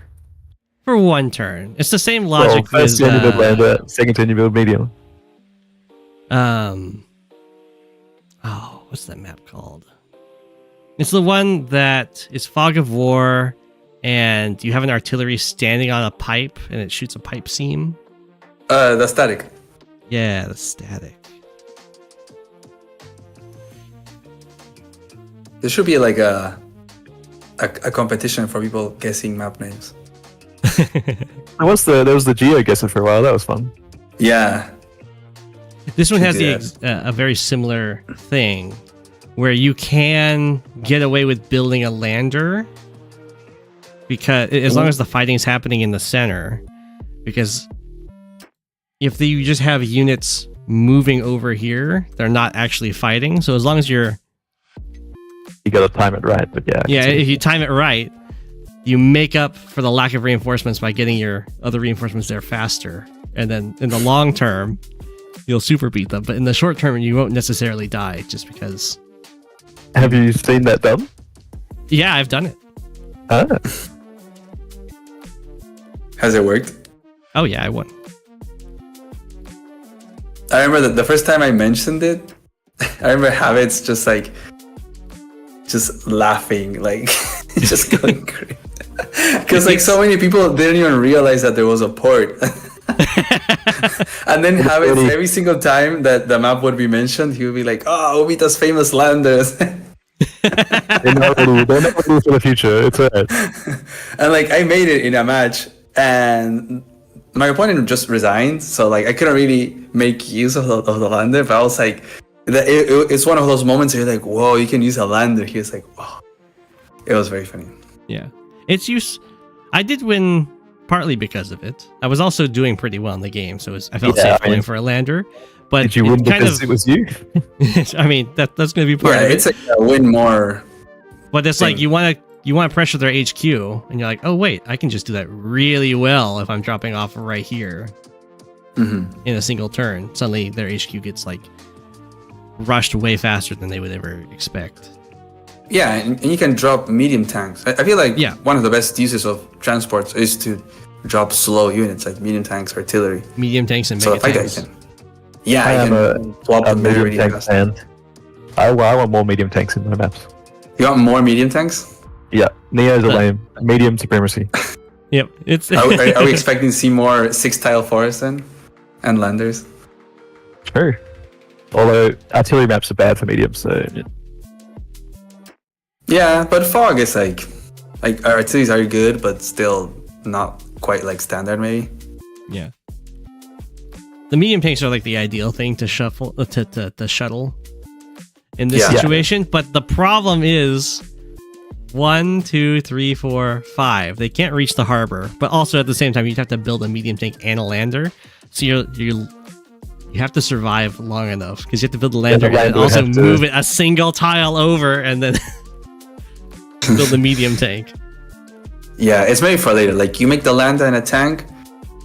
for 1 turn. It's the same Well, logic first with turn you build lander, second turn you build medium. what's that map called? It's the one that is Fog of War and you have an artillery standing on a pipe and it shoots a pipe seam. The static. Yeah, the static. There should be like a competition for people guessing map names. There was the GeoGuessr for a while. That was fun. Yeah. This one Should has do a very similar thing where you can get away with building a lander because as long as the fighting is happening in the center, because if you just have units moving over here, they're not actually fighting. So as long as you gotta time it right. But yeah, if you time it right, you make up for the lack of reinforcements by getting your other reinforcements there faster, and then in the long term, you'll super beat them. But in the short term, you won't necessarily die just because. Have you seen that done? Yeah, I've done it. Ah. Has it worked? Oh yeah, I won. I remember that the first time I mentioned it, I remember Habits just laughing, like just going crazy. Because like so many people didn't even realize that there was a port. And then Habits, every single time that the map would be mentioned, he would be like, "Oh, Obita's famous landers." They're not ready for the future. It's alright. And like I made it in a match, and my opponent just resigned, so like I couldn't really make use of the lander. But I was like, it's one of those moments where you're like, "Whoa, you can use a lander." He was like, "Wow," it was very funny. Yeah, it's use. I did win partly because of it. I was also doing pretty well in the game, so I felt safe going for a lander. But did you win because it was you? I mean, that's going to be part of it. It's like a win more. But it's like you want to pressure their HQ, and you're like, oh wait, I can just do that really well if I'm dropping off right here in a single turn. Suddenly their HQ gets like rushed way faster than they would ever expect. Yeah, and you can drop medium tanks. I feel like one of the best uses of transports is to drop slow units like medium tanks, artillery. Medium tanks and mega tanks. I can swap them medium really tank fast. and I want more medium tanks in my maps. You want more medium tanks? Yeah, Neo's a lame. Medium supremacy. Yep. It's are we expecting to see more 6-tile forests then? And landers? True. Although artillery maps are bad for mediums, so... Yeah, but fog is like artilleries are good, but still not quite like standard maybe. Yeah. The medium tanks are like the ideal thing to shuttle in this situation, but the problem is 1, 2, 3, 4, 5. They can't reach the harbor, but also at the same time you have to build a medium tank and a lander, so you have to survive long enough because you have to build a lander and also move it a single tile over and then build a medium tank. Yeah, it's maybe for later. Like you make the lander in a tank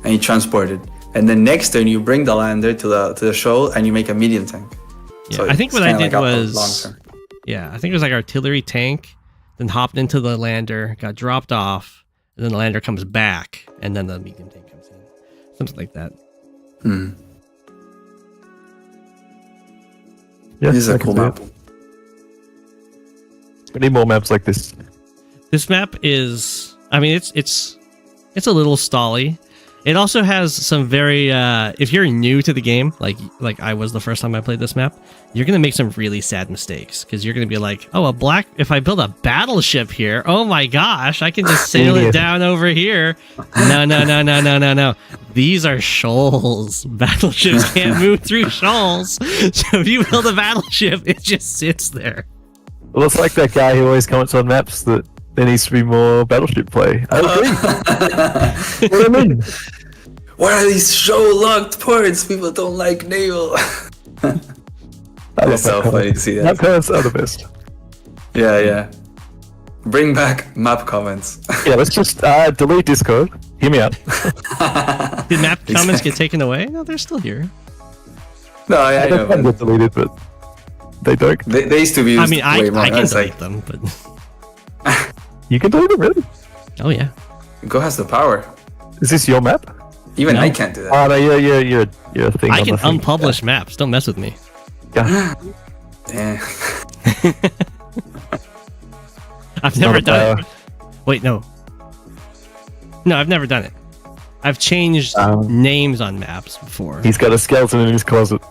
and you transport it. And then next turn you bring the lander to the shoal and you make a medium tank. Yeah, So I think what I did was long-term. I think it was like artillery tank, then hopped into the lander, got dropped off, and then the lander comes back, and then the medium tank comes in. Something like that. Yeah, This is a cool map. We need more maps like this. This map is, I mean, it's a little stally. It also has some very, if you're new to the game, like I was the first time I played this map, you're going to make some really sad mistakes because you're going to be like, oh, if I build a battleship here, oh my gosh, I can just sail it down over here. No. These are shoals. Battleships can't move through shoals. So if you build a battleship, it just sits there. Well, it's like that guy who always comments on maps that there needs to be more battleship play. I agree. What do I mean? What are these show-locked ports? People don't like naval. It's so funny to see that. Map comments are the best. Yeah. Bring back map comments. Yeah, let's just delete Discord. Hear me out. Did map comments get taken away? No, they're still here. No, I know. They get deleted, but they don't. They used to be used way more. I can It's delete them, but... You can delete it, really? Oh, yeah. Go has the power. Is this your map? Even No. I can't do that. Oh, no, you're a thing. I on can the thing. unpublish maps. Don't mess with me. Yeah. Damn. I've never Not a done it. power. Wait, no. No, I've never done it. I've changed names on maps before. He's got a skeleton in his closet.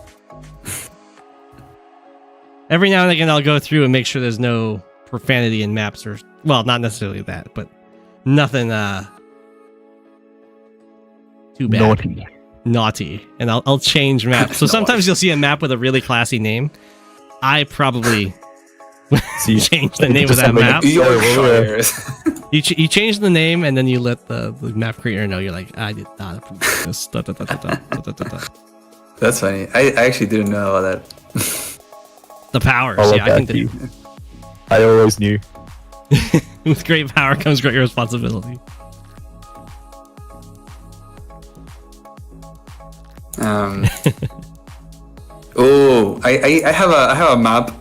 Every now and again, I'll go through and make sure there's no profanity in maps, or well, not necessarily that, but nothing too bad. Naughty. And I'll change maps. So sometimes you'll see a map with a really classy name. I probably So you Change the you name of just that have, like, map. Yorkshire. You change the name and then you let the map creator know. You're like, I did not approve this. Da, da, da, da, da, da, da, da. That's funny. I actually didn't know about that. The powers. I love Yeah, I that think key. I always knew. that with great power comes great responsibility. Oh, I have a map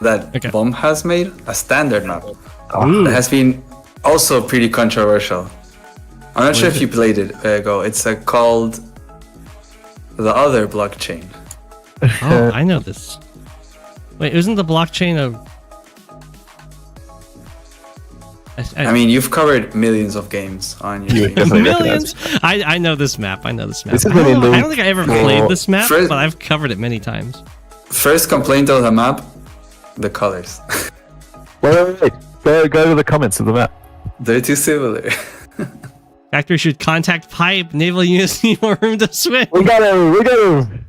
that Okay. Bomb has made, a standard map. Ooh. That has been also pretty controversial. I'm not sure is if you played it, Go. It's called the other blockchain. Oh, I know this. Wait, isn't the blockchain of? I mean, you've covered millions of games on your You stream. definitely millions. I know this map. I know this map. This is I really don't low. think I ever Well, played this map, first- but I've covered it many times. First complaint of the map, the colors. Wait. Go to the comments of the map. They're too similar. Factory should contact Pipe. Naval units need more room to swim. We got him.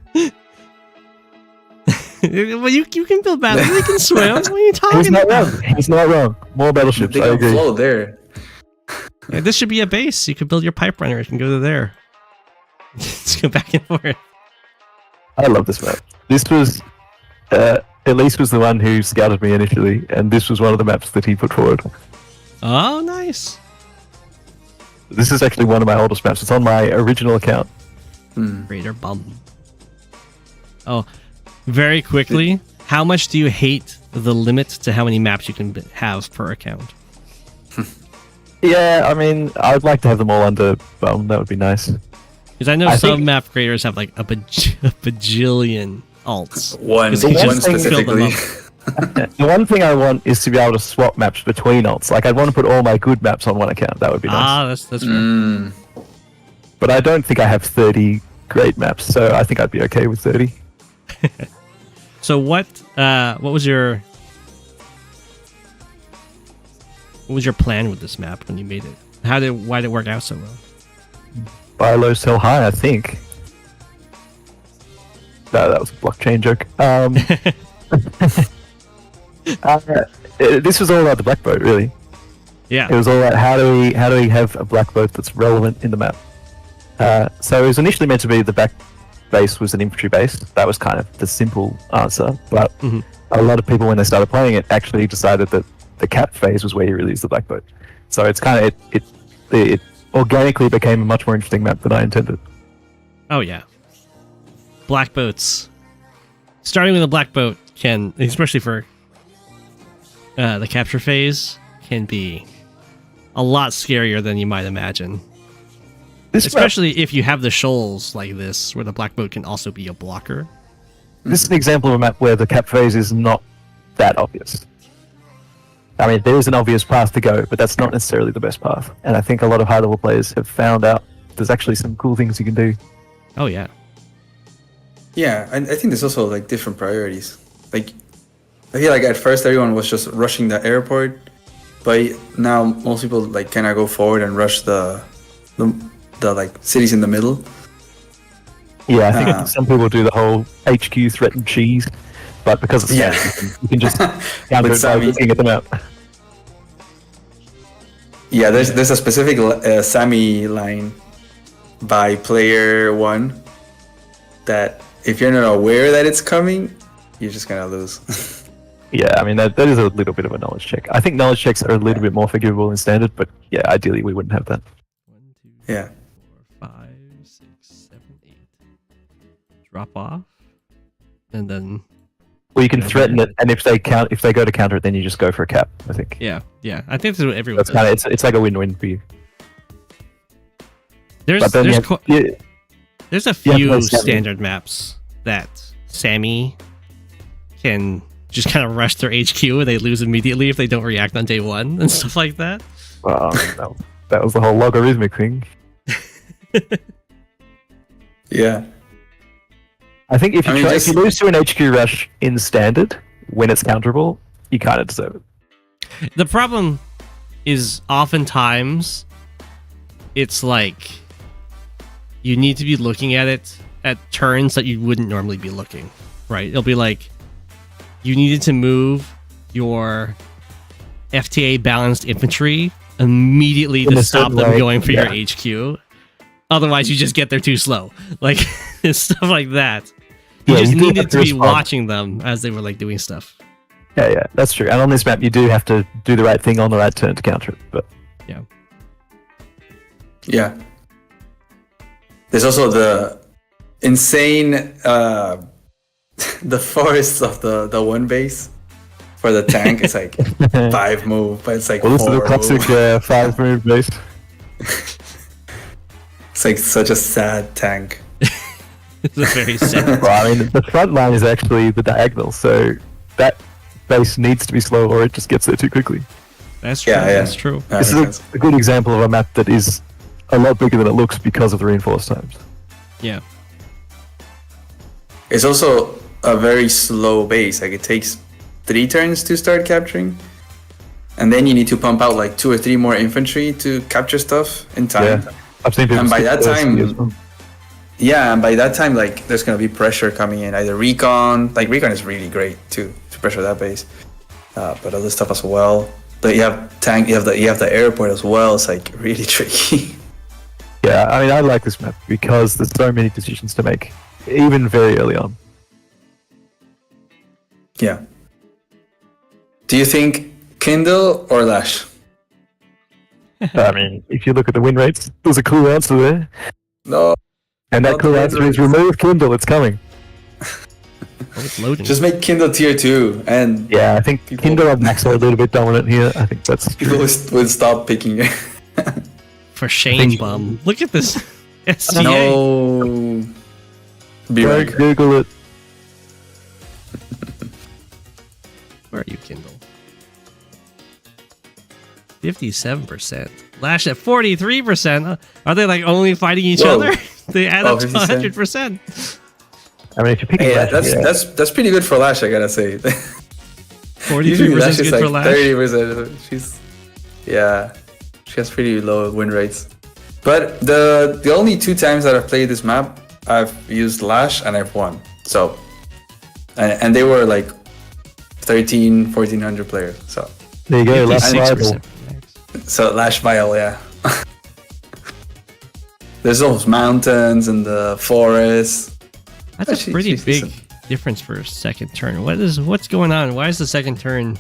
Well, you can build battleships. They can swim. What are you He's talking not about? wrong. He's not wrong. More battleships. They I can agree. float there. Yeah, this should be a base. You could build your pipe runner. It can go to there. Let's go back and forth. I love this map. This was Elise was the one who scouted me initially, and this was one of the maps that he put forward. Oh, nice. This is actually one of my oldest maps. It's on my original account. Raider bum. Oh, very quickly. How much do you hate the limit to how many maps you can have per account? Yeah, I mean, I'd like to have them all under Bum. That would be nice. Because I know I some think- map creators have like a bajillion alts. One Because you one just thing- fill them specifically. up. The one thing I want is to be able to swap maps between alts. Like, I'd want to put all my good maps on one account. That would be nice. Ah, that's fair. Mm. But I don't think I have 30 great maps, so I think I'd be okay with 30. So what was your plan with this map when you made it? Why did it work out so well? Buy low, sell high, I think. No, that was a blockchain joke. This was all about the black boat, really. Yeah. It was all about how do we have a black boat that's relevant in the map. So it was initially meant to be the back base was an infantry base. That was kind of the simple answer, but a lot of people when they started playing it actually decided that the cap phase was where you really use the black boat. So it's kind of it organically became a much more interesting map than I intended. Oh yeah. Black boats. Starting with a black boat can, especially for the capture phase, can be a lot scarier than you might imagine. Especially if you have the shoals like this, where the black boat can also be a blocker. This is an example of a map where the cap phase is not that obvious. I mean, there is an obvious path to go, but that's not necessarily the best path. And I think a lot of high-level players have found out there's actually some cool things you can do. Oh yeah. Yeah, and I think there's also like different priorities. Like, I feel like at first everyone was just rushing the airport, but now most people like kind of go forward and rush the like cities in the middle. Yeah, I think some people do the whole HQ threatened cheese, but because it's you can just counter it by looking at the map. Yeah, there's a specific Sammy line by player 1 that if you're not aware that it's coming, you're just gonna lose. Yeah, I mean, that is a little bit of a knowledge check. I think knowledge checks are a little bit more forgivable in standard, but yeah, ideally we wouldn't have that. 1, 2, Yeah. 4, 5, 6, 7, 8. Drop off, and then Well, you can threaten it, and if they go to counter it, then you just go for a cap. I think yeah. I think that's what everyone. that's kind of it's like a win-win for you. There's But then there's, you have- co- yeah, there's a you have to few play Sammy. standard maps that Sammy can just kind of rush their HQ and they lose immediately if they don't react on day one and stuff like that. that was the whole logarithmic thing. Yeah. I think if I you mean, if you lose to an HQ rush in standard when it's counterable, you kind of deserve it. The problem is oftentimes it's like you need to be looking at it at turns that you wouldn't normally be looking, right? It'll be like you needed to move your FTA balanced infantry immediately In to a stop certain them way, going for yeah. your HQ. Otherwise, you just get there too slow. Like stuff like that. You Yeah, just you do needed have to to be respond. watching them as they were like doing stuff. Yeah, that's true. And on this map, you do have to do the right thing on the right turn to counter it. But Yeah. Yeah. There's also the insane the forests of the one base for the tank. It's like 5 move, but it's like well, this is 4 the classic move. 5-move base. It's like such a sad tank. It's a very sad. Well, I mean, the front line is actually the diagonal, so that base needs to be slow, or it just gets there too quickly. That's true. Yeah, yeah. That's true. That This makes is sense. a good example of a map that is a lot bigger than it looks because of the reinforced times. Yeah. It's also a very slow base. Like it takes 3 turns to start capturing, and then you need to pump out like 2 or 3 more infantry to capture stuff in time. Yeah, I've seen people. And by skip that first time- as well. Yeah, and by that time, like there's gonna be pressure coming in. Either recon, like recon is really great to pressure that base, but other stuff as well. But you have tank, you have the airport as well. It's like really tricky. Yeah, I mean, I like this map because there's so many decisions to make, even very early on. Yeah. Do you think Kindle or Lash? I mean, if you look at the win rates, there's a cool answer there. No, And that Not cool the answer win is rates. remove Kindle, it's coming. Oh, it's loading. just make Kindle tier 2, and Yeah, I think People- Kindle and Max are a little bit dominant here. I think that's people true. would stop picking it. For shame, bum. Look at this STA. No. Be Go right. Google it. Where are you, Kindle? 57%. Lash at 43%. Are they like only fighting each Whoa. other? They add Oh, up to 50%. 100%. I mean, if you're picking Yeah, Lash, that's pretty good for Lash, I gotta say. Usually 43% Lash is is good like for Lash. 30%. She has pretty low win rates. But the only 2 times that I've played this map, I've used Lash and I've won. So, and they were like 1400 players. So there you go, last 56%. rival. So Lash Vile, yeah. There's those mountains and the forests. That's a She- pretty she's big decent. difference for a second turn. What's going on? Why is the second turn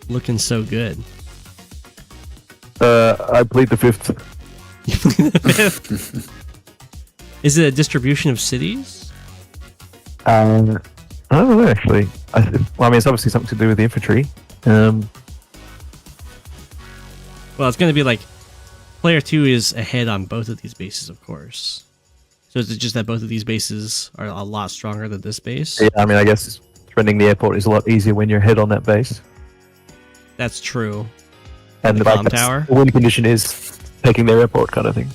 looking so good? I played the 5th. Is it a distribution of cities? I don't know, actually. Well, I mean, it's obviously something to do with the infantry. Well, it's going to be like player 2 is ahead on both of these bases, of course. So is it just that both of these bases are a lot stronger than this base? Yeah, I mean, I guess defending the airport is a lot easier when you're ahead on that base. That's true. And The like, comm that's- tower? the win condition is taking their airport kind of thing.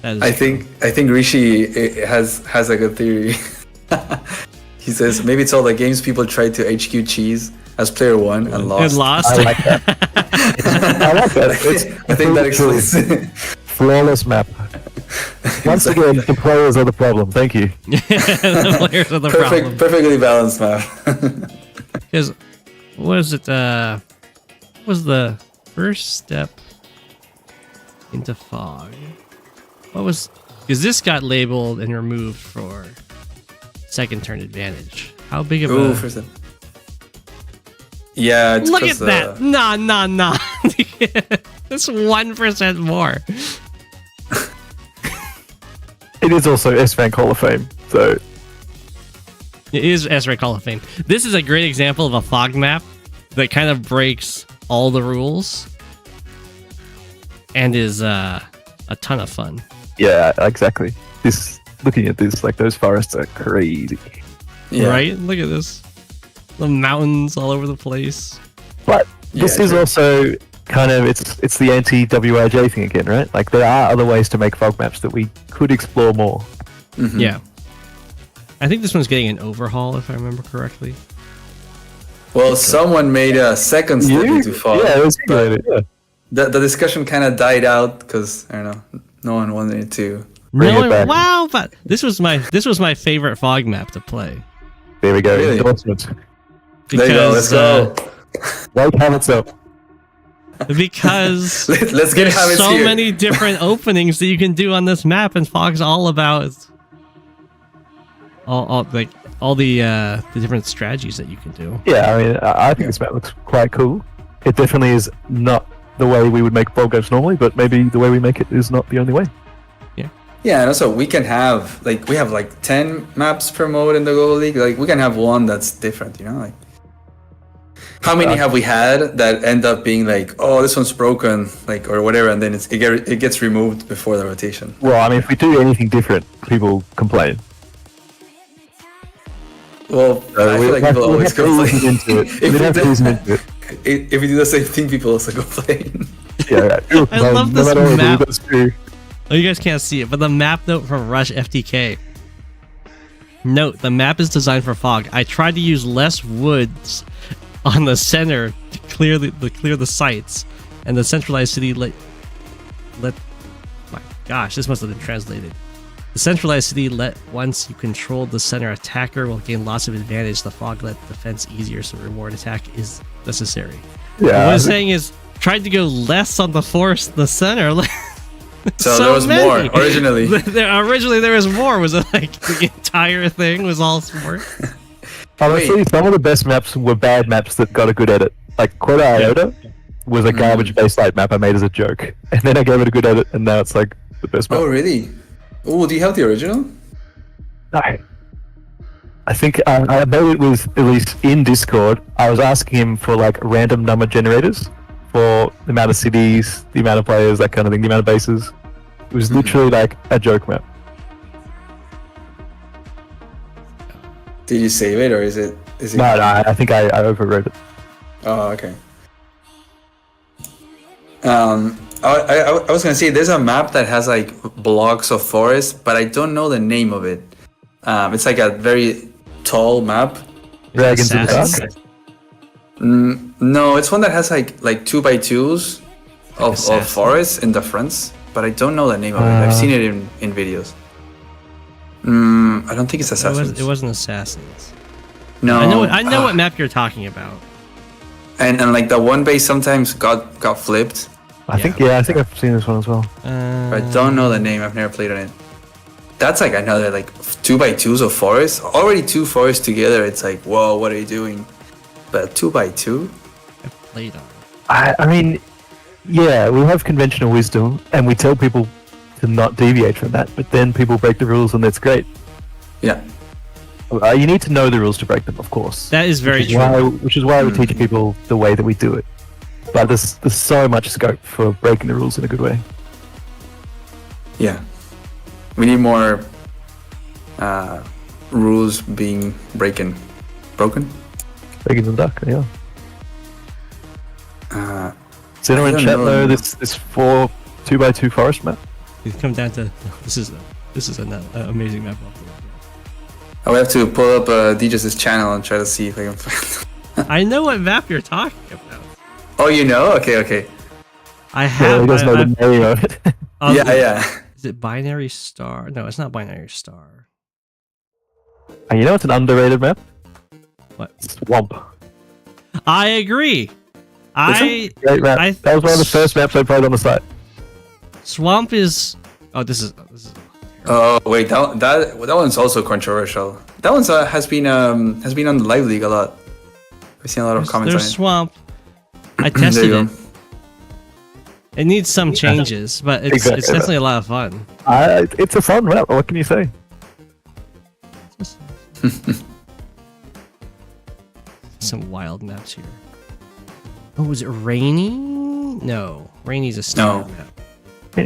That is I true. think Rishi has a good theory. He says maybe it's all the games people tried to HQ cheese as player 1 and lost. And lost. I like that. I like that. I think that explains it. Flawless map. Once again, the players are the problem. Thank you. The players are the problem. Perfectly balanced map. Because what was it? What was the first step into fog? What was? Because this got labeled and removed for second turn advantage. How big of Ooh, a? for some. Yeah, it's Look at 'cause, that! Nah. That's 1% more. It is also S-Rank Hall of Fame, so It is S-Rank Hall of Fame. This is a great example of a fog map that kind of breaks all the rules and is a ton of fun. yeah, exactly. Looking at this, like those forests are crazy. Yeah. Right? Look at this. The mountains all over the place. But this Yeah, is true. also kind of it's the anti-WIJ thing again, right? Like there are other ways to make fog maps that we could explore more. Mhm. Yeah. I think this one's getting an overhaul, if I remember correctly. Well, someone made a second step into fog. Yeah, it was but good. Yeah. the discussion kind of died out because I don't know, no one wanted to. Bring it back. Wow, but this was my favorite fog map to play. There we go. Really? Endorsement. There you go. Let's Because, go. Why habits up? Because Let's get there's habits so here. many different openings that you can do on this map, and Fog's all about all the different strategies that you can do. Yeah, I mean, I think this map looks quite cool. It definitely is not the way we would make ball games normally, but maybe the way we make it is not the only way. Yeah, and also we can have we have 10 maps per mode in the Global League. Like we can have one that's different, you know, like how many have we had that end up being oh, this one's broken, or whatever, and then it gets removed before the rotation. Well, I mean, if we do anything different, people complain. Well, I feel like people always complain. If we do the same thing, people also complain. Yeah, I love this no map. What, Oh, you guys can't see it, but the map note from Rush FTK. Note, the map is designed for Fog. I tried to use less woods on the center to clear the sites, and the centralized city let. My gosh, this must have been translated. The centralized city let once you control the center attacker will gain lots of advantage. The Fog let defense easier, so reward attack is necessary. yeah, What I'm saying is, tried to go less on the force, the center. So there was more originally. Originally there was more. Was it the entire thing was all sport? Honestly, some of the best maps were bad maps that got a good edit. Like Quota Iota was a garbage-based light map I made as a joke, and then I gave it a good edit, and now it's the best map. Oh really? Oh, do you have the original? No. I think I made it with at least in Discord. I was asking him for random number generators for the amount of cities, the amount of players, that kind of thing, the amount of bases. It was literally a joke map. Did you save it, or is it? No, I think I overwrote it. Oh, okay. I was gonna say there's a map that has blocks of forest, but I don't know the name of it. It's a very tall map. Dragons in the Dark? No, it's one that has like 2x2s of forests in the fronts, but I don't know the name of it. I've seen it in videos. I don't think it's Assassins. It wasn't Assassins. No, I know what map you're talking about. And the one base sometimes got flipped. I think I've seen this one as well. But I don't know the name. I've never played on it. That's another 2x2s of forest. Already 2 forests together. It's whoa, what are you doing? But 2x2? I've played on it. I mean, yeah, we have conventional wisdom, and we tell people to not deviate from that, but then people break the rules, and that's great. Yeah. You need to know the rules to break them, of course. That is very true. Which is why we teach people the way that we do it. But there's so much scope for breaking the rules in a good way. Yeah. We need more rules being broken? Dragons in the Dark, yeah. Does anyone in chat know this 4 2x2 forest map? You come down to this is an amazing map. I would have to pull up DJ's channel and try to see if I can find. I know what map you're talking about. Oh, you know? Okay. I have. He doesn't know the name of it. Yeah. Is it Binary Star? No, it's not Binary Star. And you know it's an underrated map? What? Swamp. I agree. Great map. That was one of the first maps I played on the site. Swamp is. Oh, this is. Oh wait, that one's also controversial. That one has been on the live league a lot. I've seen a lot of comments on There's it. Swamp. I tested There you it. It needs some changes, but it's definitely a lot of fun. It's a fun map. What can you say? Some wild maps here. Oh, was it Rainy? No, Rainy's a standard map.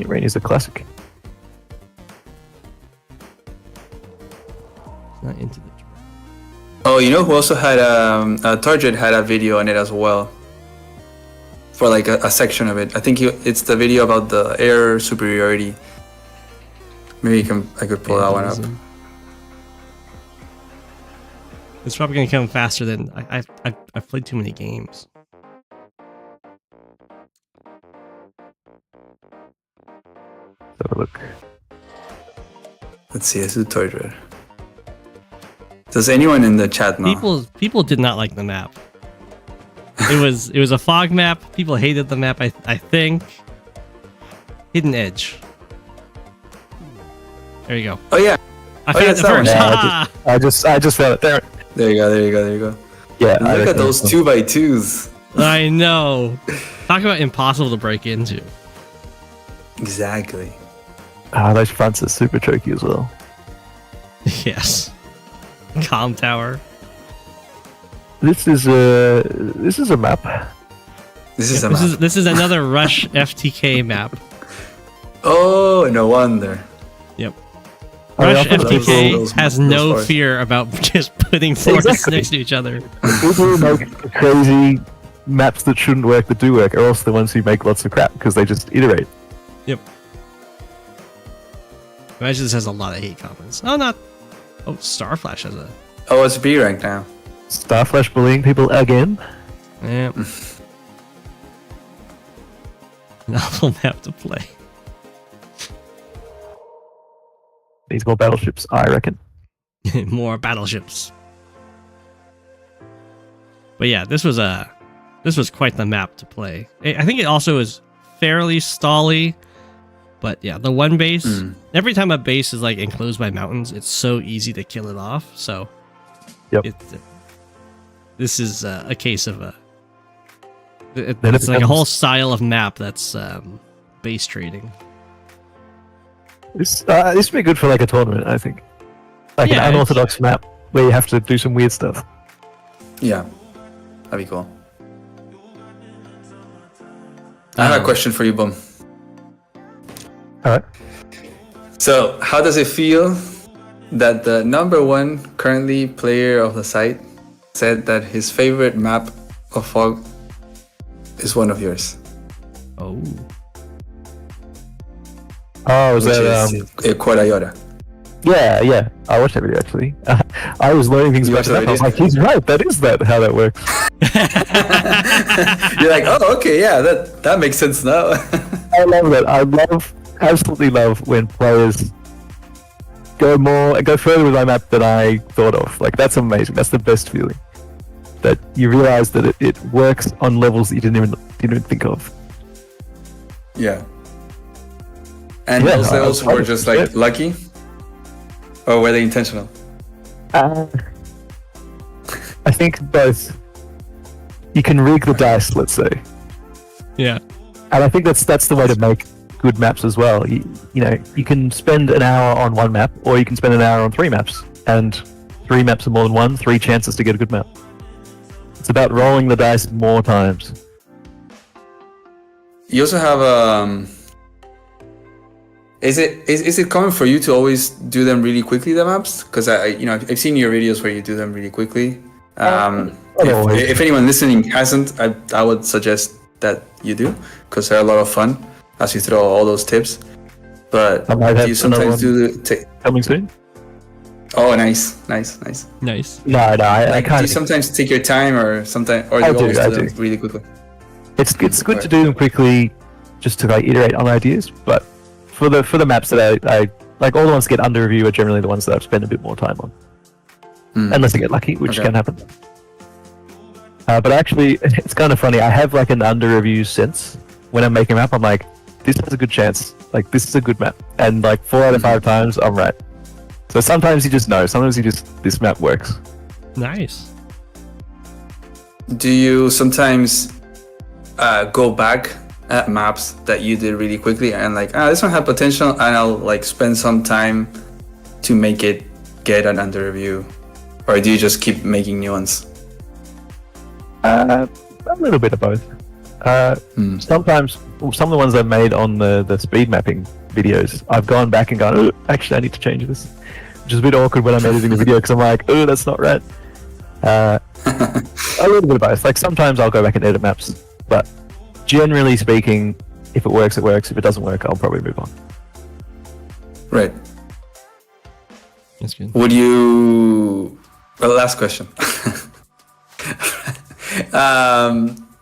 Rain is a classic. It's not into the. Oh, you know who also had Target had a video on it as well. For a section of it. I think it's the video about the air superiority. Maybe I could pull that one up. It's probably gonna come faster than I've played too many games. Let's have a look. Let's see, this is Target. Does anyone in the chat know? People did not like the map. It was a fog map. People hated the map. I think. Hidden Edge. There you go. Oh yeah. I found it that's that one. first. Yeah, I just found it there. There you go. Yeah, And look at those 2x2s. I know. Talk about impossible to break into. Exactly. Those fronts are super tricky as well. Yes. Calm Tower. This is a map. This is a map. This is another Rush FTK map. Oh, no wonder. Yep. I mean, Rush I thought FTK those has no parts. fear about just putting forests Exactly. next to each other. People who make crazy maps that shouldn't work that do work are also the ones who make lots of crap because they just iterate. Yep. Imagine this has a lot of hate comments. Oh, not. Oh, Starflash has a. Oh, it's B rank now. Starflash bullying people again. Yeah. Novel map to play. Needs more battleships, I reckon. More battleships. But yeah, this was quite the map to play. I think it also is fairly stally. But yeah, the one base. Every time a base is like enclosed by mountains, it's so easy to kill it off. So, Yep. This is a case of a. Then It's like a becomes- whole style of map that's base trading. This would be good for like a tournament, I think. Like Yeah, an unorthodox map where you have to do some weird stuff. Yeah. That'd be cool. I have a question for you, Bum. Alright. So, how does it feel that the number one currently player of the site said that his favorite map of Fog is one of yours? Oh. Oh, was Which that is Quadayora. yeah. I watched that video actually. I was learning things You about watched that. the I was video? like, he's right, that is how that works. You're like, oh, okay, yeah, that makes sense now. I love that. Absolutely love when players go further with my map than I thought of. Like, that's amazing. That's the best feeling. That you realize that it works on levels that you didn't even think of. Yeah. And Yeah, those levels were just like yeah. lucky? Or were they intentional? I think both. You can rig the dice, let's say. Yeah. And I think that's the way to make good maps as well. You know, you can spend an hour on one map, or you can spend an hour on 3 maps. And 3 maps are more than one, 3 chances to get a good map. It's about rolling the dice more times. You also have is it common for you to always do them really quickly, the maps? Because I've seen your videos where you do them really quickly. If anyone listening hasn't, I would suggest that you do, because they're a lot of fun as you throw all those tips. But I might do have you sometimes another do Coming soon? Oh, nice. Nice. No, I Like, do can't. you sometimes take your time, or do you I always do. do them really quickly? It's good to do them quickly, just to like iterate on ideas. But for the maps that I like, all the ones that get under review are generally the ones that I've spent a bit more time on, unless I get lucky, which Okay. can happen. But actually, it's kind of funny. I have like an under review sense when I'm making a map. I'm like, this has a good chance. Like, this is a good map, and like 4 out of 5 times, I'm right. So sometimes you just know. Sometimes this map works. Nice. Do you sometimes go back at maps that you did really quickly and like, this one had potential, and I'll like spend some time to make it get an under review, or do you just keep making new ones? A little bit of both. Sometimes some of the ones I made on the speed mapping videos, I've gone back and gone, "Oh, actually I need to change this," which is a bit awkward when I'm editing the video because I'm like, "Oh, that's not right." A little bit of both. Like, sometimes I'll go back and edit maps, but generally speaking, if it works, it works. If it doesn't work, I'll probably move on. Right. That's good. Would you? Well, last question.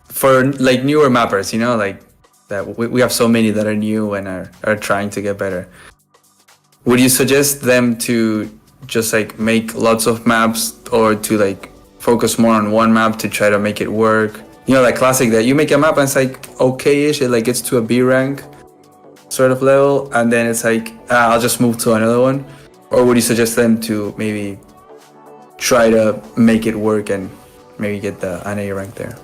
For like newer mappers, like that we have so many that are new and are trying to get better. Would you suggest them to just like make lots of maps, or to like focus more on one map to try to make it work? you know, like classic that you make a map and it's like okay-ish, it like gets to a B rank sort of level, and then it's like I'll just move to another one? Or would you suggest them to maybe try to make it work and maybe get an A rank there?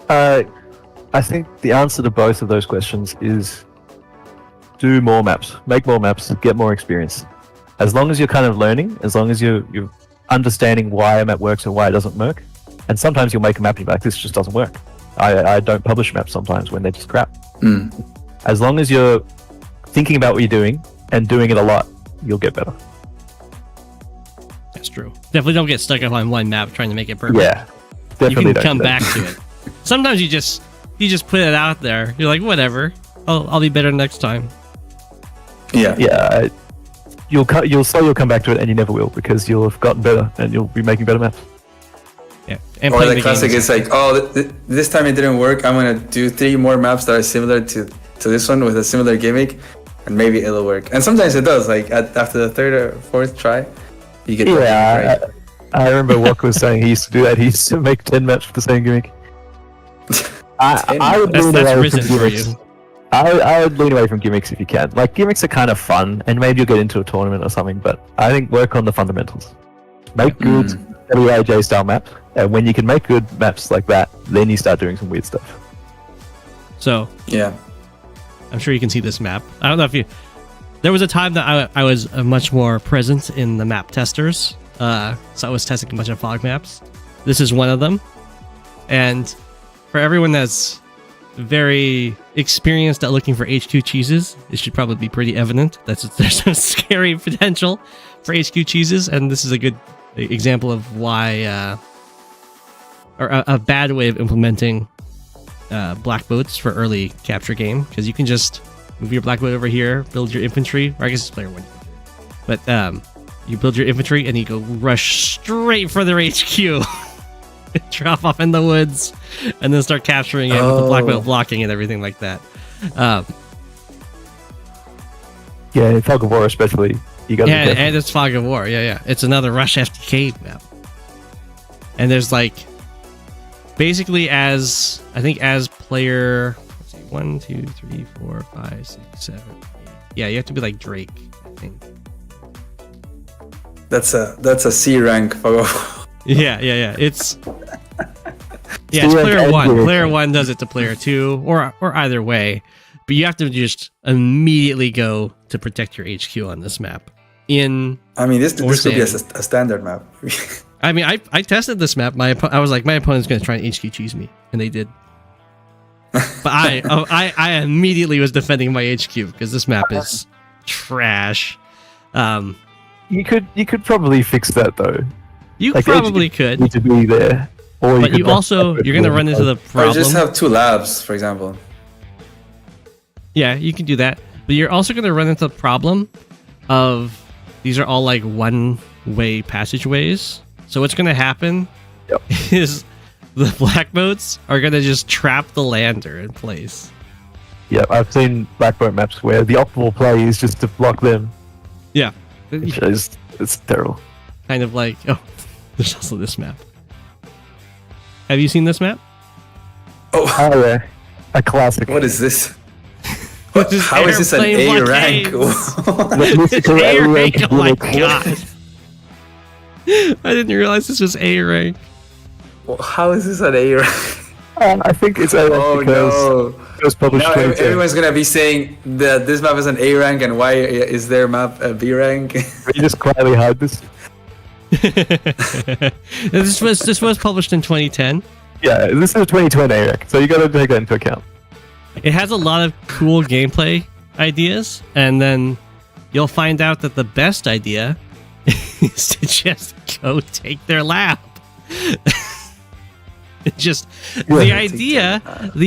I think the answer to both of those questions is do more maps, make more maps, get more experience. As long as you're kind of learning, as long as you're understanding why a map works and why it doesn't work, and sometimes you'll make a map and you're like, this just doesn't work. I don't publish maps sometimes when they're just crap. As long as you're thinking about what you're doing and doing it a lot, you'll get better. That's true. Definitely don't get stuck up on one map trying to make it perfect. Yeah, definitely. You can don't come do that. back to it. Sometimes you just put it out there. You're like, whatever. I'll be better next time. Yeah. You'll say you'll come back to it, and you never will, because you'll have gotten better and you'll be making better maps. Yeah. And Or the classic is like, this time it didn't work. I'm gonna do 3 more maps that are similar to this one with a similar gimmick, and maybe it'll work. And sometimes it does. Like after the 3rd or 4th try, you get Yeah, right. I remember Walker was saying he used to do that. He used to make 10 maps with the same gimmick. I would lean That's away risen from for gimmicks. you. I would lean away from gimmicks if you can. Like, gimmicks are kind of fun, and maybe you'll get into a tournament or something, but I think work on the fundamentals. Make good WIJ style maps, and when you can make good maps like that, then you start doing some weird stuff. So Yeah. I'm sure you can see this map. I don't know if you. There was a time that I was much more present in the map testers. So I was testing a bunch of fog maps. This is one of them. And for everyone that's very experienced at looking for HQ cheeses, it should probably be pretty evident that there's some scary potential for HQ cheeses. And this is a good example of why, or a bad way of implementing black boats for early capture game, because you can just move your black boat over here, build your infantry, or I guess it's player 1, but you build your infantry and you go rush straight for their HQ, drop off in the woods, and then start capturing it with the black boat blocking and everything like that. Yeah, in Fog of War especially, you got to Yeah, and it's Fog of War. Yeah. It's another Rush FTK map, and there's like basically as player, let's see, 1, 2, 3, 4, 5, 6, 7, 8. Yeah, you have to be like Drake, I think. That's a C rank. Yeah. It's player 1. Player 1 does it to player 2, or either way. But you have to just immediately go to protect your HQ on this map. I mean, this could be a standard map. I mean, I tested this map. I was like, my opponent's going to try and HQ cheese me, and they did. But I immediately was defending my HQ because this map is trash. You could probably fix that though. You Like, probably HQ could, need to be there, or but you're going to run into the Or problem. just have 2 labs, for example. Yeah, you can do that. But you're also going to run into the problem of these are all like one-way passageways. So what's going to happen is the black boats are going to just trap the lander in place. Yeah, I've seen black boat maps where the optimal play is just to block them. Yeah. It's terrible. Kind of like, there's also this map. Have you seen this map? Oh yeah, a classic. What is this? This How is this an airplane A rank? blockades. It's A rank, oh my god. I didn't realize this was A rank. How is this an A rank? I think it's A rank because it was published. Now 2010. everyone's gonna be saying that this map is an A rank, and why is their map a B rank? You just quietly hide this. This was published in 2010. Yeah, this is a 2020 A rank, so you got to take that into account. It has a lot of cool gameplay ideas, and then you'll find out that the best idea is to just go take their lap. The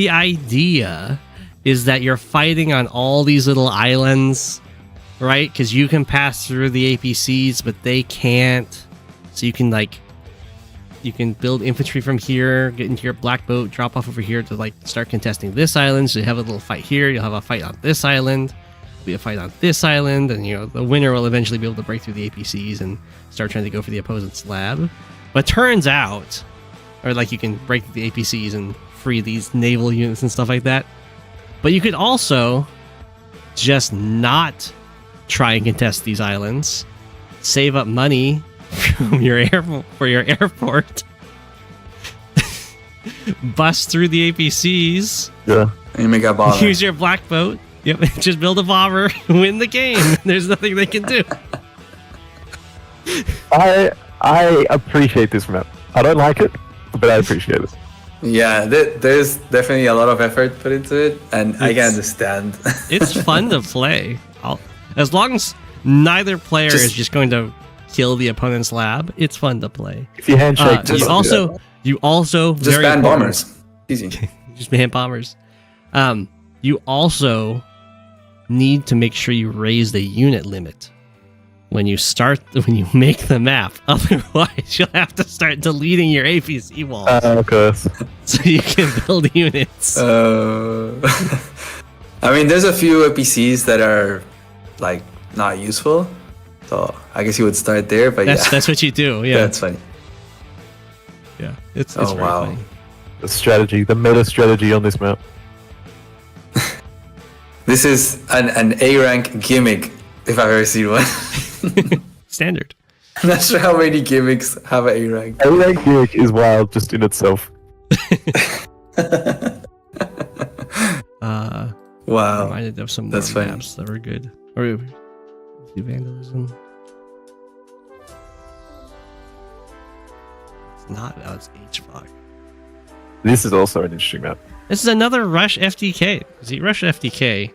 idea is that you're fighting on all these little islands, right? Because you can pass through the APCs, but they can't. So you can build infantry from here, get into your black boat, drop off over here to like start contesting this island. So you have a little fight here, you'll have a fight on this island, there'll be a fight on this island, and the winner will eventually be able to break through the APCs and start trying to go for the opponent's lab. But turns out, or like you can break the APCs and free these naval units and stuff like that. But you could also just not try and contest these islands, save up money from for your airport, bust through the APCs, Yeah. And you make a bomber. use your black boat. Yep, just build a bomber, win the game. There's nothing they can do. I appreciate this map. I don't like it, but I appreciate it. Yeah, there's definitely a lot of effort put into it, and I can understand. It's fun to play. As long as neither player is just going to kill the opponent's lab, it's fun to play. If you handshake, You also just very ban important- bombers. Easy. Just ban bombers. You also need to make sure you raise the unit limit when you make the map. Otherwise, you'll have to start deleting your APC walls of course. so you can build units. I mean, there's a few APCs that are like not useful, so I guess you would start there. But That's what you do. Yeah, that's funny. yeah. It's Oh, very wow. funny. The strategy, the meta strategy on this map. This is an A rank gimmick if I've ever seen one. Standard. I'm not sure how many gimmicks have an A rank. A rank gimmick is wild just in itself. Wow. Reminded of some That's more funny. maps that were good. Or do vandalism. It's not. Oh, it's HVOG. This is also an interesting map. This is another Rush FTK. See, Rush FTK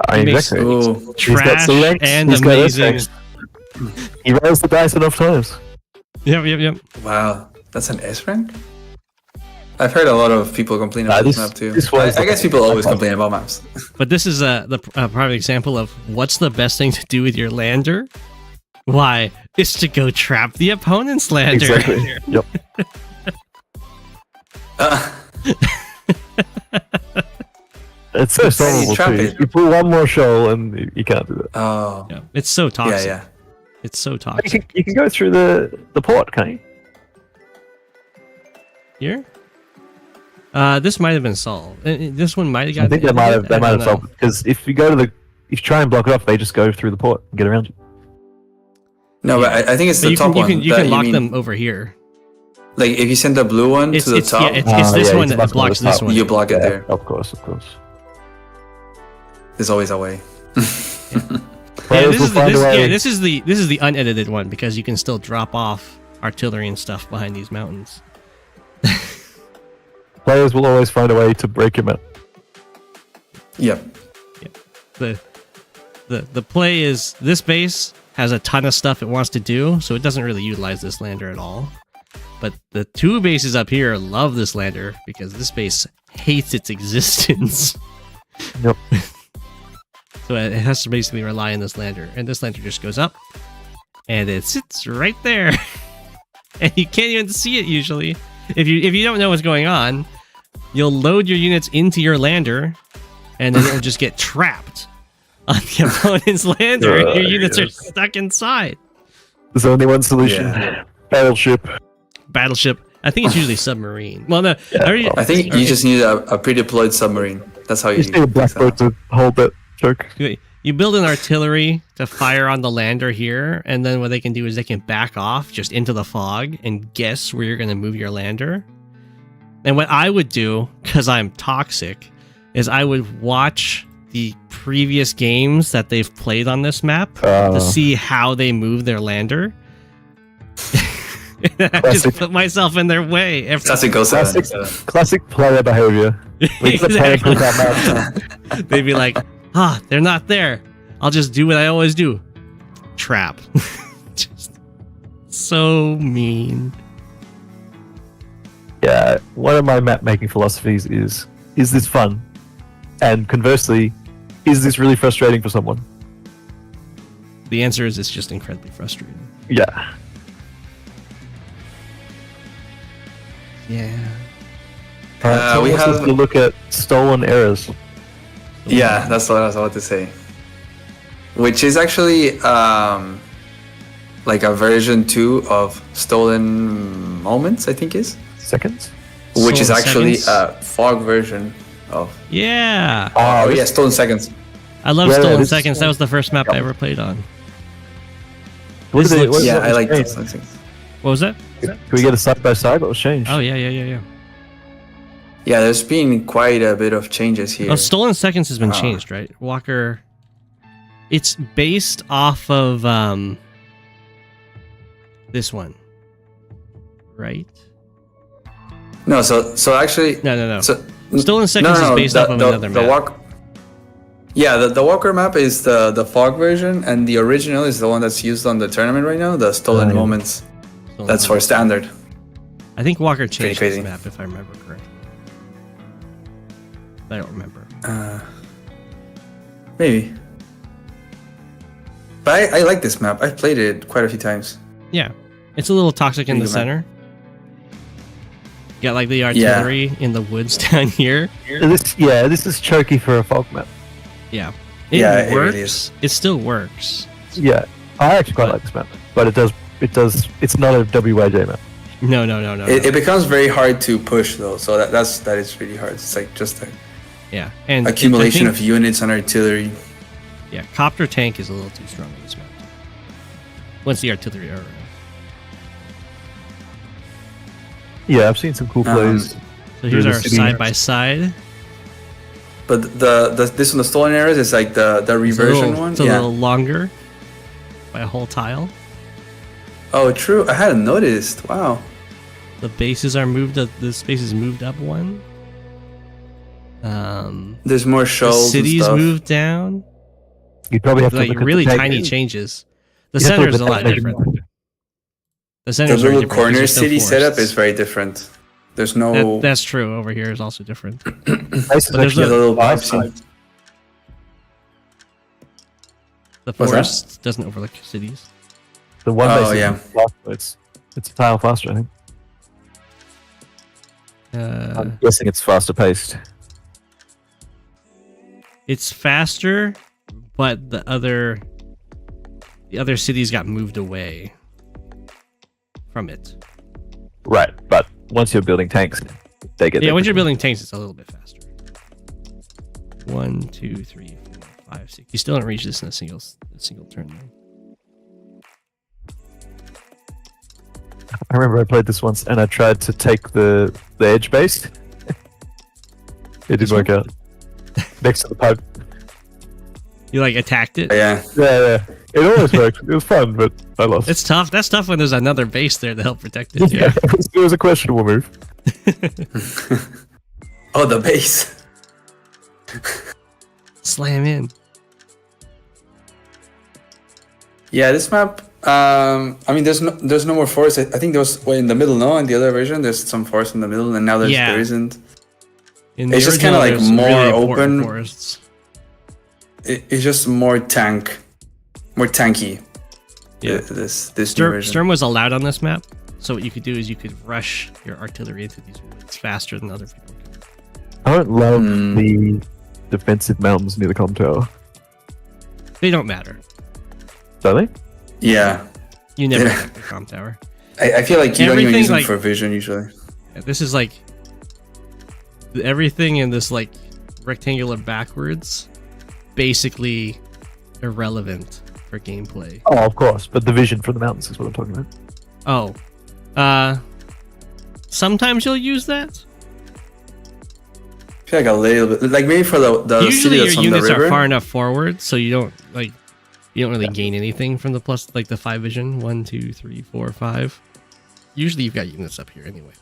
I mean, makes- exactly. Ooh. He's got trash selects, and he's got amazing. S-ranks. He rolls the dice enough times. Yep. Wow. That's an S rank? I've heard a lot of people complain about this map too. this was I guess the- people always complain about maps. But this is a prime example of what's the best thing to do with your lander. Why? It's to go trap the opponent's lander. Exactly. Yep. It's so solvable trap too. it. You pull one more shoal and you can't do that. Oh. Yeah, it's so toxic. Yeah. It's so You toxic. can go through the port, can't you? Here? This might have been solved. This one might have got. I think they might have I don't solved it because if you try and block it off, they just go through the port and get around you. No, but I think it's But the you top can, one. you that can lock mean. them over here. Like if you send the blue one It's to the it's top, yeah, it's this yeah, one it's that blocking blocks the this top. one. you block it Yeah, there. of course. There's always a way. Yeah, Players will find a way. this is the unedited one because you can still drop off artillery and stuff behind these mountains. Players will always find a way to break your map. Yep. The play is this base has a ton of stuff it wants to do, so it doesn't really utilize this lander at all. But the two bases up here love this lander because this base hates its existence. Yep. So it has to basically rely on this lander, and this lander just goes up, and it sits right there, and you can't even see it usually. If you don't know what's going on, you'll load your units into your lander, and then it'll just get trapped on the opponent's lander, and your units are stuck inside. There's only one solution. Yeah. Battleship. Battleship. I think it's usually submarine. Well, no, I think you just need a pre-deployed submarine. That's how you. You just need a black boat to hold that choke. you build an artillery to fire on the lander here, and then what they can do is they can back off just into the fog and guess where you're going to move your lander. And what I would do, because I'm toxic, is I would watch the previous games that they've played on this map to see how they move their lander. I just put myself in their way. Classic Go 7. Classic player behavior. We can play Exactly. that map. They'd be like, they're not there. I'll just do what I always do. Trap. Just so mean. Yeah, one of my map making philosophies is this fun? And conversely, is this really frustrating for someone? The answer is it's just incredibly frustrating. Yeah. Yeah. So we we have have- to look at stolen errors. Yeah, that's what I was about to say. Which is actually like a version 2 of Stolen Moments, I think is. Seconds? which is Stolen actually Seconds? a fog version of. Yeah. Oh yeah, Stolen Seconds. I love Yeah, Stolen this- Seconds. That was the first map I ever played on. What This did they- looks- what- Yeah, what I was like changed? Stolen Seconds. What was that? Can we get a side by side? What was changed? Oh, yeah. Yeah, there's been quite a bit of changes here. Oh, Stolen Seconds has been Ah. changed, right? Walker. It's based off of this one, right? No, so actually, No. so Stolen Seconds is based off of another map. Yeah, the Walker map is the fog version, and the original is the one that's used on the tournament right now, the Stolen yeah. Moments. Stolen That's for Moments. standard. I think Walker changed crazy. this map, if I remember correctly. I don't remember. Maybe. But I like this map. I've played it quite a few times. Yeah, it's a little toxic in the Pretty good map. center. You got like the artillery in the woods down here. This is choky for a fog map. Yeah, Yeah, it it works. really is. It still works. Yeah, I actually quite But- like this map, but it does. It's not a WYJ map. No. It becomes very hard to push though, so that is really hard. It's like just an Yeah, and accumulation I of think- units and artillery. Yeah, copter tank is a little too strong in this map. Once the artillery are around. Yeah, I've seen some cool plays. So here's the our city. side by side. But this one, the Stolen Eras, is like the reversion one. It's a Yeah. little longer by a whole tile. Oh, true. I hadn't noticed. Wow. The bases are moved up. The space is moved up one. There's more The shells. cities and stuff. moved down. You probably have to Like look at really the tank. tiny changes. The You have to center look is at a the lot tank different. measurement. The The center is very little different. corner These are still city setup forests. is very different. There's no That's true. Over here is also different. Base is But there's actually a on little the far vibe scene. side. The What's that? forest doesn't overlook cities. The one Oh, base is yeah. faster. It's a tile faster, I think. I'm guessing it's faster paced. It's faster, but the other cities got moved away from it. Right, but once you're building tanks, they get Yeah, there when you're quicker. building tanks, it's a little bit faster. 1, 2, 3, 4, 5, 6. You still don't reach this in a single turn. Though. I remember I played this once and I tried to take the edge base. It didn't work out. Next to the pipe. You like attacked it. Yeah. Yeah. It always worked. It was fun, but I lost. It's tough. That's tough when there's another base there to help protect it. Yeah. It was a questionable move. Oh, the base. Slam in. Yeah, this map. I mean, there's no more forest. I think there was in the middle. No, in the other version, there's some forest in the middle, and now there isn't. In the It's just original, kinda like there's more really important open. forests. It's just more tanky. Yeah. This new Sturm, version. Sturm was allowed on this map, so what you could do is you could rush your artillery into these woods faster than other people can. I don't love Hmm. the defensive mountains near the comm tower. They don't matter. Don't they? Yeah, You never Yeah. attack the comm tower. I feel like you don't even Everything use them like- for vision usually. Yeah, this is like everything in this like rectangular backwards, basically irrelevant for gameplay. Oh, of course. But the vision from the mountains is what I'm talking about. Oh, sometimes you'll use that. I feel like a little bit, like maybe for the Usually city your that's on the units river. are far enough forward, so you don't really gain anything from the plus like the 5 vision. 1, 2, 3, 4, 5. Usually you've got units up here anyway.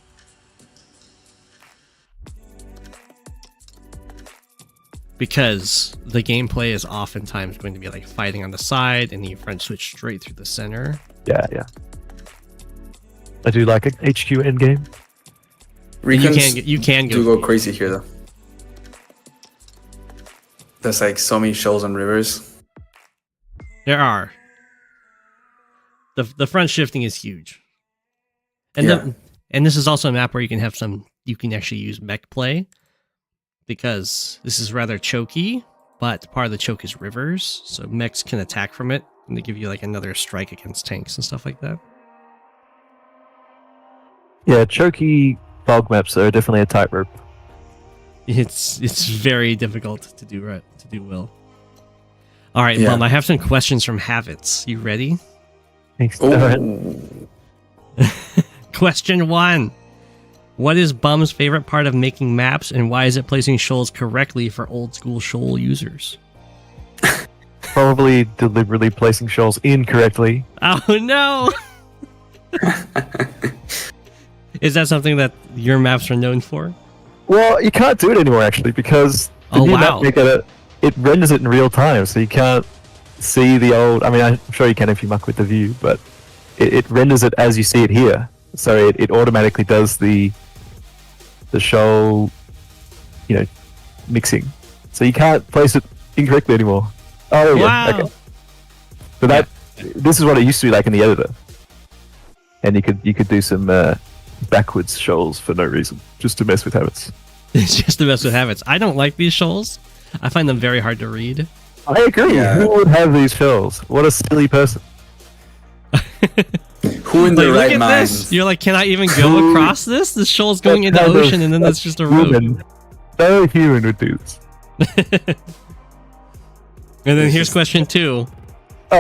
Because the gameplay is oftentimes going to be like fighting on the side and you front switch straight through the center. Yeah. I do like an HQ endgame. Recons You can do go go crazy here though. There's like so many shoals and rivers. There are. The front shifting is huge. And Yeah. and this is also a map where you can actually use mech play, because this is rather choky, but part of the choke is rivers, so mechs can attack from it and they give you like another strike against tanks and stuff like that. Yeah, choky fog maps are definitely a tightrope. It's very difficult to do well. All right, Yeah. Bum, I have some questions from Havits. You ready? Oh, Question 1. What is Bum's favorite part of making maps, and why is it placing shoals correctly for old school shoal users? Probably deliberately placing shoals incorrectly. Oh no! Is that something that your maps are known for? Well, you can't do it anymore actually because the Oh, new wow. map maker, it renders it in real time, so you can't see the old. I mean, I'm sure you can if you muck with the view, but it renders it as you see it here. So it automatically does the shoal, mixing. So you can't place it incorrectly anymore. Oh, there we Wow. go. Okay. So this is what it used to be like in the editor, and you could do some backwards shoals for no reason, just to mess with habits. It's just the best with habits. I don't like these shoals. I find them very hard to read. I agree. Yeah. Who would have these shoals? What a silly person. who in the Like, right look at mind? this. You're like, can I even go across this? This shoal's going into the Kind of- ocean, and then that's just a road. human. No human would do this. And then It's here's just- question 2.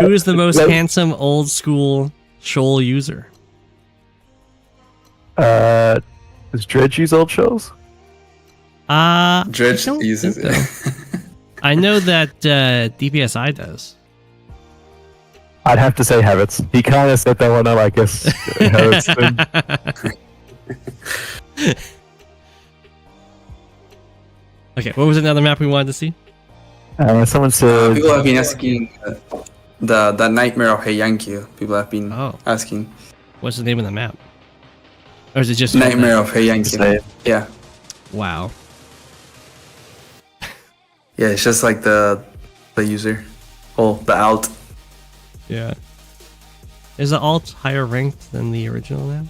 Who is the most like- handsome old school shoal user? Does Dredge use old shoals? Dredge I don't uses think it. so. I know that DPSI does. I'd have to say habits. He kind of set that one up, I guess. Habits. Okay, what was another map we wanted to see? Someone said People have been asking the Nightmare of Heian-kyu. People have been Oh. asking What's the name of the map? Or is it just Nightmare of Just say Heian-kyu. it. Yeah, Wow. yeah. It's just like the user. Oh, the alt. Yeah. Is the alt higher ranked than the original map?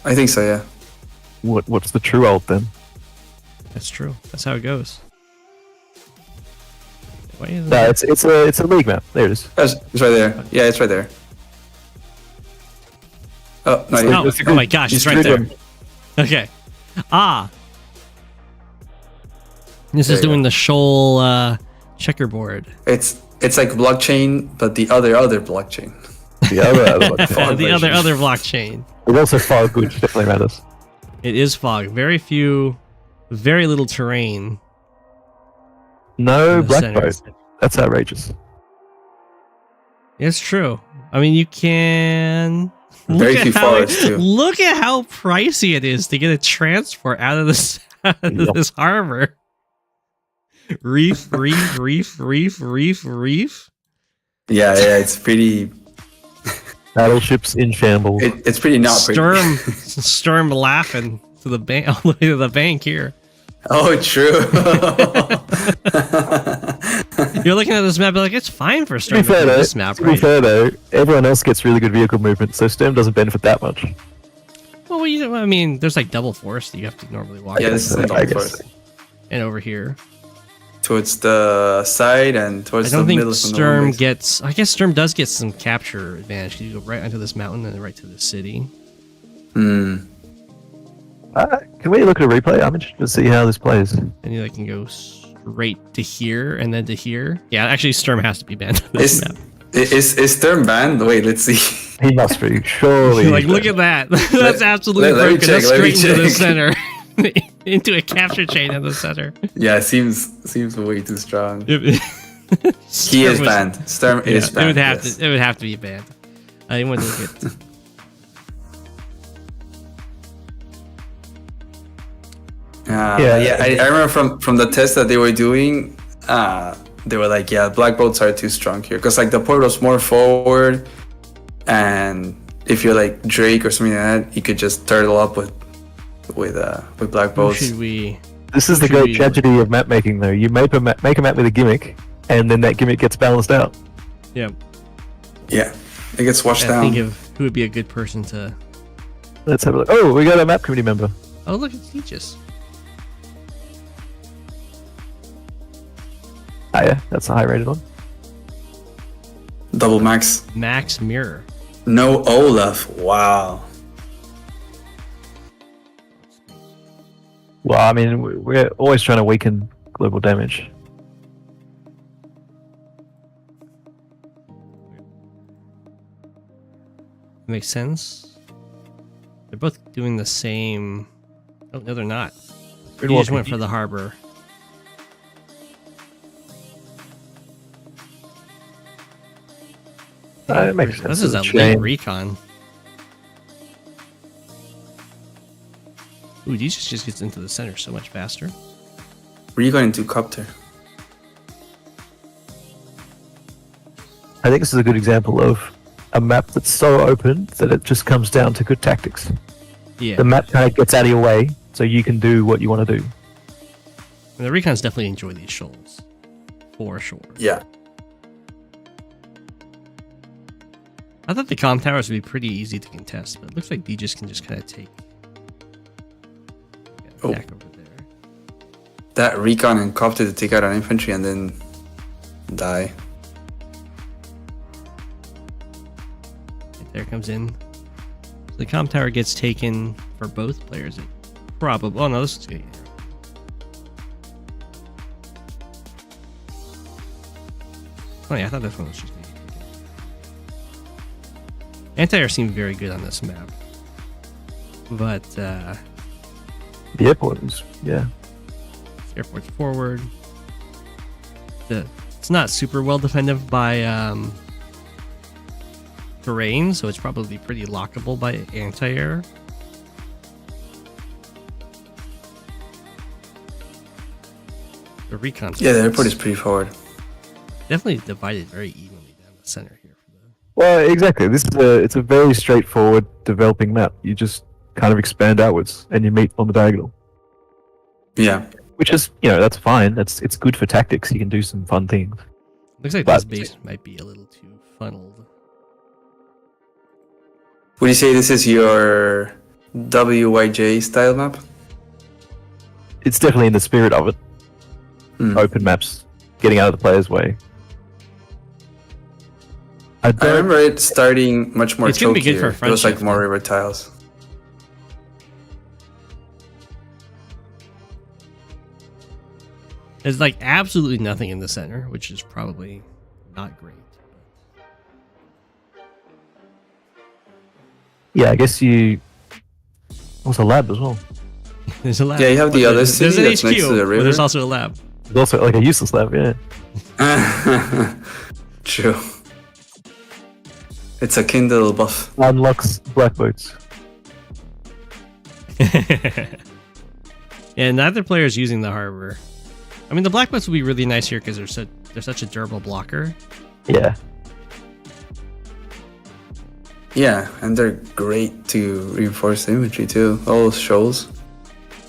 I think so. Yeah. what's the true alt then? That's true. That's how it goes. Why is No, it's a league map. There it is. It's right there. Yeah, it's right there. Oh, no, Oh, It's a oh good- my gosh, it's a right good there. one. Okay. Ah. This There is you doing the shoal checkerboard. It's like blockchain, but the other blockchain. The other one. Fog The version. other blockchain. There's also fog, which definitely matters. It is fog. Very little terrain. No in the black center. boat. That's outrageous. It's true. I mean, you can. Very few forests, too. Look at how pricey it is to get a transport out of this Yep. this harbor. Reef. Yeah, it's pretty. Battleships in shambles. It's pretty not pretty. Sturm laughing to the bank, all the way to the bank here. Oh, true. You're looking at this map, you're like, it's fine for to Sturm be fair, to though, this map, to be right? fair though, everyone else gets really good vehicle movement, so Sturm doesn't benefit that much. Well, I mean, there's like double forest that you have to normally walk Yeah, this is I the guess. forest. and over here. Towards the side and I towards the don't think middle. from the Sturm one base. gets. I guess Sturm does get some capture advantage. You go right onto this mountain and then right to the city. Hmm. Can we look at a replay? I'm interested to see how this plays. And you like, can go straight to here and then to here. Yeah, actually, Sturm has to be banned on this Is, map. is Sturm banned? Wait, let's see. He must be, surely. You're like, look at that. That's absolutely let me broken. check, That's let me straight into the check. center. Into a capture chain in the center. Yeah, seems way too strong. He He is banned. Sturm is banned. It would have yes. to. It would have to be banned. I want to look at. Yeah. I remember from the test that they were doing, they were like, yeah, black boats are too strong here because like the port was more forward, and if you're like Drake or something like that, you could just turtle up with black Who boats. should we? This is the Should great we- tragedy of map making, though. You make a map with a gimmick, and then that gimmick gets balanced out. Yeah. Yeah, it gets washed I down. think of who would be a good person to. Let's have a look. Oh, we got a map committee member. Oh, look, it's Aegis. Ah, yeah, that's a high-rated one. Double max. Max Mirror. No Olaf. Wow. Well, I mean, we're always trying to weaken global damage. Makes sense. They're both doing the same. Oh no, they're not. He just went for the harbor. It makes sense. This is a It's late chain. recon. Ooh, Jesus just gets into the center so much faster. Recon into copter. I think this is a good example of a map that's so open that it just comes down to good tactics. Yeah. The map kind of gets out of your way, so you can do what you want to do. And the recons definitely enjoy these shoals. For sure. Yeah. I thought the comm towers would be pretty easy to contest, but it looks like Aegis can just kind of take. Oh. Back over there. That recon and copter to take out an infantry and then die. Right there comes in. So the comm tower gets taken for both players. Probably. Oh no, this is good. Oh yeah, I thought this one was just going to be taken. Anti-air seemed very good on this map. But, The airport is, yeah. airport's forward. It's not super well defended by terrain, so it's probably pretty lockable by anti-air. The recon. Yeah, the airport is pretty forward. Definitely divided very evenly down the center here. Well, exactly. It's a very straightforward developing map. You just kind of expand outwards and you meet on the diagonal. Yeah. Which is, that's fine. It's good for tactics. You can do some fun things. Looks like But- this base might be a little too funneled. Would you say this is your WYJ style map? It's definitely in the spirit of it. Hmm. Open maps, getting out of the player's way. I I don't. remember it starting much more It's gonna be good chokier. for It was like friendship, more though. river tiles. There's like absolutely nothing in the center, which is probably not great. Yeah, I guess you. Also, a lab as well. There's a lab. Yeah, you have the But other there's city an that's HQ, next to the but there's river. also a lab. It's also like a useless lab, yeah. True. It's a Kindle buff. Unlocks black boats. Yeah, neither player is using the harbor. I mean, the black boats would be really nice here because they're such a durable blocker. Yeah. Yeah, and they're great to reinforce the infantry too. All those shoals.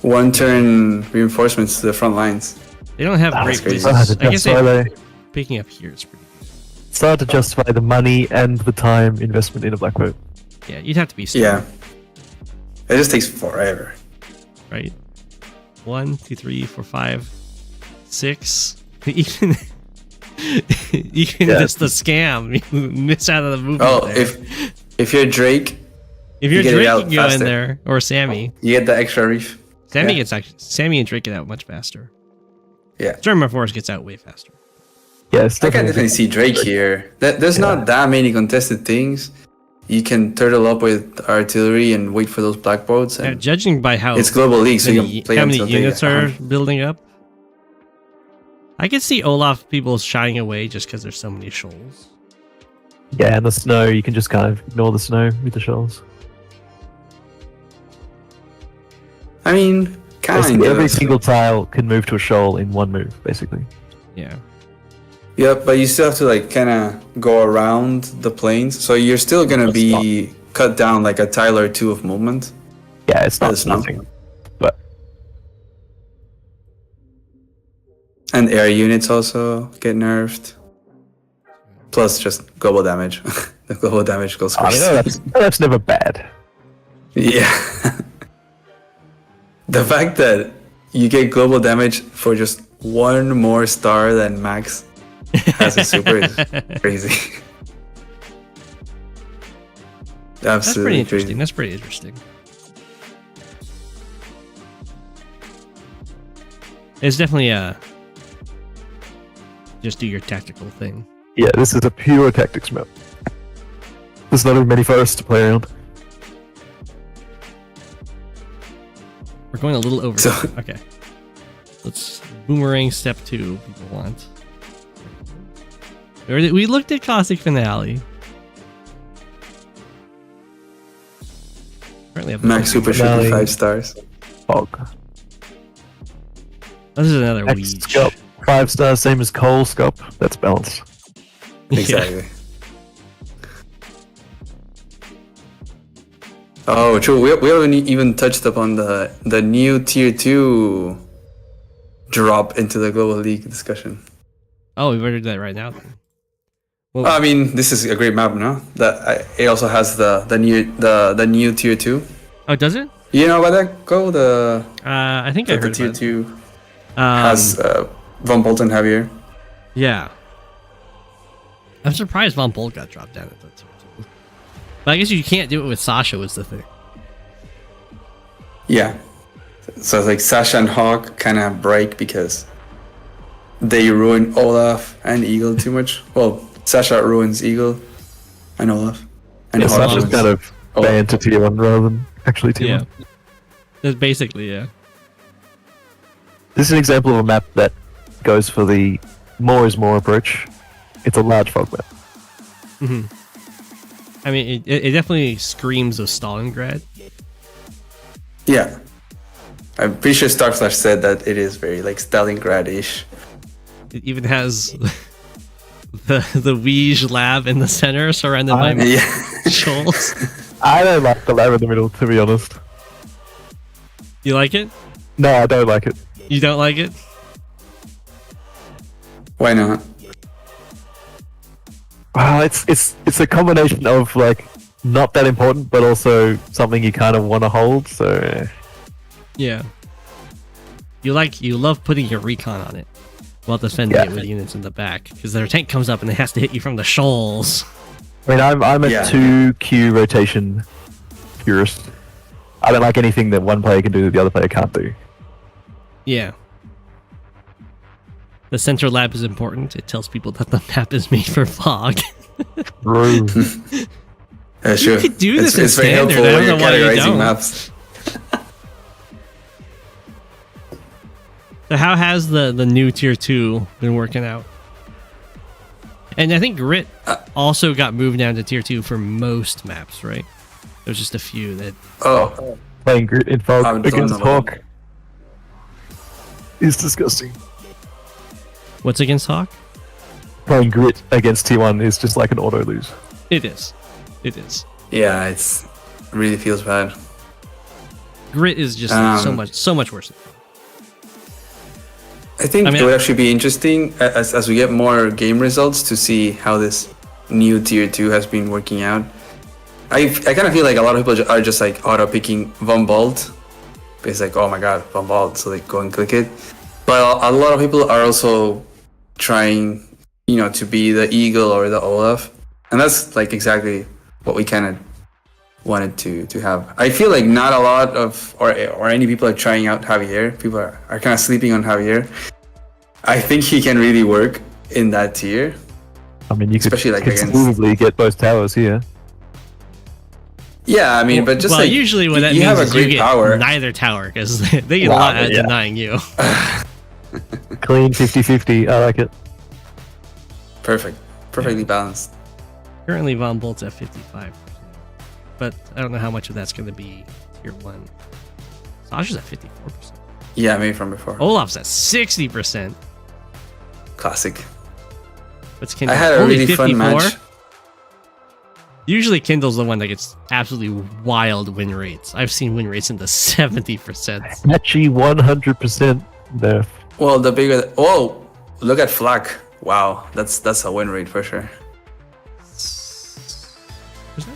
One turn reinforcements to the front lines. They don't have That's great crazy. places. Hard to I guess justify, picking up here is pretty good. it's hard to justify the money and the time investment in a black boat. Yeah, you'd have to be smart, Yeah. It just takes forever. right? 1, 2, 3, 4, 5, 6. Even Yeah. just the scam, you miss out on the movement. Oh, there. if you're Drake, If you're you get it Drake, out you can go in faster. there, or Sammy. you get the extra reef. Sammy Yeah. Sammy and Drake get out much faster. Yeah. German Force gets out way faster. Yeah, it's I can definitely. definitely see Drake here. There's not that many contested things. You can turtle up with artillery and wait for those black boats. Yeah, And judging by how it's global league, so you can play how many until they units get are 100. building up. I can see Olaf people shying away just because there's so many shoals. Yeah, and the snow, you can just kind of ignore the snow with the shoals. I mean, kind Basically, of. every single tile can move to a shoal in one move, basically. Yeah. Yeah, but you still have to like kind of go around the planes, so you're still gonna be cut down like a tile or two of movement. Yeah, it's not That's not- nothing. But And air units also get nerfed. Plus just global damage. The global damage goes I mean, crazy. that's never bad. Yeah. The fact that you get global damage for just one more star than max as a super is crazy. That's pretty Absolutely interesting. crazy. That's pretty interesting. It's definitely just do your tactical thing. Yeah, this is a pure tactics map. There's not even many forests to play around. We're going a little over. So- Okay. Let's boomerang step 2. People want. We looked at Caustic Finale. Currently have Max Super should be Finale. 5 stars. Fog. This is another X weed. Scup, 5 stars, same as Coal Scup. That's balance. Exactly. Oh, true. We haven't even touched upon the new tier 2 drop into the Global League discussion. Oh, we better do that right now then. Well, I mean, this is a great map, no? That it also has the new tier 2. oh, does it? You know about that? Go the I think I the heard tier about it. 2 Um, has Von Bolt and Javier. Yeah. I'm surprised Von Bolt got dropped down at that time. But I guess you can't do it with Sasha was the thing. Yeah. So it's like Sasha and Hawk kind of break because they ruin Olaf and Eagle too much. Well, Sasha ruins Eagle and Olaf. And Yeah, Hawk Sasha's ruins kind of Olaf. banned to tier 1 rather than actually tier Yeah. 1. That's basically, yeah. This is an example of a map that goes for the more is more approach. It's a large fog map. hmm I mean, it definitely screams of Stalingrad. Yeah. I'm pretty sure Starflash said that it is very like Stalingrad-ish. It even has the Ouija lab in the center, surrounded by Yeah. shoals. I don't like the lab in the middle, to be honest. You like it? No, I don't like it. You don't like it? Why not? Well, it's a combination of like not that important, but also something you kind of want to hold. So Yeah. You love putting your recon on it while defending Yeah. it with units in the back, because their tank comes up and it has to hit you from the shoals. I mean, I'm a Yeah. 2Q rotation purist. I don't like anything that one player can do that the other player can't do. Yeah. The center lab is important. It tells people that the map is made for fog. True. Sure. could do this it's in very standard, helpful I when don't you're know why you categorizing don't. maps. So how has the new tier 2 been working out? And I think Grit also got moved down to tier 2 for most maps, right? There's just a few that... Oh, Playing Grit in fog I don't against know. Hawk is disgusting. What's against Hawk? Playing Grit against T1 is just like an auto lose. It is. It is. yeah, it's really feels bad. Grit is just so much worse. I think I mean, it would actually be interesting as we get more game results to see how this new tier 2 has been working out. I kind of feel like a lot of people are just like auto picking Von Bolt. It's like, oh my god, Von Bolt, so they go and click it. But a lot of people are also trying, to be the Eagle or the Olaf. And that's like exactly what we kind of wanted to have. I feel like not a lot of or any people are trying out Javier. People are kind of sleeping on Javier. I think he can really work in that tier. I mean, you could Especially, like, against- conceivably get both towers here. Yeah, I mean, but just well, like usually what that you means have a is you great get power. neither tower, because they get a Wow, lot out of yeah. denying you. Clean 50-50. I like it. Perfectly balanced. Currently, Von Bolt's at 55%. But I don't know how much of that's going to be tier 1. Sasha's at 54%. Yeah, maybe from before. Olaf's at 60%. Classic. What's Kindle? I had a Only really 54? fun match. Usually Kindle's the one that gets absolutely wild win rates. I've seen win rates in the 70%. Patchy 100% nerf. Well, the bigger. Oh, look at Flak. Wow, that's a win rate for sure. Who's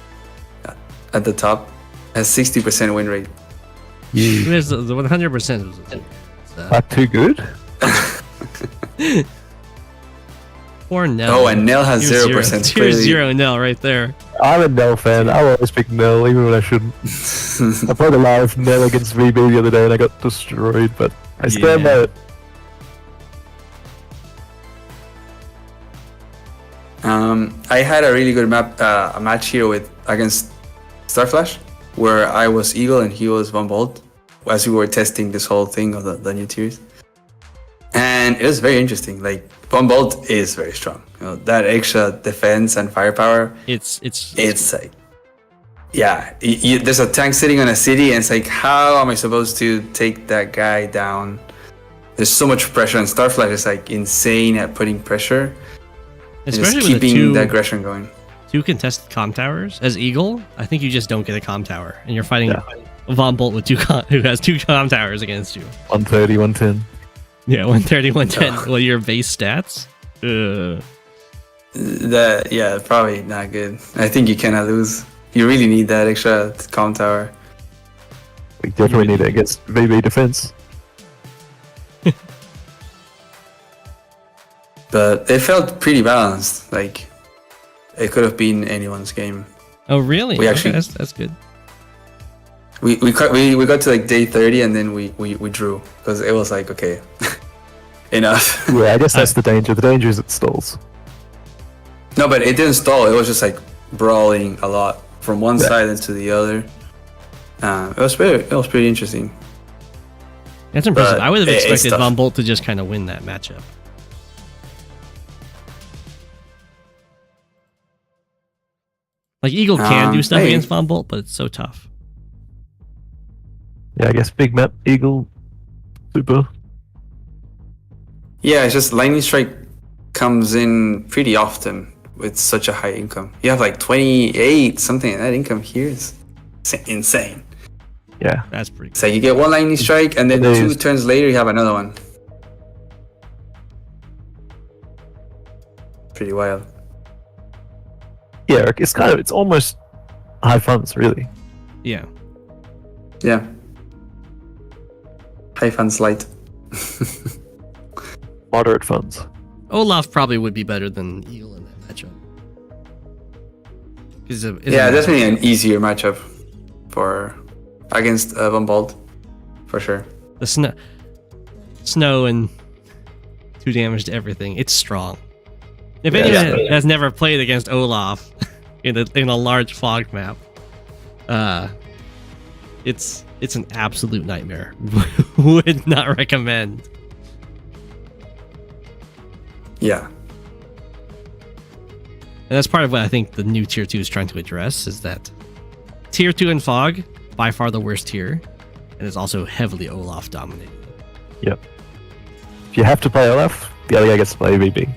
that? At the top, has 60% win rate. Who has the 100%? Not too good. Poor Nell. Oh, and Nell has Tier 0%. Tier Clearly. 0 Nell right there. I'm a Nell fan. I always pick Nell, even when I shouldn't. I played a live Nell against VB the other day and I got destroyed, but I stand by Yeah. it. I had a really good a match here against Starflash, where I was Eagle and he was Von Bolt, as we were testing this whole thing of the new tiers. And it was very interesting. Like, Von Bolt is very strong. You know, that extra defense and firepower. It's like, yeah, there's a tank sitting on a city, and it's like, how am I supposed to take that guy down? There's so much pressure, and Starflash is like insane at putting pressure. especially just with keeping the aggression going. 2 contested comm towers. As Eagle, I think you just don't get a comm tower, and you're fighting Von Bolt with who has 2 comm towers against you. 130, 110. Yeah, 130, 110. Well, your base stats. Probably not good. I think you cannot lose. You really need that extra comm tower. We definitely need it against VB defense. But it felt pretty balanced. Like, it could have been anyone's game. Oh, really? We actually that's good. We got to like day 30 and then we drew because it was like, okay, enough. Yeah, I guess that's the danger. The danger is it stalls. No, but it didn't stall. It was just like brawling a lot from one side into the other. It was pretty interesting. That's impressive. But I would have it's expected tough. Von Bolt to just kind of win that matchup. Like, Eagle can do stuff against Von Bolt, but it's so tough. Yeah, I guess big map, Eagle, super. Yeah, it's just Lightning Strike comes in pretty often with such a high income. You have like 28 something, and that income here is insane. Yeah. That's pretty It's like you get 1 Lightning Strike, and then 2 turns later you have another one. Pretty wild. Yeah, it's almost high funds, really. Yeah. Yeah. High funds light. Moderate funds. Olaf probably would be better than Eagle in that matchup. Yeah, definitely an easier matchup against Von Bolt, for sure. The snow and 2 damage to everything. It's strong. If anyone has never played against Olaf in a large fog map, it's an absolute nightmare. Would not recommend. Yeah. And that's part of what I think the new tier 2 is trying to address, is that tier 2 in fog, by far the worst tier, and is also heavily Olaf dominated. Yep. If you have to play Olaf, the other guy gets to play VB.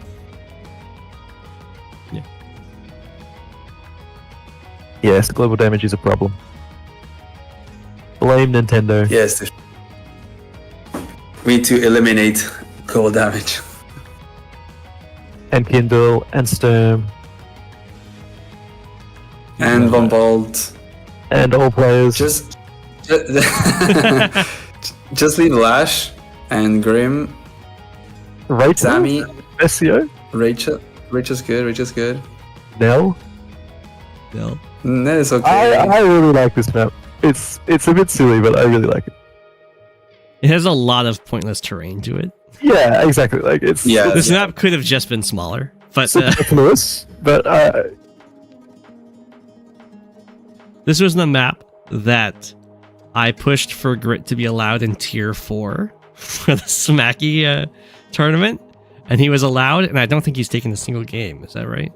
Yeah. Yes, global damage is a problem. Blame Nintendo. Yes. We need to eliminate global damage. And Kindle, and Sturm. And Von Bolt. And all players. Just leave Lash and Grim. Rachel? Sammy. SEO? Rachel's good. Nell? No. That is okay. I really like this map. It's a bit silly, but I really like it. It has a lot of pointless terrain to it. Yeah, exactly. Like it's This map could have just been smaller, but superfluous. But this was the map that I pushed for Grit to be allowed in tier 4 for the Smacky tournament, and he was allowed, and I don't think he's taken a single game. Is that right?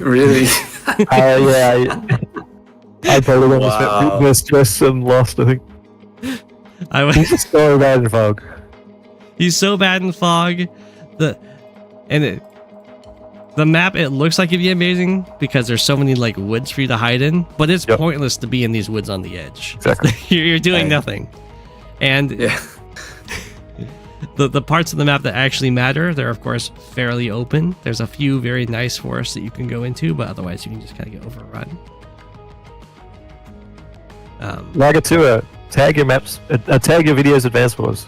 Really? I totally went to stress and lost, I think. He's so bad in fog. He's so bad in fog. The map, it looks like it'd be amazing because there's so many like woods for you to hide in, but it's pointless to be in these woods on the edge. Exactly. You're doing nothing. And the parts of the map that actually matter, they're of course fairly open. There's a few very nice forests that you can go into, but otherwise you can just kind of get overrun. Lagatua, tag your maps, tag your videos advanced wars.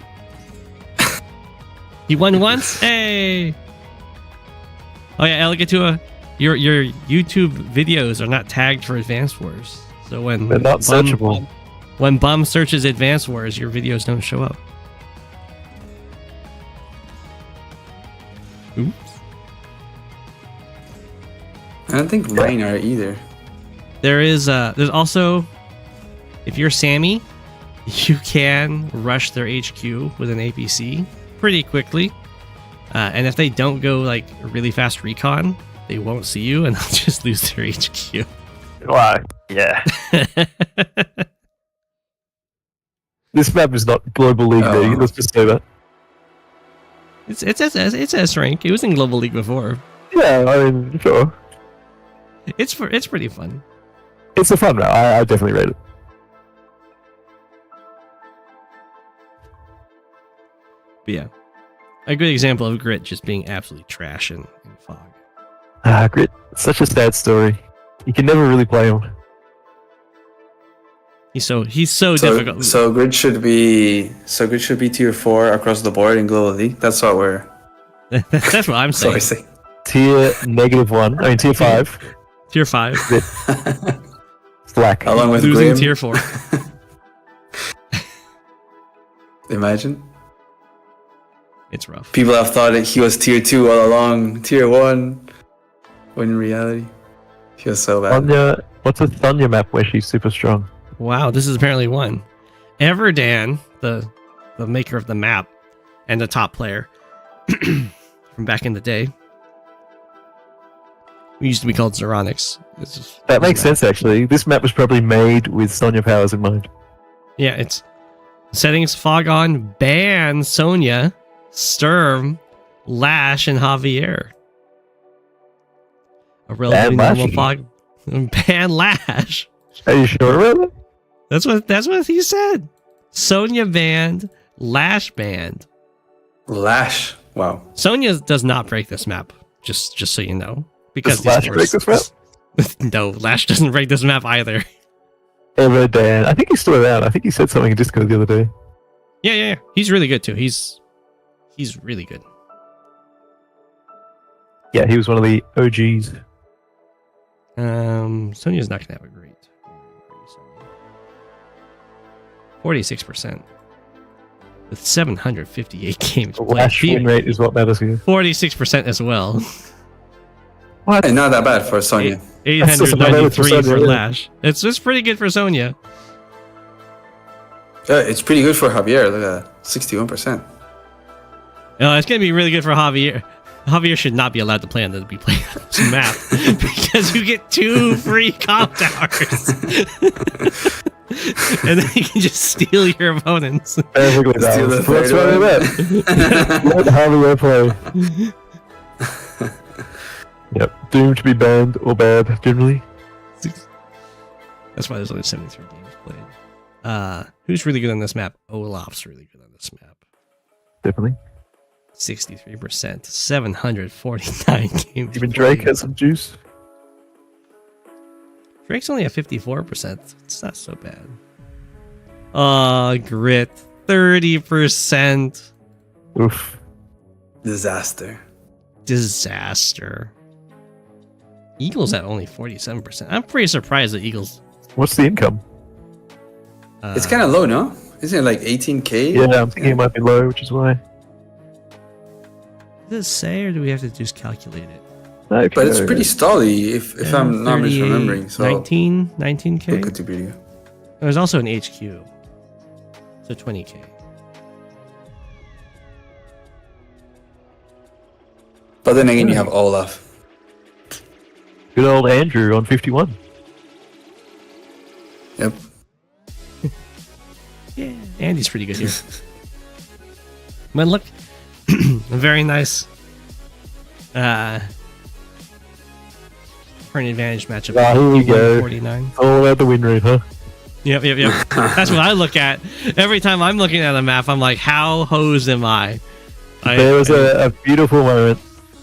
He won once? Hey! Oh yeah, Alligatua, your YouTube videos are not tagged for Advanced Wars. So when they're not searchable. When Bum searches Advanced Wars, your videos don't show up. Oops. I don't think mine are either. There's also, if you're Sammy, you can rush their HQ with an APC pretty quickly. And if they don't go like really fast recon, they won't see you and they'll just lose their HQ. Wow, yeah. This map is not Global League ready, let's just say that. It's S rank. It was in Global League before. Yeah, I mean, sure. It's pretty fun. It's a fun map. I definitely rate it. But yeah, a good example of Grit just being absolutely trash in Fog. Grit, such a sad story. You can never really play him. He's so difficult. So Grid should be tier 4 across the board in Global League. That's what we're. That's what I'm saying. Sorry. Tier -1. I mean, tier 5. Tier 5. Slack. Along with Losing Grim. tier 4. Imagine. It's rough. People have thought that he was tier 2 all along, tier 1. When in reality, he was so bad. Sonya, what's a Sonya map where she's super strong? Wow, this is apparently one. Everdan, the maker of the map and the top player from back in the day. We used to be called Zeronics. That makes sense, actually. This map was probably made with Sonya powers in mind. Yeah, it's settings Fog on, ban Sonya, Sturm, Lash, and Javier. A relatively normal Fog. Ban Lash. Are you sure about that? That's what he said. Sonya banned, Lash banned. Lash. Wow. Sonya does not break this map. Just so you know, because Does Lash break this map? No, Lash doesn't break this map either. Everdan. I think he's still around. I think he said something in Discord the other day. Yeah. He's really good too. He's really good. Yeah, he was one of the OGs. Sonya's not gonna have a great 46% with 758 games The played. Lash win rate is what matters here. 46% as well. What? Hey, not that bad for Sonya. 893 for yeah. Lash. It's pretty good for Sonya. It's pretty good for Javier. Look at that, 61%. It's gonna be really good for Javier. Javier should not be allowed to play on this map because you get 2 free comp towers. And then you can just steal your opponents. Perfectly Steal the balanced. That's what I meant. Let Javier play. Yep. Doomed to be banned or bad, generally. That's why there's only 73 games played. Who's really good on this map? Olaf's really good on this map. Definitely. 63%. 749 games. Even Drake played. has some juice. Drake's only at 54%. It's not so bad. Grit. 30%. Oof. Disaster. Eagles at only 47%. I'm pretty surprised that Eagles. What's the income? It's kind of low, no? Isn't it like 18k? Yeah, I'm thinking it might be low, which is why. Does it say, or do we have to just calculate it? No, But it's pretty stally, if I'm not 38, misremembering. So 19k. it could be good. There's also an HQ. So 20k. But then again, you have Olaf. Good old Andrew on 51. Yep. Yeah, Andy's pretty good here. But look, a very nice for an advantage matchup. Here we go. 49. All about the win rate, huh? Yep. That's what I look at. Every time I'm looking at a map, I'm like, how hosed am I? There was a beautiful moment.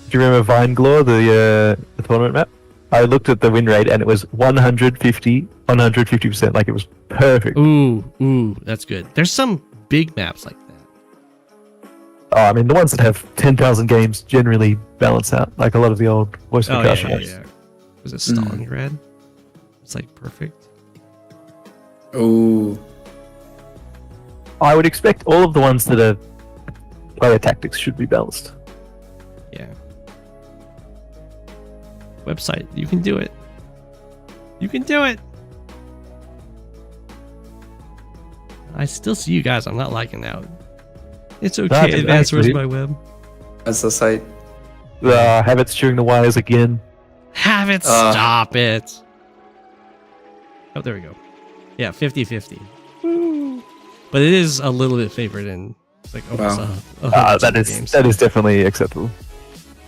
Do you remember Vineglaw, the tournament map? I looked at the win rate and it was 150%. Like it was perfect. Ooh, that's good. There's some big maps like that. Oh, I mean, the ones that have 10,000 games generally balance out, like a lot of the old voice of maps. Yeah. Was it Stalingrad? It's like perfect. Ooh. I would expect all of the ones that are player tactics should be balanced. Yeah. website. You can do it. You can do it. I still see you guys. I'm not liking out. It's okay. Advanced Wars by Web. That's the site. Habits chewing the wires again. Have it. Stop it. Oh, there we go. Yeah, 50-50. Woo. But it is a little bit favored in like almost that is definitely acceptable.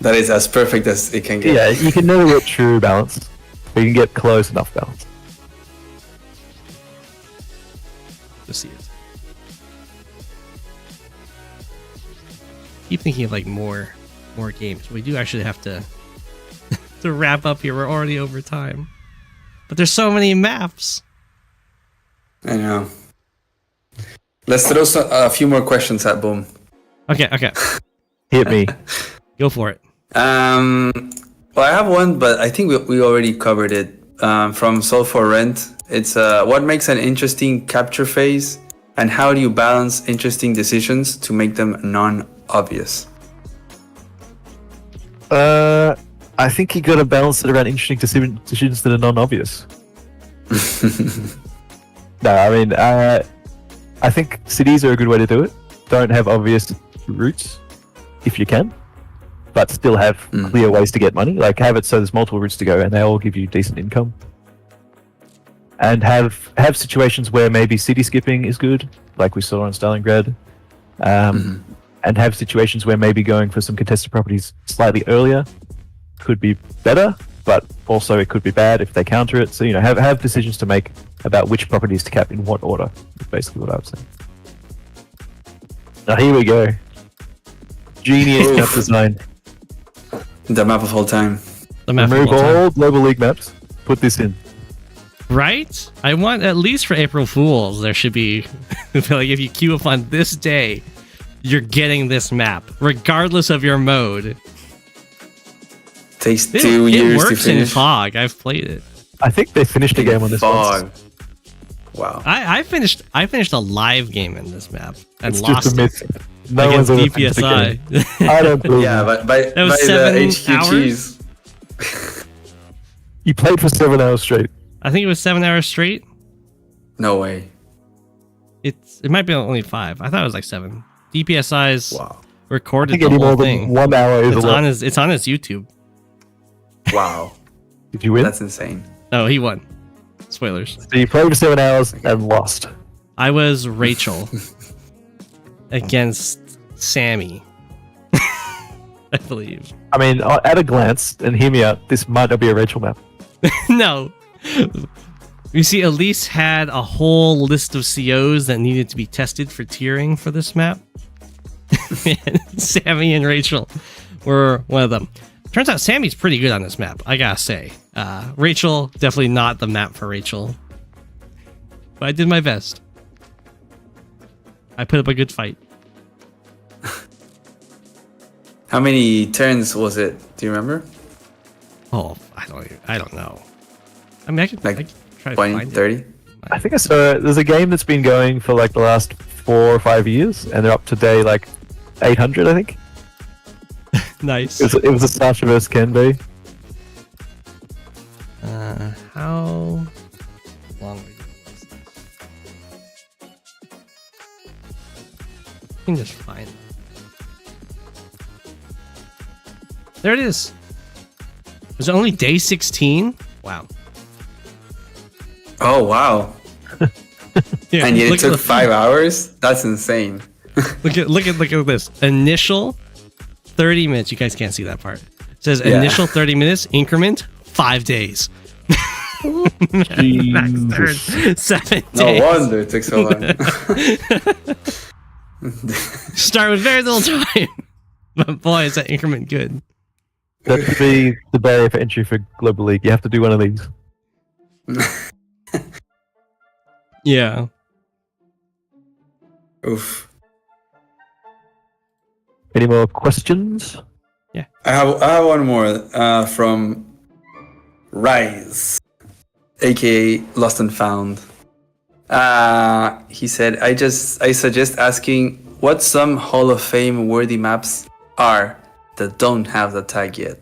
That is as perfect as it can get. Yeah, you can never get true balance, but you can get close enough balance. To see it. Keep thinking of like more games. We do actually have to to wrap up here. We're already over time, but there's so many maps. I know. Let's throw a few more questions at Boom. Okay. Hit me. Go for it. Well, I have one, but I think we already covered it. From Soul for Rent. It's what makes an interesting capture phase, and how do you balance interesting decisions to make them non-obvious? I think you got to balance it around interesting decisions that are non-obvious. No, I mean, I think cities are a good way to do it. Don't have obvious routes, if you can, but still have clear ways to get money. Like have it so there's multiple routes to go, and they all give you decent income. And have situations where maybe city skipping is good, like we saw on Stalingrad. And have situations where maybe going for some contested properties slightly earlier could be better, but also it could be bad if they counter it. So, have decisions to make about which properties to cap in what order, is basically what I would say. Now, here we go. Genius map design. The map of all time. Remove all Global League maps. Put this in. Right? I want, at least for April Fools, there should be, like, if you queue up on this day, you're getting this map, regardless of your mode. Takes 2 years to finish. It works in Fog. I've played it. I think they finished a game on this one. Wow. I finished a live game in this map and It's lost just a myth. it No one's against ever finished a game. DPSI. I don't believe Yeah, you. but by That was the 7 HQ hours? cheese. You played for 7 hours straight. I think it was 7 hours straight. No way. It might be only 5. I thought it was like 7. DPSI's Wow. I recorded think the any whole more than thing. 1 hour is a It's lot. on his YouTube. Wow. Did you win? That's insane. Oh, he won. Spoilers. So you played for 7 hours and lost. I was Rachel against Sammy. I believe. I mean, at a glance, and hear me out, this might not be a Rachel map. No. You see, Elise had a whole list of COs that needed to be tested for tiering for this map. And Sammy and Rachel were one of them. Turns out Sammy's pretty good on this map, I gotta say. Rachel, definitely not the map for Rachel. But I did my best. I put up a good fight. How many turns was it? Do you remember? Oh, I don't know. I mean, I could try to 20, find 30? it. I think I saw there's a game that's been going for like the last 4 or 5 years, and they're up to day like 800, I think. Nice. It was a Sasha vs. Kenbei. How long was this? I can just find it. There it is. Was it only day 16? Wow. Oh, wow. Yeah, And yet it look took at 5 hours? That's insane. look at this. Initial 30 minutes. You guys can't see that part. It says Yeah. initial 30 minutes, increment 5 days. Max third, 7 No days. wonder it took so long. Start with very little time. But boy, is that increment good. That should be the barrier for entry for Global League. You have to do one of these. Yeah. Oof. Any more questions? I have one more from Rise, aka Lost and Found. He said, I suggest asking what some Hall of Fame worthy maps are that don't have the tag yet.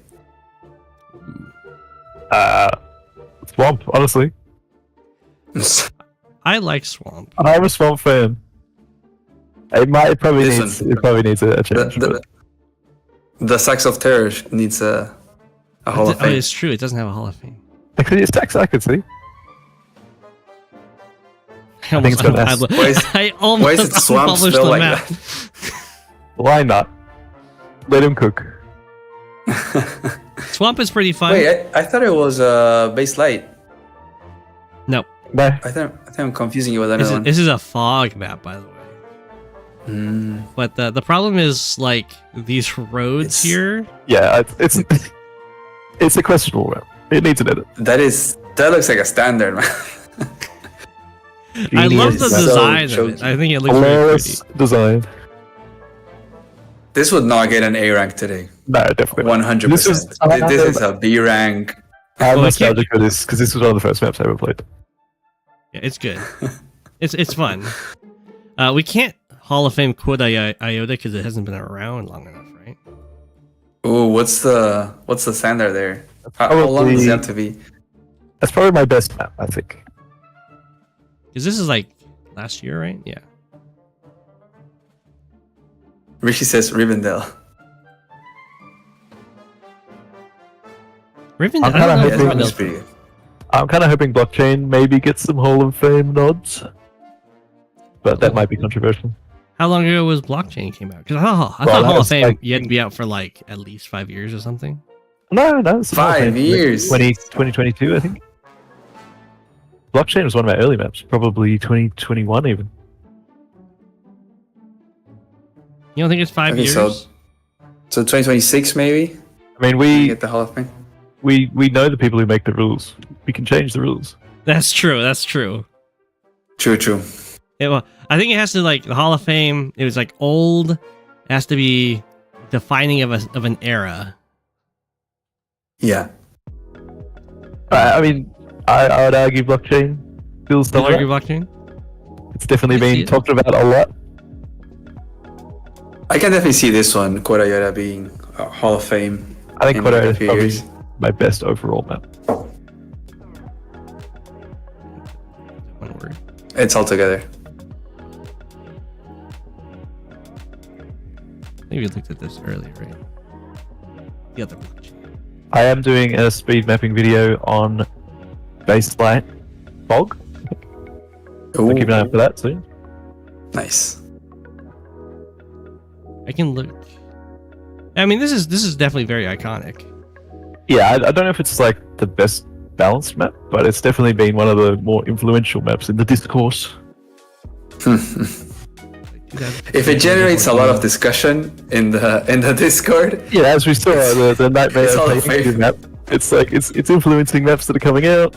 Swamp, honestly. I like Swamp. I'm a Swamp fan. It probably Listen, needs a change. The Sacks of Terror needs a Hall of Oh, Fame. it's true. It doesn't have a Hall of Fame. Actually, it's tax I could see. I think it's got an S. I almost Why is it Swamp published spelled the like map. Why not? Let him cook. Swamp is pretty fun. Wait, I thought it was Base Light. No, No. I think I'm confusing you with another one. this is a fog map, by the way. But the problem is like these roads here. Yeah, it's it's a questionable map. It needs an edit. That looks like a standard, man. I love the Genius. design So of it. I think it looks very Hilarious pretty. design. This would not get an A rank today. No, definitely. 100%. This is a B rank. I'm Well, I can't- nostalgic for this because this was one of the first maps I ever played. Yeah, it's good. it's fun. We can't Hall of Fame quote Iota because it hasn't been around long enough, right? Ooh, what's the standard there? How long does it have to be? That's probably my best map, I think. Because this is like last year, right? Yeah. Rishi says Rivendell. Rivendell. I'm I don't know kinda if hoping- Rivendell's Rivendell's pretty good. I'm kind of hoping Blockchain maybe gets some Hall of Fame nods, but that might be controversial. How long ago was Blockchain came out? Because I thought Well, that Hall of was Fame like- you had to be out for like at least 5 years or something. No, it's Hall of 5 Fame. years. 2022, I think. Blockchain was one of my early maps, probably 2021 even. You don't think it's 5 Okay, years? so 2026 maybe. I mean, We get the Hall of Fame. we know the people who make the rules. We can change the rules. That's true. That's true. True. Well, I think it has to like the Hall of Fame. It was like old. It has to be defining of an era. Yeah. I mean, I would argue Blockchain feels Still the argue Blockchain? It's definitely I see been it. talked about a lot. I can definitely see this one, Korayora, being a Hall of Fame. I think in Kodo a is few probably years. my best overall map. One word. It's all together. Maybe we looked at this earlier, right? The other Blockchain. I am doing a speed mapping video on Baseline Fog. So keep an eye out for that soon. Nice. I can look. I mean, this is definitely very iconic. Yeah, I don't know if it's like the best balanced map, but it's definitely been one of the more influential maps in the discourse. If it generates a lot of discussion in the Discord, Yeah, as we saw, the Nightmare It's all Painting favored. map. It's like it's influencing maps that are coming out.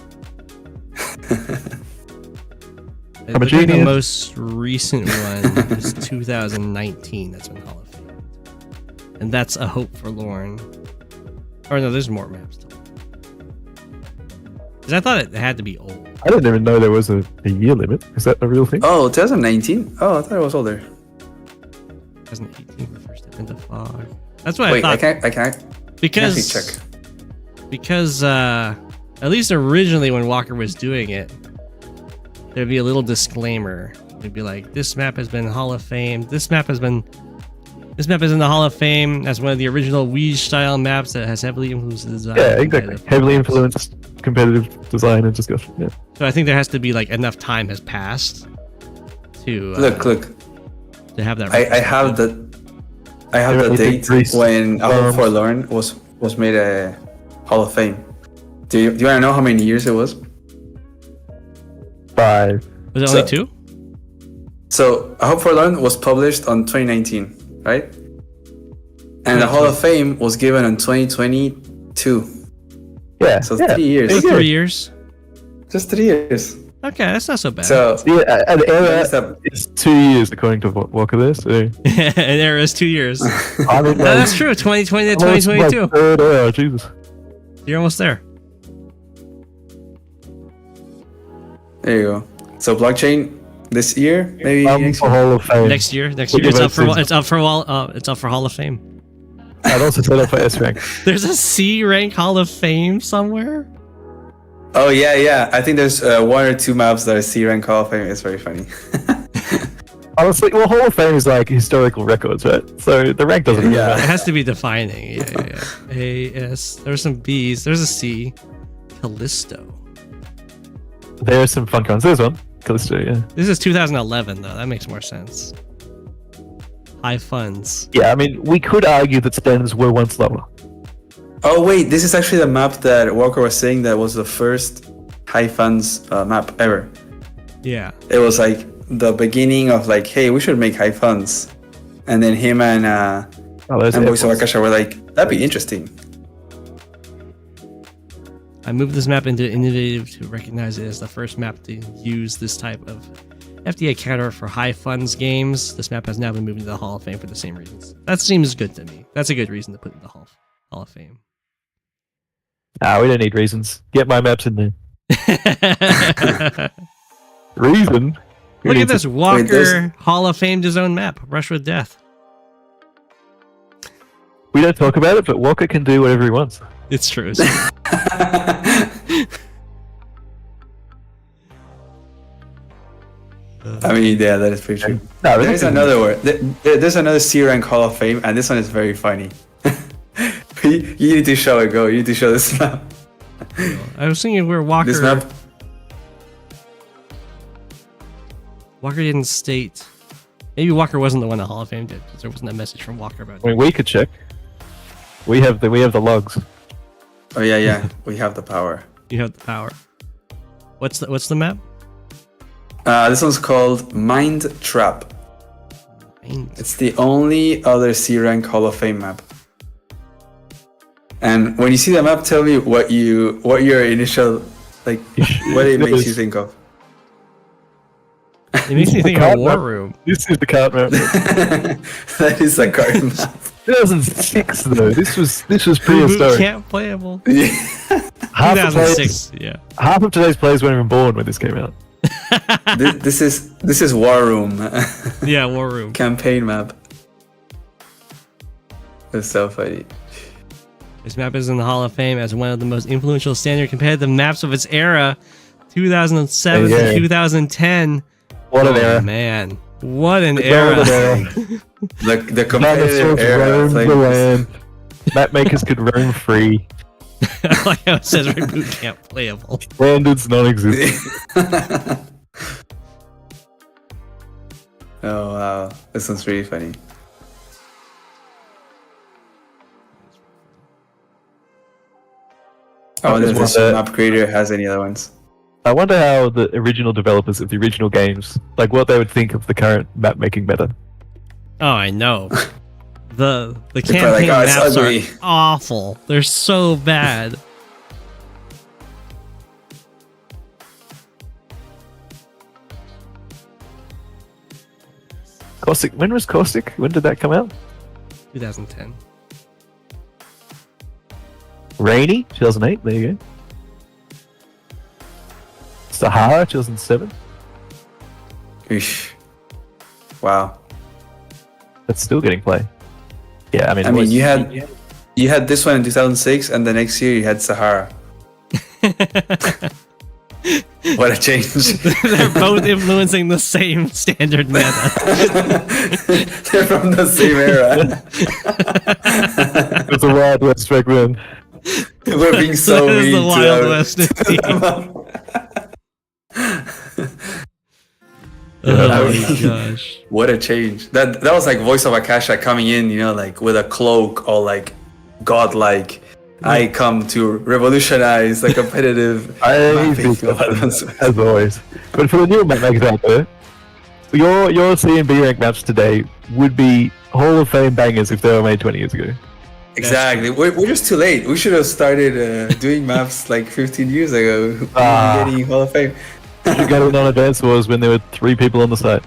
I'm a Look at the genius. most recent one is 2019. That's been Hall of Fame, and that's A Hope Forlorn. Or no, there's more maps. Because I thought it had to be old. I didn't even know there was a year limit. Is that a real thing? oh, 2019. Oh, I thought it was older. 2018 the first step into fog. That's what Wait, I I thought. can't actually because check. because at least originally when Walker was doing it, there'd be a little disclaimer. It'd be like, this map has been Hall of Fame. This map is in the Hall of Fame as one of the original Wii style maps that has heavily influenced the design. Yeah, of exactly. competitive Heavily maps. influenced competitive design and discussion. Yeah. So I think there has to be like enough time has passed to Look. to have that. I have the Everything date Greece, when A Hope Worms. Forlorn was made a Hall of Fame. Do you want to know how many years it was? 5. Was it so- only 2? So A Hope Forlorn was published on 2019, right? And the Hall of Fame was given in 2022. Yeah. So yeah. 3 years. There you go. 3 years. Just 3 years. Okay, that's not so bad. So Yeah, an era It's a- is 2 years according to Walker there. So An era is 2 years. No, I'm in that's true. 2020 to almost my 2022. third era. Jesus. You're almost there. there you go. So blockchain this year, maybe next For year. Hall of Fame. Next year, We'll it's give up it for to- it's up for Hall of Fame. I'd also set up for S rank. There's a C rank Hall of Fame somewhere. Oh yeah. I think there's one or two maps that are C rank Hall of Fame. It's very funny. Honestly, well, Hall of Fame is like historical records, right? So the rank doesn't really Yeah. It matter. has to be defining. Yeah. A, S. There's some B's. There's a C. Callisto. There are some fun ones. There's one. Callisto, yeah. This is 2011, though. That makes more sense. High funds. Yeah, I mean, we could argue that standards were once lower. Oh wait, this is actually the map that Walker was saying that was the first high funds map ever. Yeah. It was like the beginning of like, hey, we should make high funds, and then him and Those Voice of airports. Akasha were like, that'd be interesting. I moved this map into Innovative to recognize it as the first map to use this type of FDA counter for high funds games. This map has now been moved into the Hall of Fame for the same reasons. That seems good to me. That's a good reason to put it in the Hall of Fame. We don't need reasons. Get my maps in there. Reason? Who Look at needs this it? Walker there's- Hall of Fame his own map, Rush with Death. We don't talk about it, but Walker can do whatever he wants. It's true. I mean, yeah, that is pretty true. No, There's another one. There's another C rank Hall of Fame, and this one is very funny. you need to show it. Go. You need to show this map. I was thinking where Walker. This map. Walker didn't state. Maybe Walker wasn't the one the Hall of Fame did, because there wasn't a message from Walker about I mean, we could check. We have the logs. Oh yeah. We have the power. You have the power. What's the map? This one's called Mind Trap. It's the only other C rank Hall of Fame map. And when you see the map, tell me what your initial what it makes you think of. It makes me think of Card War map. Room. This is the card map. That is a card map. 2006 though. This was Boot prehistoric. Camp playable. Half of 2006. Yeah. half of today's players weren't even born when this came out. This is War Room Yeah, War Room. campaign map. It's so funny. This map is in the Hall of Fame as one of the most influential standard competitive maps of its era, 2007 Yeah. to 2010. What an era. Man, what an Golden era! era. The competitive Dinosaurs era. roamed Like, the land. Map makers could roam free. Like how it says Boot Camp playable. Standards non-existent. Oh wow, this one's really funny. I wonder if this map creator has any other ones. I wonder how the original developers of the original games, like what they would think of the current map making meta. Oh, I know. The probably campaign like, "Oh, it's maps ugly." are awful. They're so bad. Caustic. When was Caustic? When did that come out? 2010. Rainy, 2008. There you go. Sahara, 2007. Eesh. Wow. That's still getting play. Yeah, I mean, I it mean, was- you had this one in 2006, and the next year you had Sahara. What a change! They're both influencing the same standard meta. They're from the same era. it was a Wild West back then. We're being so That is mean the to Wild them. West indeed. Yeah, Oh I my mean- gosh. What a change! That was like Voice of Akasha coming in, like with a cloak, all like godlike. I come to revolutionize the competitive I mapping think of advanced. as always. But for the new map makers out there, your C and B rank maps today would be Hall of Fame bangers if they were made 20 years ago. Exactly. We're just too late. We should have started doing maps like 15 years ago. We Ah. were getting Hall of Fame. You got in on Advance Wars when there were 3 people on the site.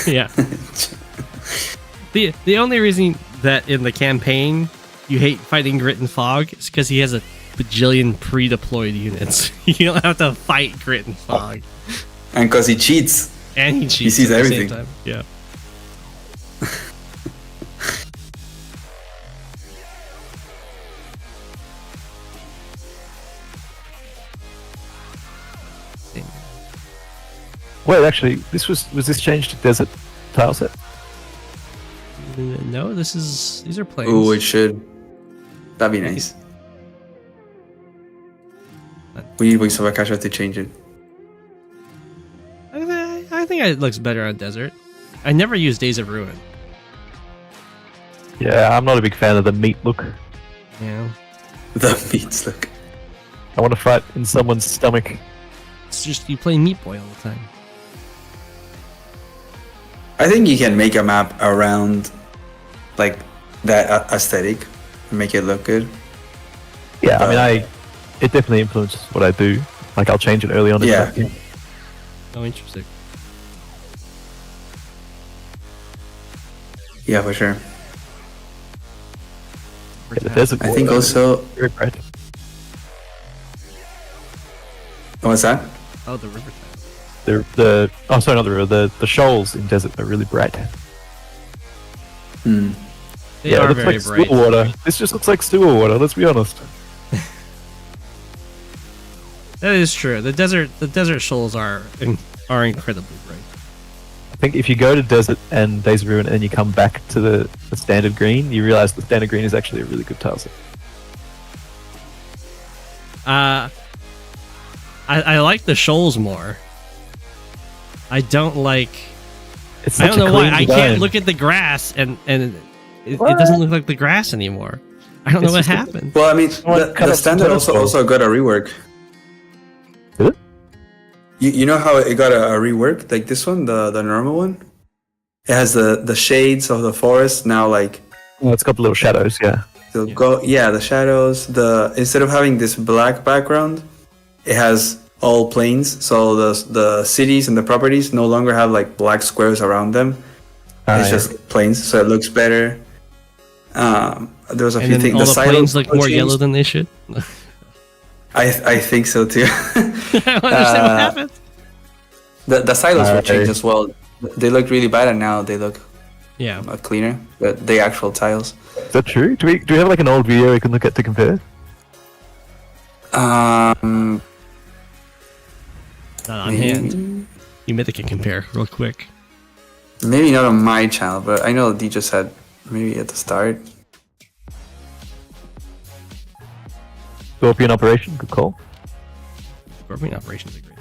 Yeah. The only reason that in the campaign you hate fighting Grit and Fog is because he has a bajillion pre-deployed units. You don't have to fight Grit and Fog. And because he cheats. And he cheats sees at the everything. same time. Yeah. Wait, actually, was this changed to desert tile set? No, these are plains. Ooh, it should. That'd be nice. We need Wings of Akasha to change it. I think it looks better on desert. I never use Days of Ruin. Yeah, I'm not a big fan of the meat look. Yeah. The meats look. I want to fight in someone's stomach. It's just you play Meat Boy all the time. I think you can make a map around like that aesthetic and make it look good. Yeah, I mean, it definitely influences what I do. Like, I'll change it early on. Yeah. Oh, interesting. Yeah, for sure. Yeah, the desert I think water also. is very bright. What's that? Oh, the river. Sorry, not the river. The shoals in desert are really bright. Hmm. They Yeah, it are looks very like bright. sewer water. This just looks like sewer water. Let's be honest. That is true. The desert shoals are incredibly bright. I think if you go to desert and Days of Ruin and you come back to the standard green, you realize the standard green is actually a really good tile set. I like the shoals more. I don't like. It's I such don't a know why. clean I design. can't look at the grass and it What? doesn't look like the grass anymore. I don't know It's what just- happened. Well, I mean, Someone cut the up standard some also, tennis balls. got a rework. Did it? You know how it got a rework? Like this one, the normal one? It has the shades of the forest now, like Oh, it's got the little shadows, yeah. the shadows. Instead of having this black background, it has all plains. So the cities and the properties no longer have like black squares around them. It's yeah. just plains, so it looks better. There was a And few then things. all the silos planes look were more changed. yellow than they should. I think so too. I don't understand what happened. The silos were Okay. changed as well. They looked really bad, and now they look Yeah. cleaner. The actual tiles. Is that true? Do we have like an old video we can look at to compare? Not on Maybe- hand. You made can compare real quick. Maybe not on my channel, but I know D just had maybe at the start. Scorpion Operation, good call. Scorpion operations are great.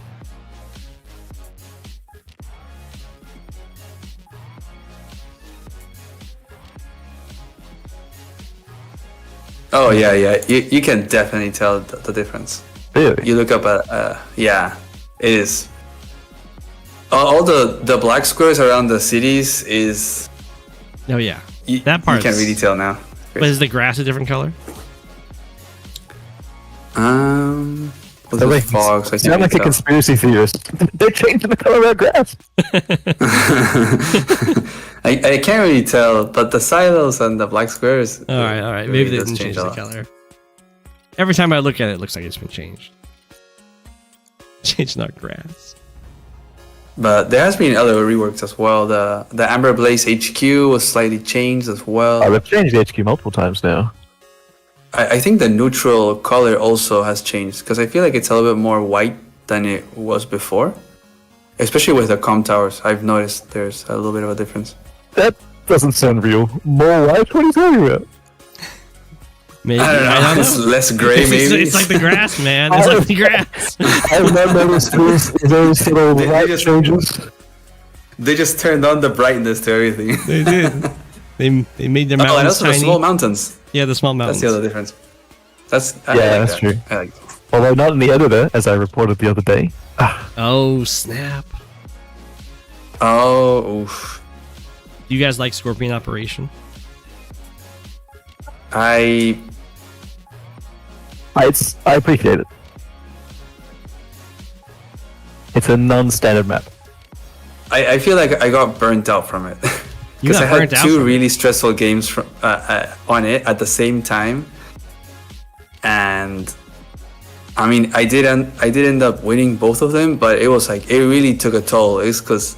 Oh yeah. You can definitely tell the difference. Really? You look up yeah, it is. All the black squares around the cities is. Oh yeah. You, That part's- you can really tell now. But is the grass a different color? What's Oh, the wait, fog? So I you sound like a can't conspiracy theorist. They're changing the color of our grass. I can't really tell, but the silos and the black squares. All right. it Maybe really they does didn't change a the lot. color. Every time I look at it, it looks like it's been changed. Changed our grass. But there has been other reworks as well. The Amber Blaze HQ was slightly changed as well. Oh, they've changed the HQ multiple times now. I think the neutral color also has changed because I feel like it's a little bit more white than it was before. Especially with the comm towers, I've noticed there's a little bit of a difference. That doesn't sound real. More white? What are you talking about? Maybe. I don't know. It's less gray, It's, maybe. it's like the grass, man. It's like the grass. I've not noticed those little They white just- changes. They just turned on the brightness to everything. They did. They made their Oh, and mountains also the tiny. small mountains. Yeah, the small mountains. That's the other difference. I Yeah, like that's that. true. I like that. Although not in the editor, as I reported the other day. Oh snap! Oh, oof. Do you guys like Scorpion Operation? I appreciate it. It's a non-standard map. I feel like I got burnt out from it. You Because got I had burnt out two from it. really stressful games on it at the same time, and I mean I did end up winning both of them, but it was like it really took a toll. It's because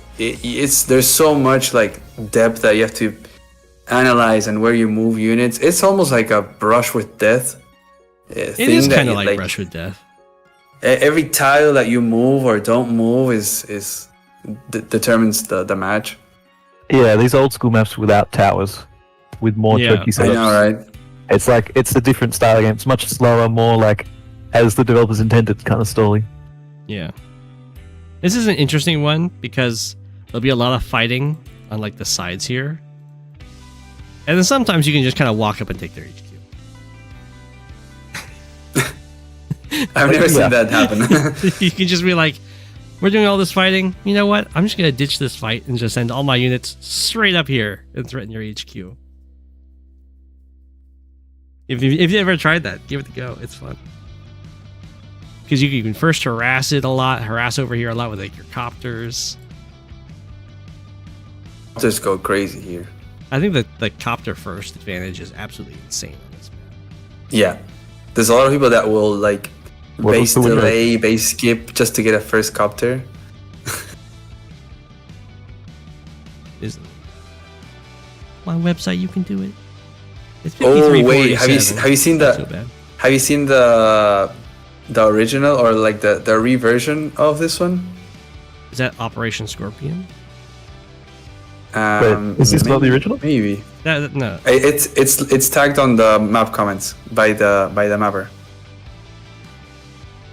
there's so much like depth that you have to analyze and where you move units. It's almost like a brush with death. It is kind of like Brush with Death. Every tile that you move or don't move is determines the match. Yeah, these old school maps without towers, with more turkey I setups. know, right? It's like it's a different style of game. It's much slower, more like as the developers intended kind of story. Yeah. This is an interesting one because there'll be a lot of fighting on like the sides here. And then sometimes you can just kind of walk up and take their HQ. I've never seen that happen. You can just be like, we're doing all this fighting. You know what? I'm just going to ditch this fight and just send all my units straight up here and threaten your HQ. If you ever tried that, give it a go. It's fun. Because you can first harass it a lot, harass over here a lot with like your copters. Just go crazy here. I think that the copter first advantage is absolutely insane on this map. Yeah. There's a lot of people that will like What base was the winner? delay, base skip just to get a first copter. Is my website you can do it. It's Oh wait, have you 53.47. seen Not the so bad. have you seen the original or like the reversion of this one? Is that Operation Scorpion? Wait, is this not the original? Maybe. No. It's tagged on the map comments by the mapper.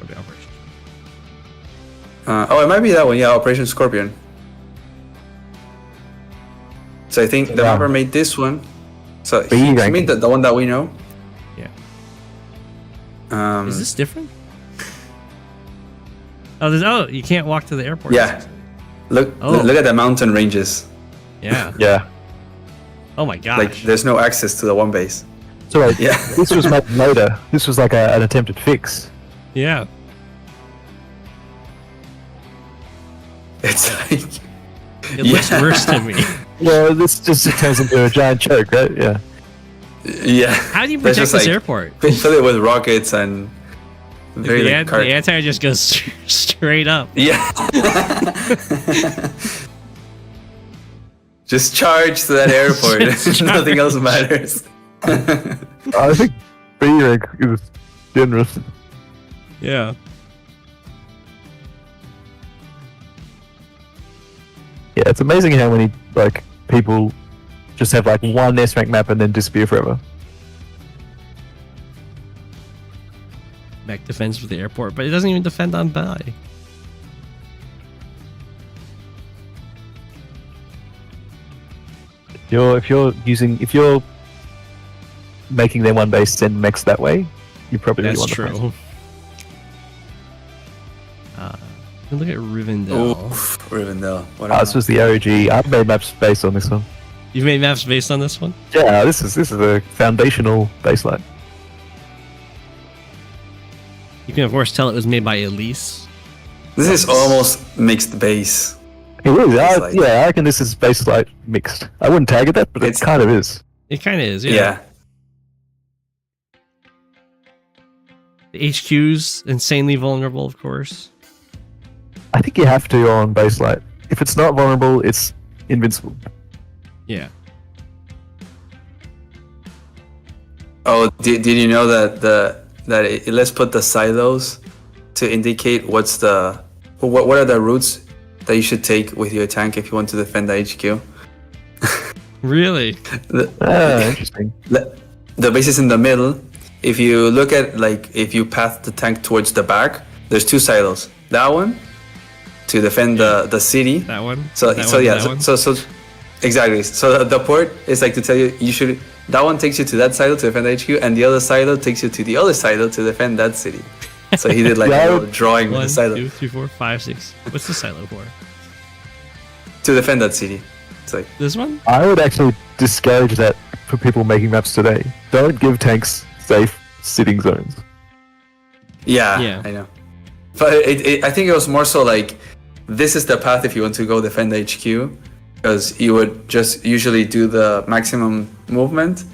What about Operation? Oh, it might be that one. Yeah, Operation Scorpion. So I think the Yeah. mapper made this one. So B he ranking. made the one that we know. Yeah. Um, Is this different? Oh, you can't walk to the airport. Yeah. Look Oh. look at the mountain ranges. Yeah. Yeah. Oh my gosh. Like there's no access to the one base. So wait, Yeah. this was made later. This was like an attempted fix. Yeah. It's like It looks worse to me. Well, this just turns into a giant choke, right? Yeah. yeah. How do you There's protect just, this like, airport? Fill it with rockets and very The, like the anti just goes straight up. Yeah. Just charge to that airport. Just Nothing charge. else matters. I think B rank is generous. Yeah. Yeah, it's amazing how many like people just have like one S rank map and then disappear forever. Back defense for the airport, but it doesn't even defend on buy. If you're making their one base send mechs that way, you probably really That's want to true. Look at Rivendell. Oof, Rivendell. What This was the OG. I've made maps based on this one. You've made maps based on this one? Yeah, this is a foundational baseline. You can of course tell it was made by Elise. This is almost mixed base. It is. Baseline. Yeah, I reckon this is baseline mixed. I wouldn't tag it that, but it It's- kind of is. It kind of is, yeah. Yeah. The HQ's insanely vulnerable, of course. I think you have to on baseline. If it's not vulnerable, it's invincible. Yeah. Oh, did you know that let's put the silos to indicate what are the routes that you should take with your tank if you want to defend the HQ? Really? Interesting. The base is in the middle. If you look at if you path the tank towards the back, there's two silos. That one to defend the city. That one? So That so one, yeah, that one? so exactly. So the port is like to tell you should. That one takes you to that silo to defend the HQ, and the other silo takes you to the other silo to defend that city. So he did like Yeah, a little drawing with 1, the silo 2, 3, 4, 5, 6. What's the silo for? to defend that city. It's like This one? I would actually discourage that for people making maps today. Don't give tanks safe sitting zones. yeah. I know. But I think it was more so like this is the path if you want to go defend the HQ, because you would just usually do the maximum movement.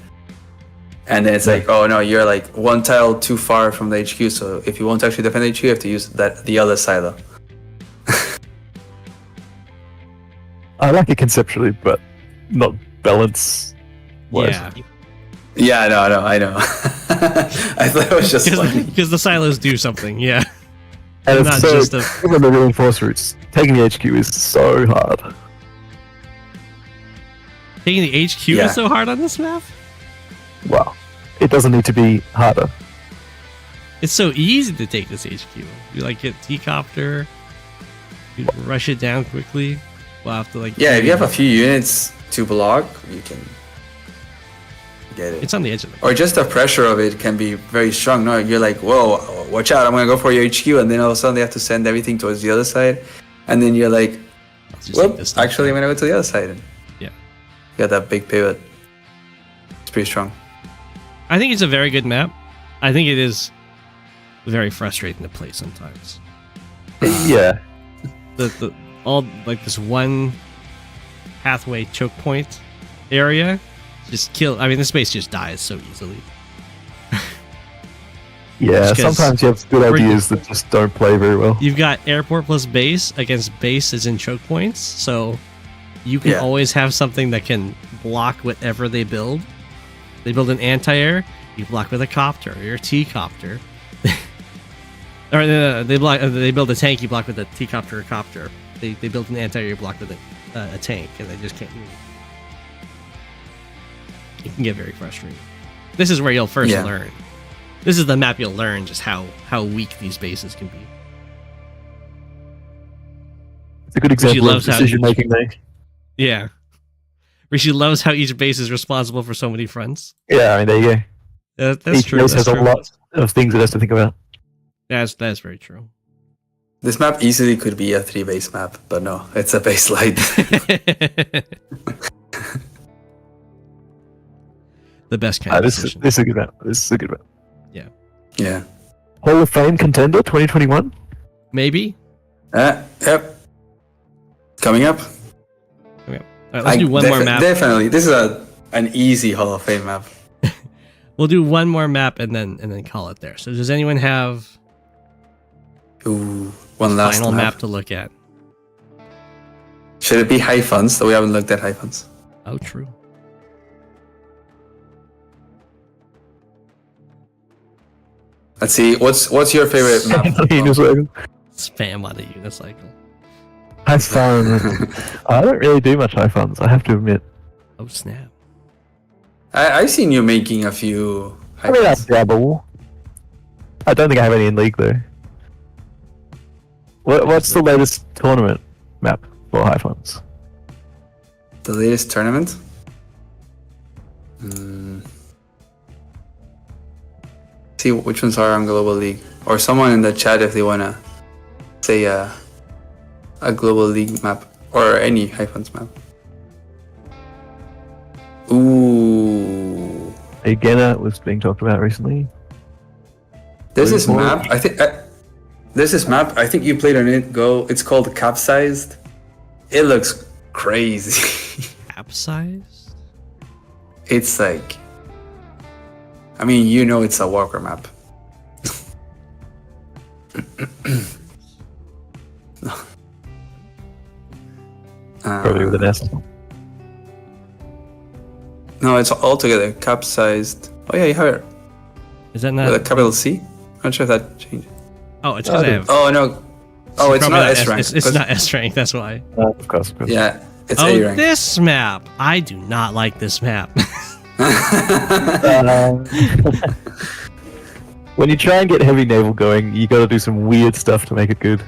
And then it's like, oh no, you're like one tile too far from the HQ. So if you want to actually defend the HQ, you have to use the other silo. I like it conceptually, but not balance. Yeah. Yeah, I know. I thought it was just funny. Because the silos do something, yeah. And Not it's so, just a- even the reinforced routes, taking the HQ is so hard. Taking the HQ Yeah. is so hard on this map. Well, it doesn't need to be harder. It's so easy to take this HQ. You like get T-copter, you rush it down quickly. We'll have to like. Yeah, if you have a few units to block, you can get it. It's on the edge of the. Or just the pressure of it can be very strong. No, you're like, whoa, watch out! I'm gonna go for your HQ, and then all of a sudden they have to send everything towards the other side, and then you're like, Let's just take well, this stuff actually, I'm down. gonna go to the other side. And Yeah. you got that big pivot. It's pretty strong. I think it's a very good map. I think it is very frustrating to play sometimes. Yeah. The all like this one pathway choke point area just kill. I mean, this base just dies so easily. Yeah, Just 'cause sometimes you have good we're- ideas that just don't play very well. You've got airport plus base against bases and choke points, so you can Yeah. always have something that can block whatever they build. They build an anti-air, you block with a copter or your T-copter. Or they build a tank, you block with a T-copter or copter. They build an anti-air, you block with a tank, and they just can't move. It can get very frustrating. This is where you'll first Yeah. learn. This is the map you'll learn just how weak these bases can be. It's a good example of loves how decision making there. Yeah. Rishi loves how each base is responsible for so many fronts. Yeah, I mean, there you go. That's Each true. base That's has a true. lot of things it has to think about. That's very true. This map easily could be a 3-base map, but no, it's a base light. The best kind of This decision. is a good map. This is a good map. yeah. Hall of Fame contender 2021. Maybe. Yep. Coming up. Okay. All right, let's do one more map. Definitely. This is an easy Hall of Fame map. We'll do one more map and then call it there. So does anyone have Ooh, one last final map. map to look at? Should it be high funds? So we haven't looked at high funds. Oh, true. Let's see. What's your favorite map? Spam on a unicycle. High fun. I don't really do much high funds, I have to admit. Oh, snap. I've seen you making a few high I mean, I funds. dabble. I don't think I have any in league though. What's the latest tournament map for high funds? The latest tournament? See which ones are on Global League. Or someone in the chat if they wanna say a Global League map. Or any high funds map. Ooh. Again, was being talked about recently. There's this More- map. I think there's this map. I think you played on it. Go. It's called Capsized. It looks crazy. Capsized? It's like. I mean, you know, it's a Walker map. Probably with an S. No, it's all together. Capsized. Oh yeah, you have it Is that with a not? capital C. I'm not sure if that changed. Oh, it's because I have. Oh no. Oh, it's probably not S rank. It's not S rank. That's why. Of course. Yeah, it's Oh, A rank. this map. I do not like this map. When you try and get heavy naval going, you got to do some weird stuff to make it good.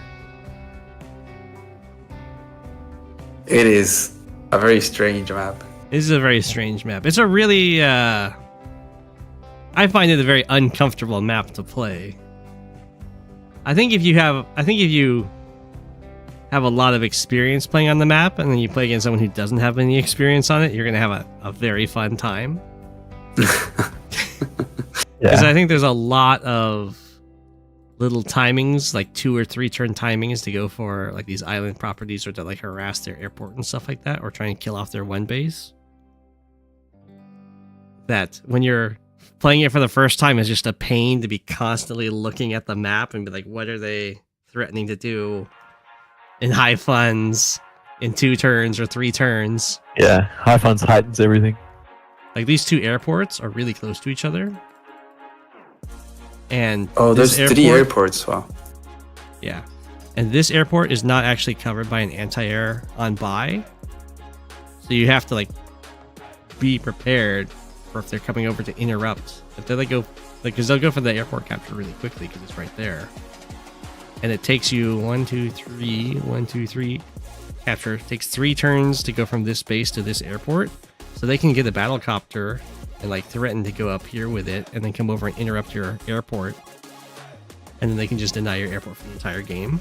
It is a very strange map. This is a very strange map. It's a really, I find it a very uncomfortable map to play. I think if you have a lot of experience playing on the map, and then you play against someone who doesn't have any experience on it, you're gonna have a very fun time. Because Yeah. I think there's a lot of little timings, like 2 or 3 turn timings to go for like these island properties or to like harass their airport and stuff like that, or try and kill off their one base. That when you're playing it for the first time is just a pain to be constantly looking at the map and be like, what are they threatening to do in high funds in 2 turns or 3 turns? Yeah. High funds heightens everything. Like these 2 airports are really close to each other. And Oh, this there's 3 airports. Wow. Yeah. And this airport is not actually covered by an anti-air on buy. So you have to like be prepared for if they're coming over to interrupt. If they like go, like, because they'll go for the airport capture really quickly because it's right there. And it takes you 1, 2, 3 capture. It takes 3 turns to go from this base to this airport. So they can get a battle copter and like threaten to go up here with it and then come over and interrupt your airport. And then they can just deny your airport for the entire game.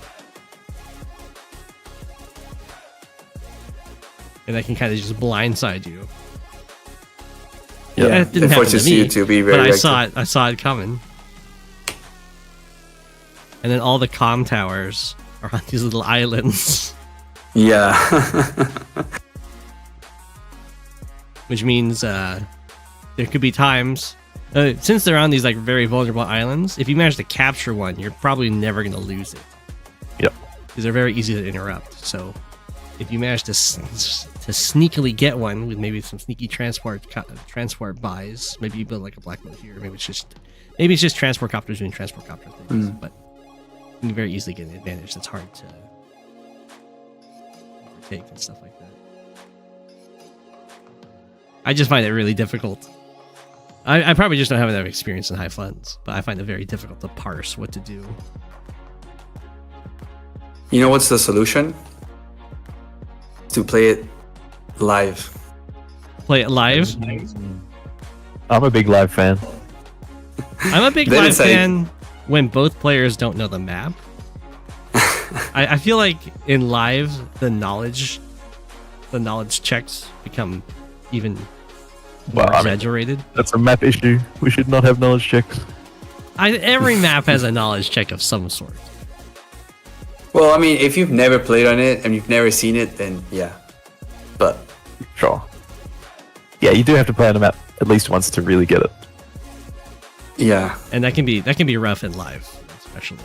And that can kind of just blindside you. Yeah, it didn't happen to me, you to be very but reactive. I saw it coming. And then all the comm towers are on these little islands, Yeah. which means there could be times, since they're on these like very vulnerable islands, if you manage to capture one, you're probably never going to lose it. Yep. Because they're very easy to interrupt. So if you manage to sneakily get one with maybe some sneaky transport buys, maybe you build like a black boat here, maybe it's just transport copters doing transport copter things, but you can very easily get an advantage that's hard to overtake and stuff like that. I just find it really difficult. I probably just don't have enough experience in high funds, but I find it very difficult to parse what to do. You know what's the solution? To play it live. Play it live. I'm a big live fan. I'm a big Then live it's like- fan when both players don't know the map. I feel like in live the knowledge checks become even more Well, I mean, exaggerated. that's a map issue. We should not have knowledge checks. Every map has a knowledge check of some sort. Well, I mean, if you've never played on it and you've never seen it, then yeah. But Sure. Yeah, you do have to play on the map at least once to really get it. yeah, And that can be rough in live, especially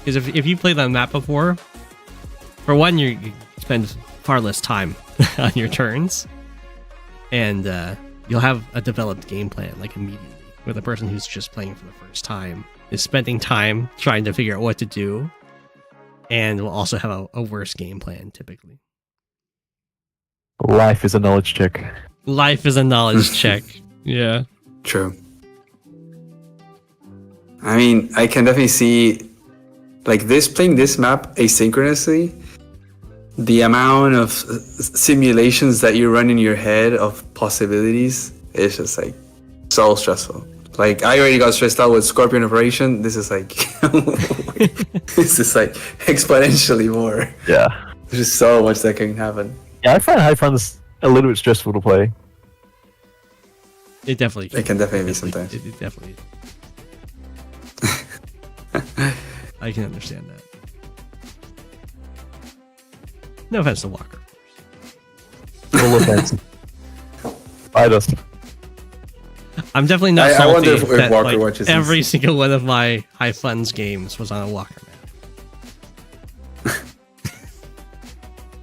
because if you played on the map before, for one, you spend far less time on your turns, and you'll have a developed game plan like immediately. Where the person who's just playing for the first time is spending time trying to figure out what to do, and will also have a worse game plan typically. Life is a knowledge check. Life is a knowledge check. Yeah. true. I mean, I can definitely see, like playing this map asynchronously, the amount of simulations that you run in your head of possibilities is just like so stressful. Like I already got stressed out with Scorpion Operation. This is like, this is like exponentially more. Yeah. There's just so much that can happen. Yeah, I find high funds a little bit stressful to play. It definitely It can definitely be sometimes. It definitely. I can understand that. No offense to Walker. Full offense. Fight us. I'm definitely not I salty wonder if that Walker like, watches every this. single one of my high funds games was on a Walker map.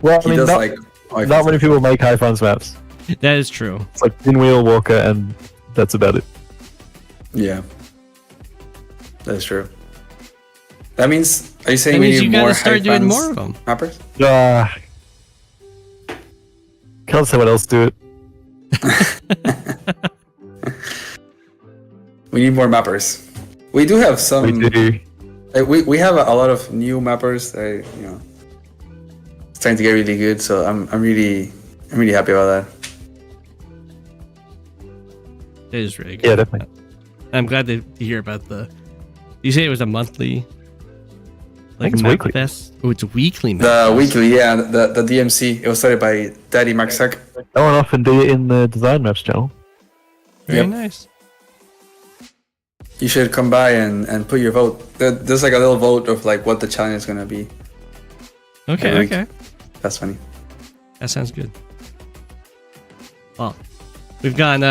Well, I He mean, does not, like. not many people make high funds maps. That is true. It's like Pinwheel, Walker, and that's about it. Yeah, that's true. That means, are you saying That we means need you more gotta start high doing fans more of them. mappers? Can't someone else do it? We need more mappers. We do have some. We do. We have a lot of new mappers that starting to get really good. So I'm really happy about that. It is really good. Yeah, definitely. I'm glad to hear about the. You say it was a monthly. Like it's map weekly. fest? Oh, it's weekly. Map The fest. weekly, yeah, the DMC. It was started by Daddy Maxak. Go on off and do it in the Design Maps channel. Very Yep. nice. You should come by and put your vote. There's like a little vote of like what the challenge is gonna be. Okay. Every week. Okay. That's funny. That sounds good. Well, we've gone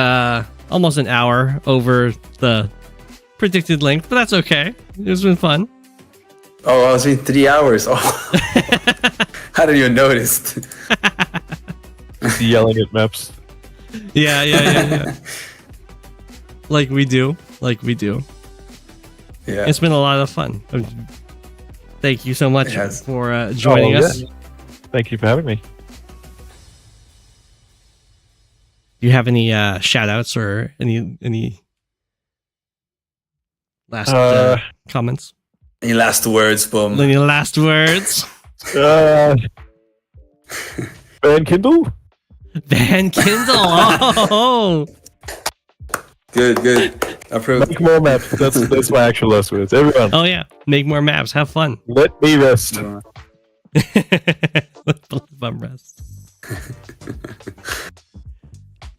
almost an hour over the predicted length, but that's okay. It's been fun. Oh, it's been 3 hours. Oh, I didn't even notice. Yelling at maps. Yeah. Like we do. Yeah. It's been a lot of fun. Thank you so much Yes. for joining us. Yeah. Thank you for having me. Do you have any shout outs or any last comments? Any last words, Boom? Any last words? Van Kindle? Van Kindle. Oh, Good. Approved. Make more maps. That's my actual last words. Everyone, oh yeah. Make more maps. Have fun. let me rest. Let the bum rest.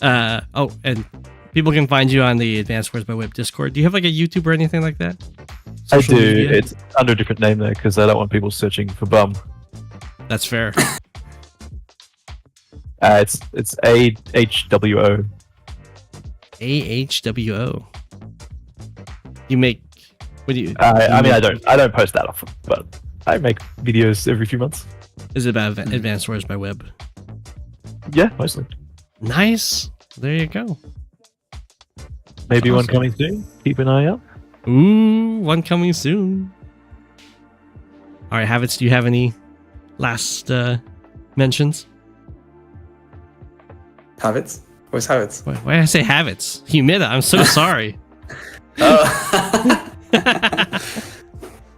And people can find you on the Advanced Wars by Web Discord. Do you have like a YouTube or anything like that? I Social do. media? It's under a different name though, because I don't want people searching for bum. That's fair. It's AWBW. AWBW. You make. What do you? I mean, I don't post that often, but I make videos every few months. Is it about Advanced Wars by Web? Yeah, mostly. Nice. There you go. Maybe one Awesome. coming soon. Keep an eye out. Ooh, one coming soon. All right, Habits. Do you have any last mentions? Habits? Where's habits? Why did I say Habits? Humida. I'm so sorry. Oh.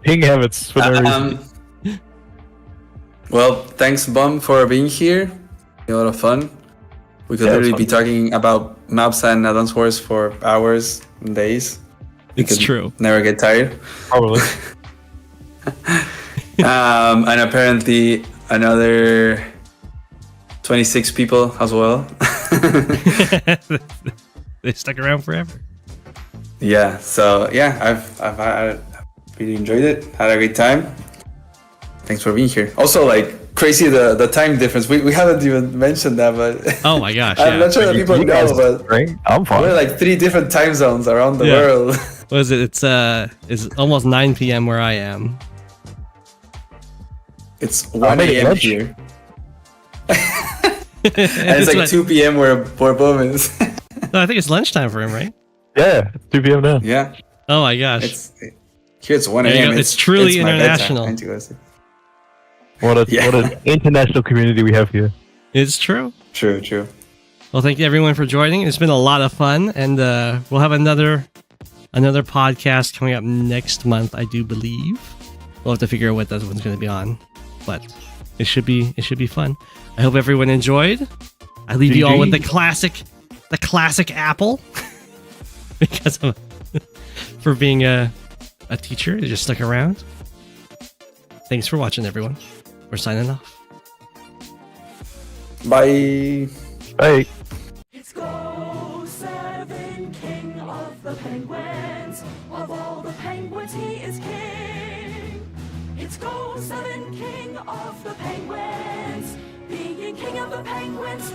Ping habits for no reason. Well, thanks, Bum, for being here. A lot of fun. We could Yeah, it was literally be fun. talking about maps and Advance Wars for hours and days. We It's could true. Never get tired. Probably. And apparently another 26 people as well. They stuck around forever. Yeah. So yeah, I've really enjoyed it. Had a great time. Thanks for being here. Also, like crazy the time difference. We haven't even mentioned that, but Oh my gosh. I'm Yeah. not sure that people You guys know, are but great. I'm fine. we're like 3 different time zones around the Yeah. world. What is it? It's almost 9 p.m. where I am. It's 1 making a.m. lunch. here. And it's like 2 p.m. where Boom is. No, I think it's lunchtime for him, right? Yeah, it's 2 p.m. now. Yeah. Oh my gosh. Here it's 1 There you a.m. go. It's truly my bedtime. international. I need to go to sleep. What an international community we have here. It's true. True. Well, thank you everyone for joining. It's been a lot of fun, and we'll have another podcast coming up next month, I do believe. We'll have to figure out what that one's going to be on, but it should be fun. I hope everyone enjoyed. I leave you all with the classic apple, because of, for being a teacher, you just stuck around. Thanks for watching, everyone. We're signing off. Bye. Hey. It's Go 7, king of the penguins. Of all the penguins, he is king. It's Go 7, king of the penguins. Being king of the penguins.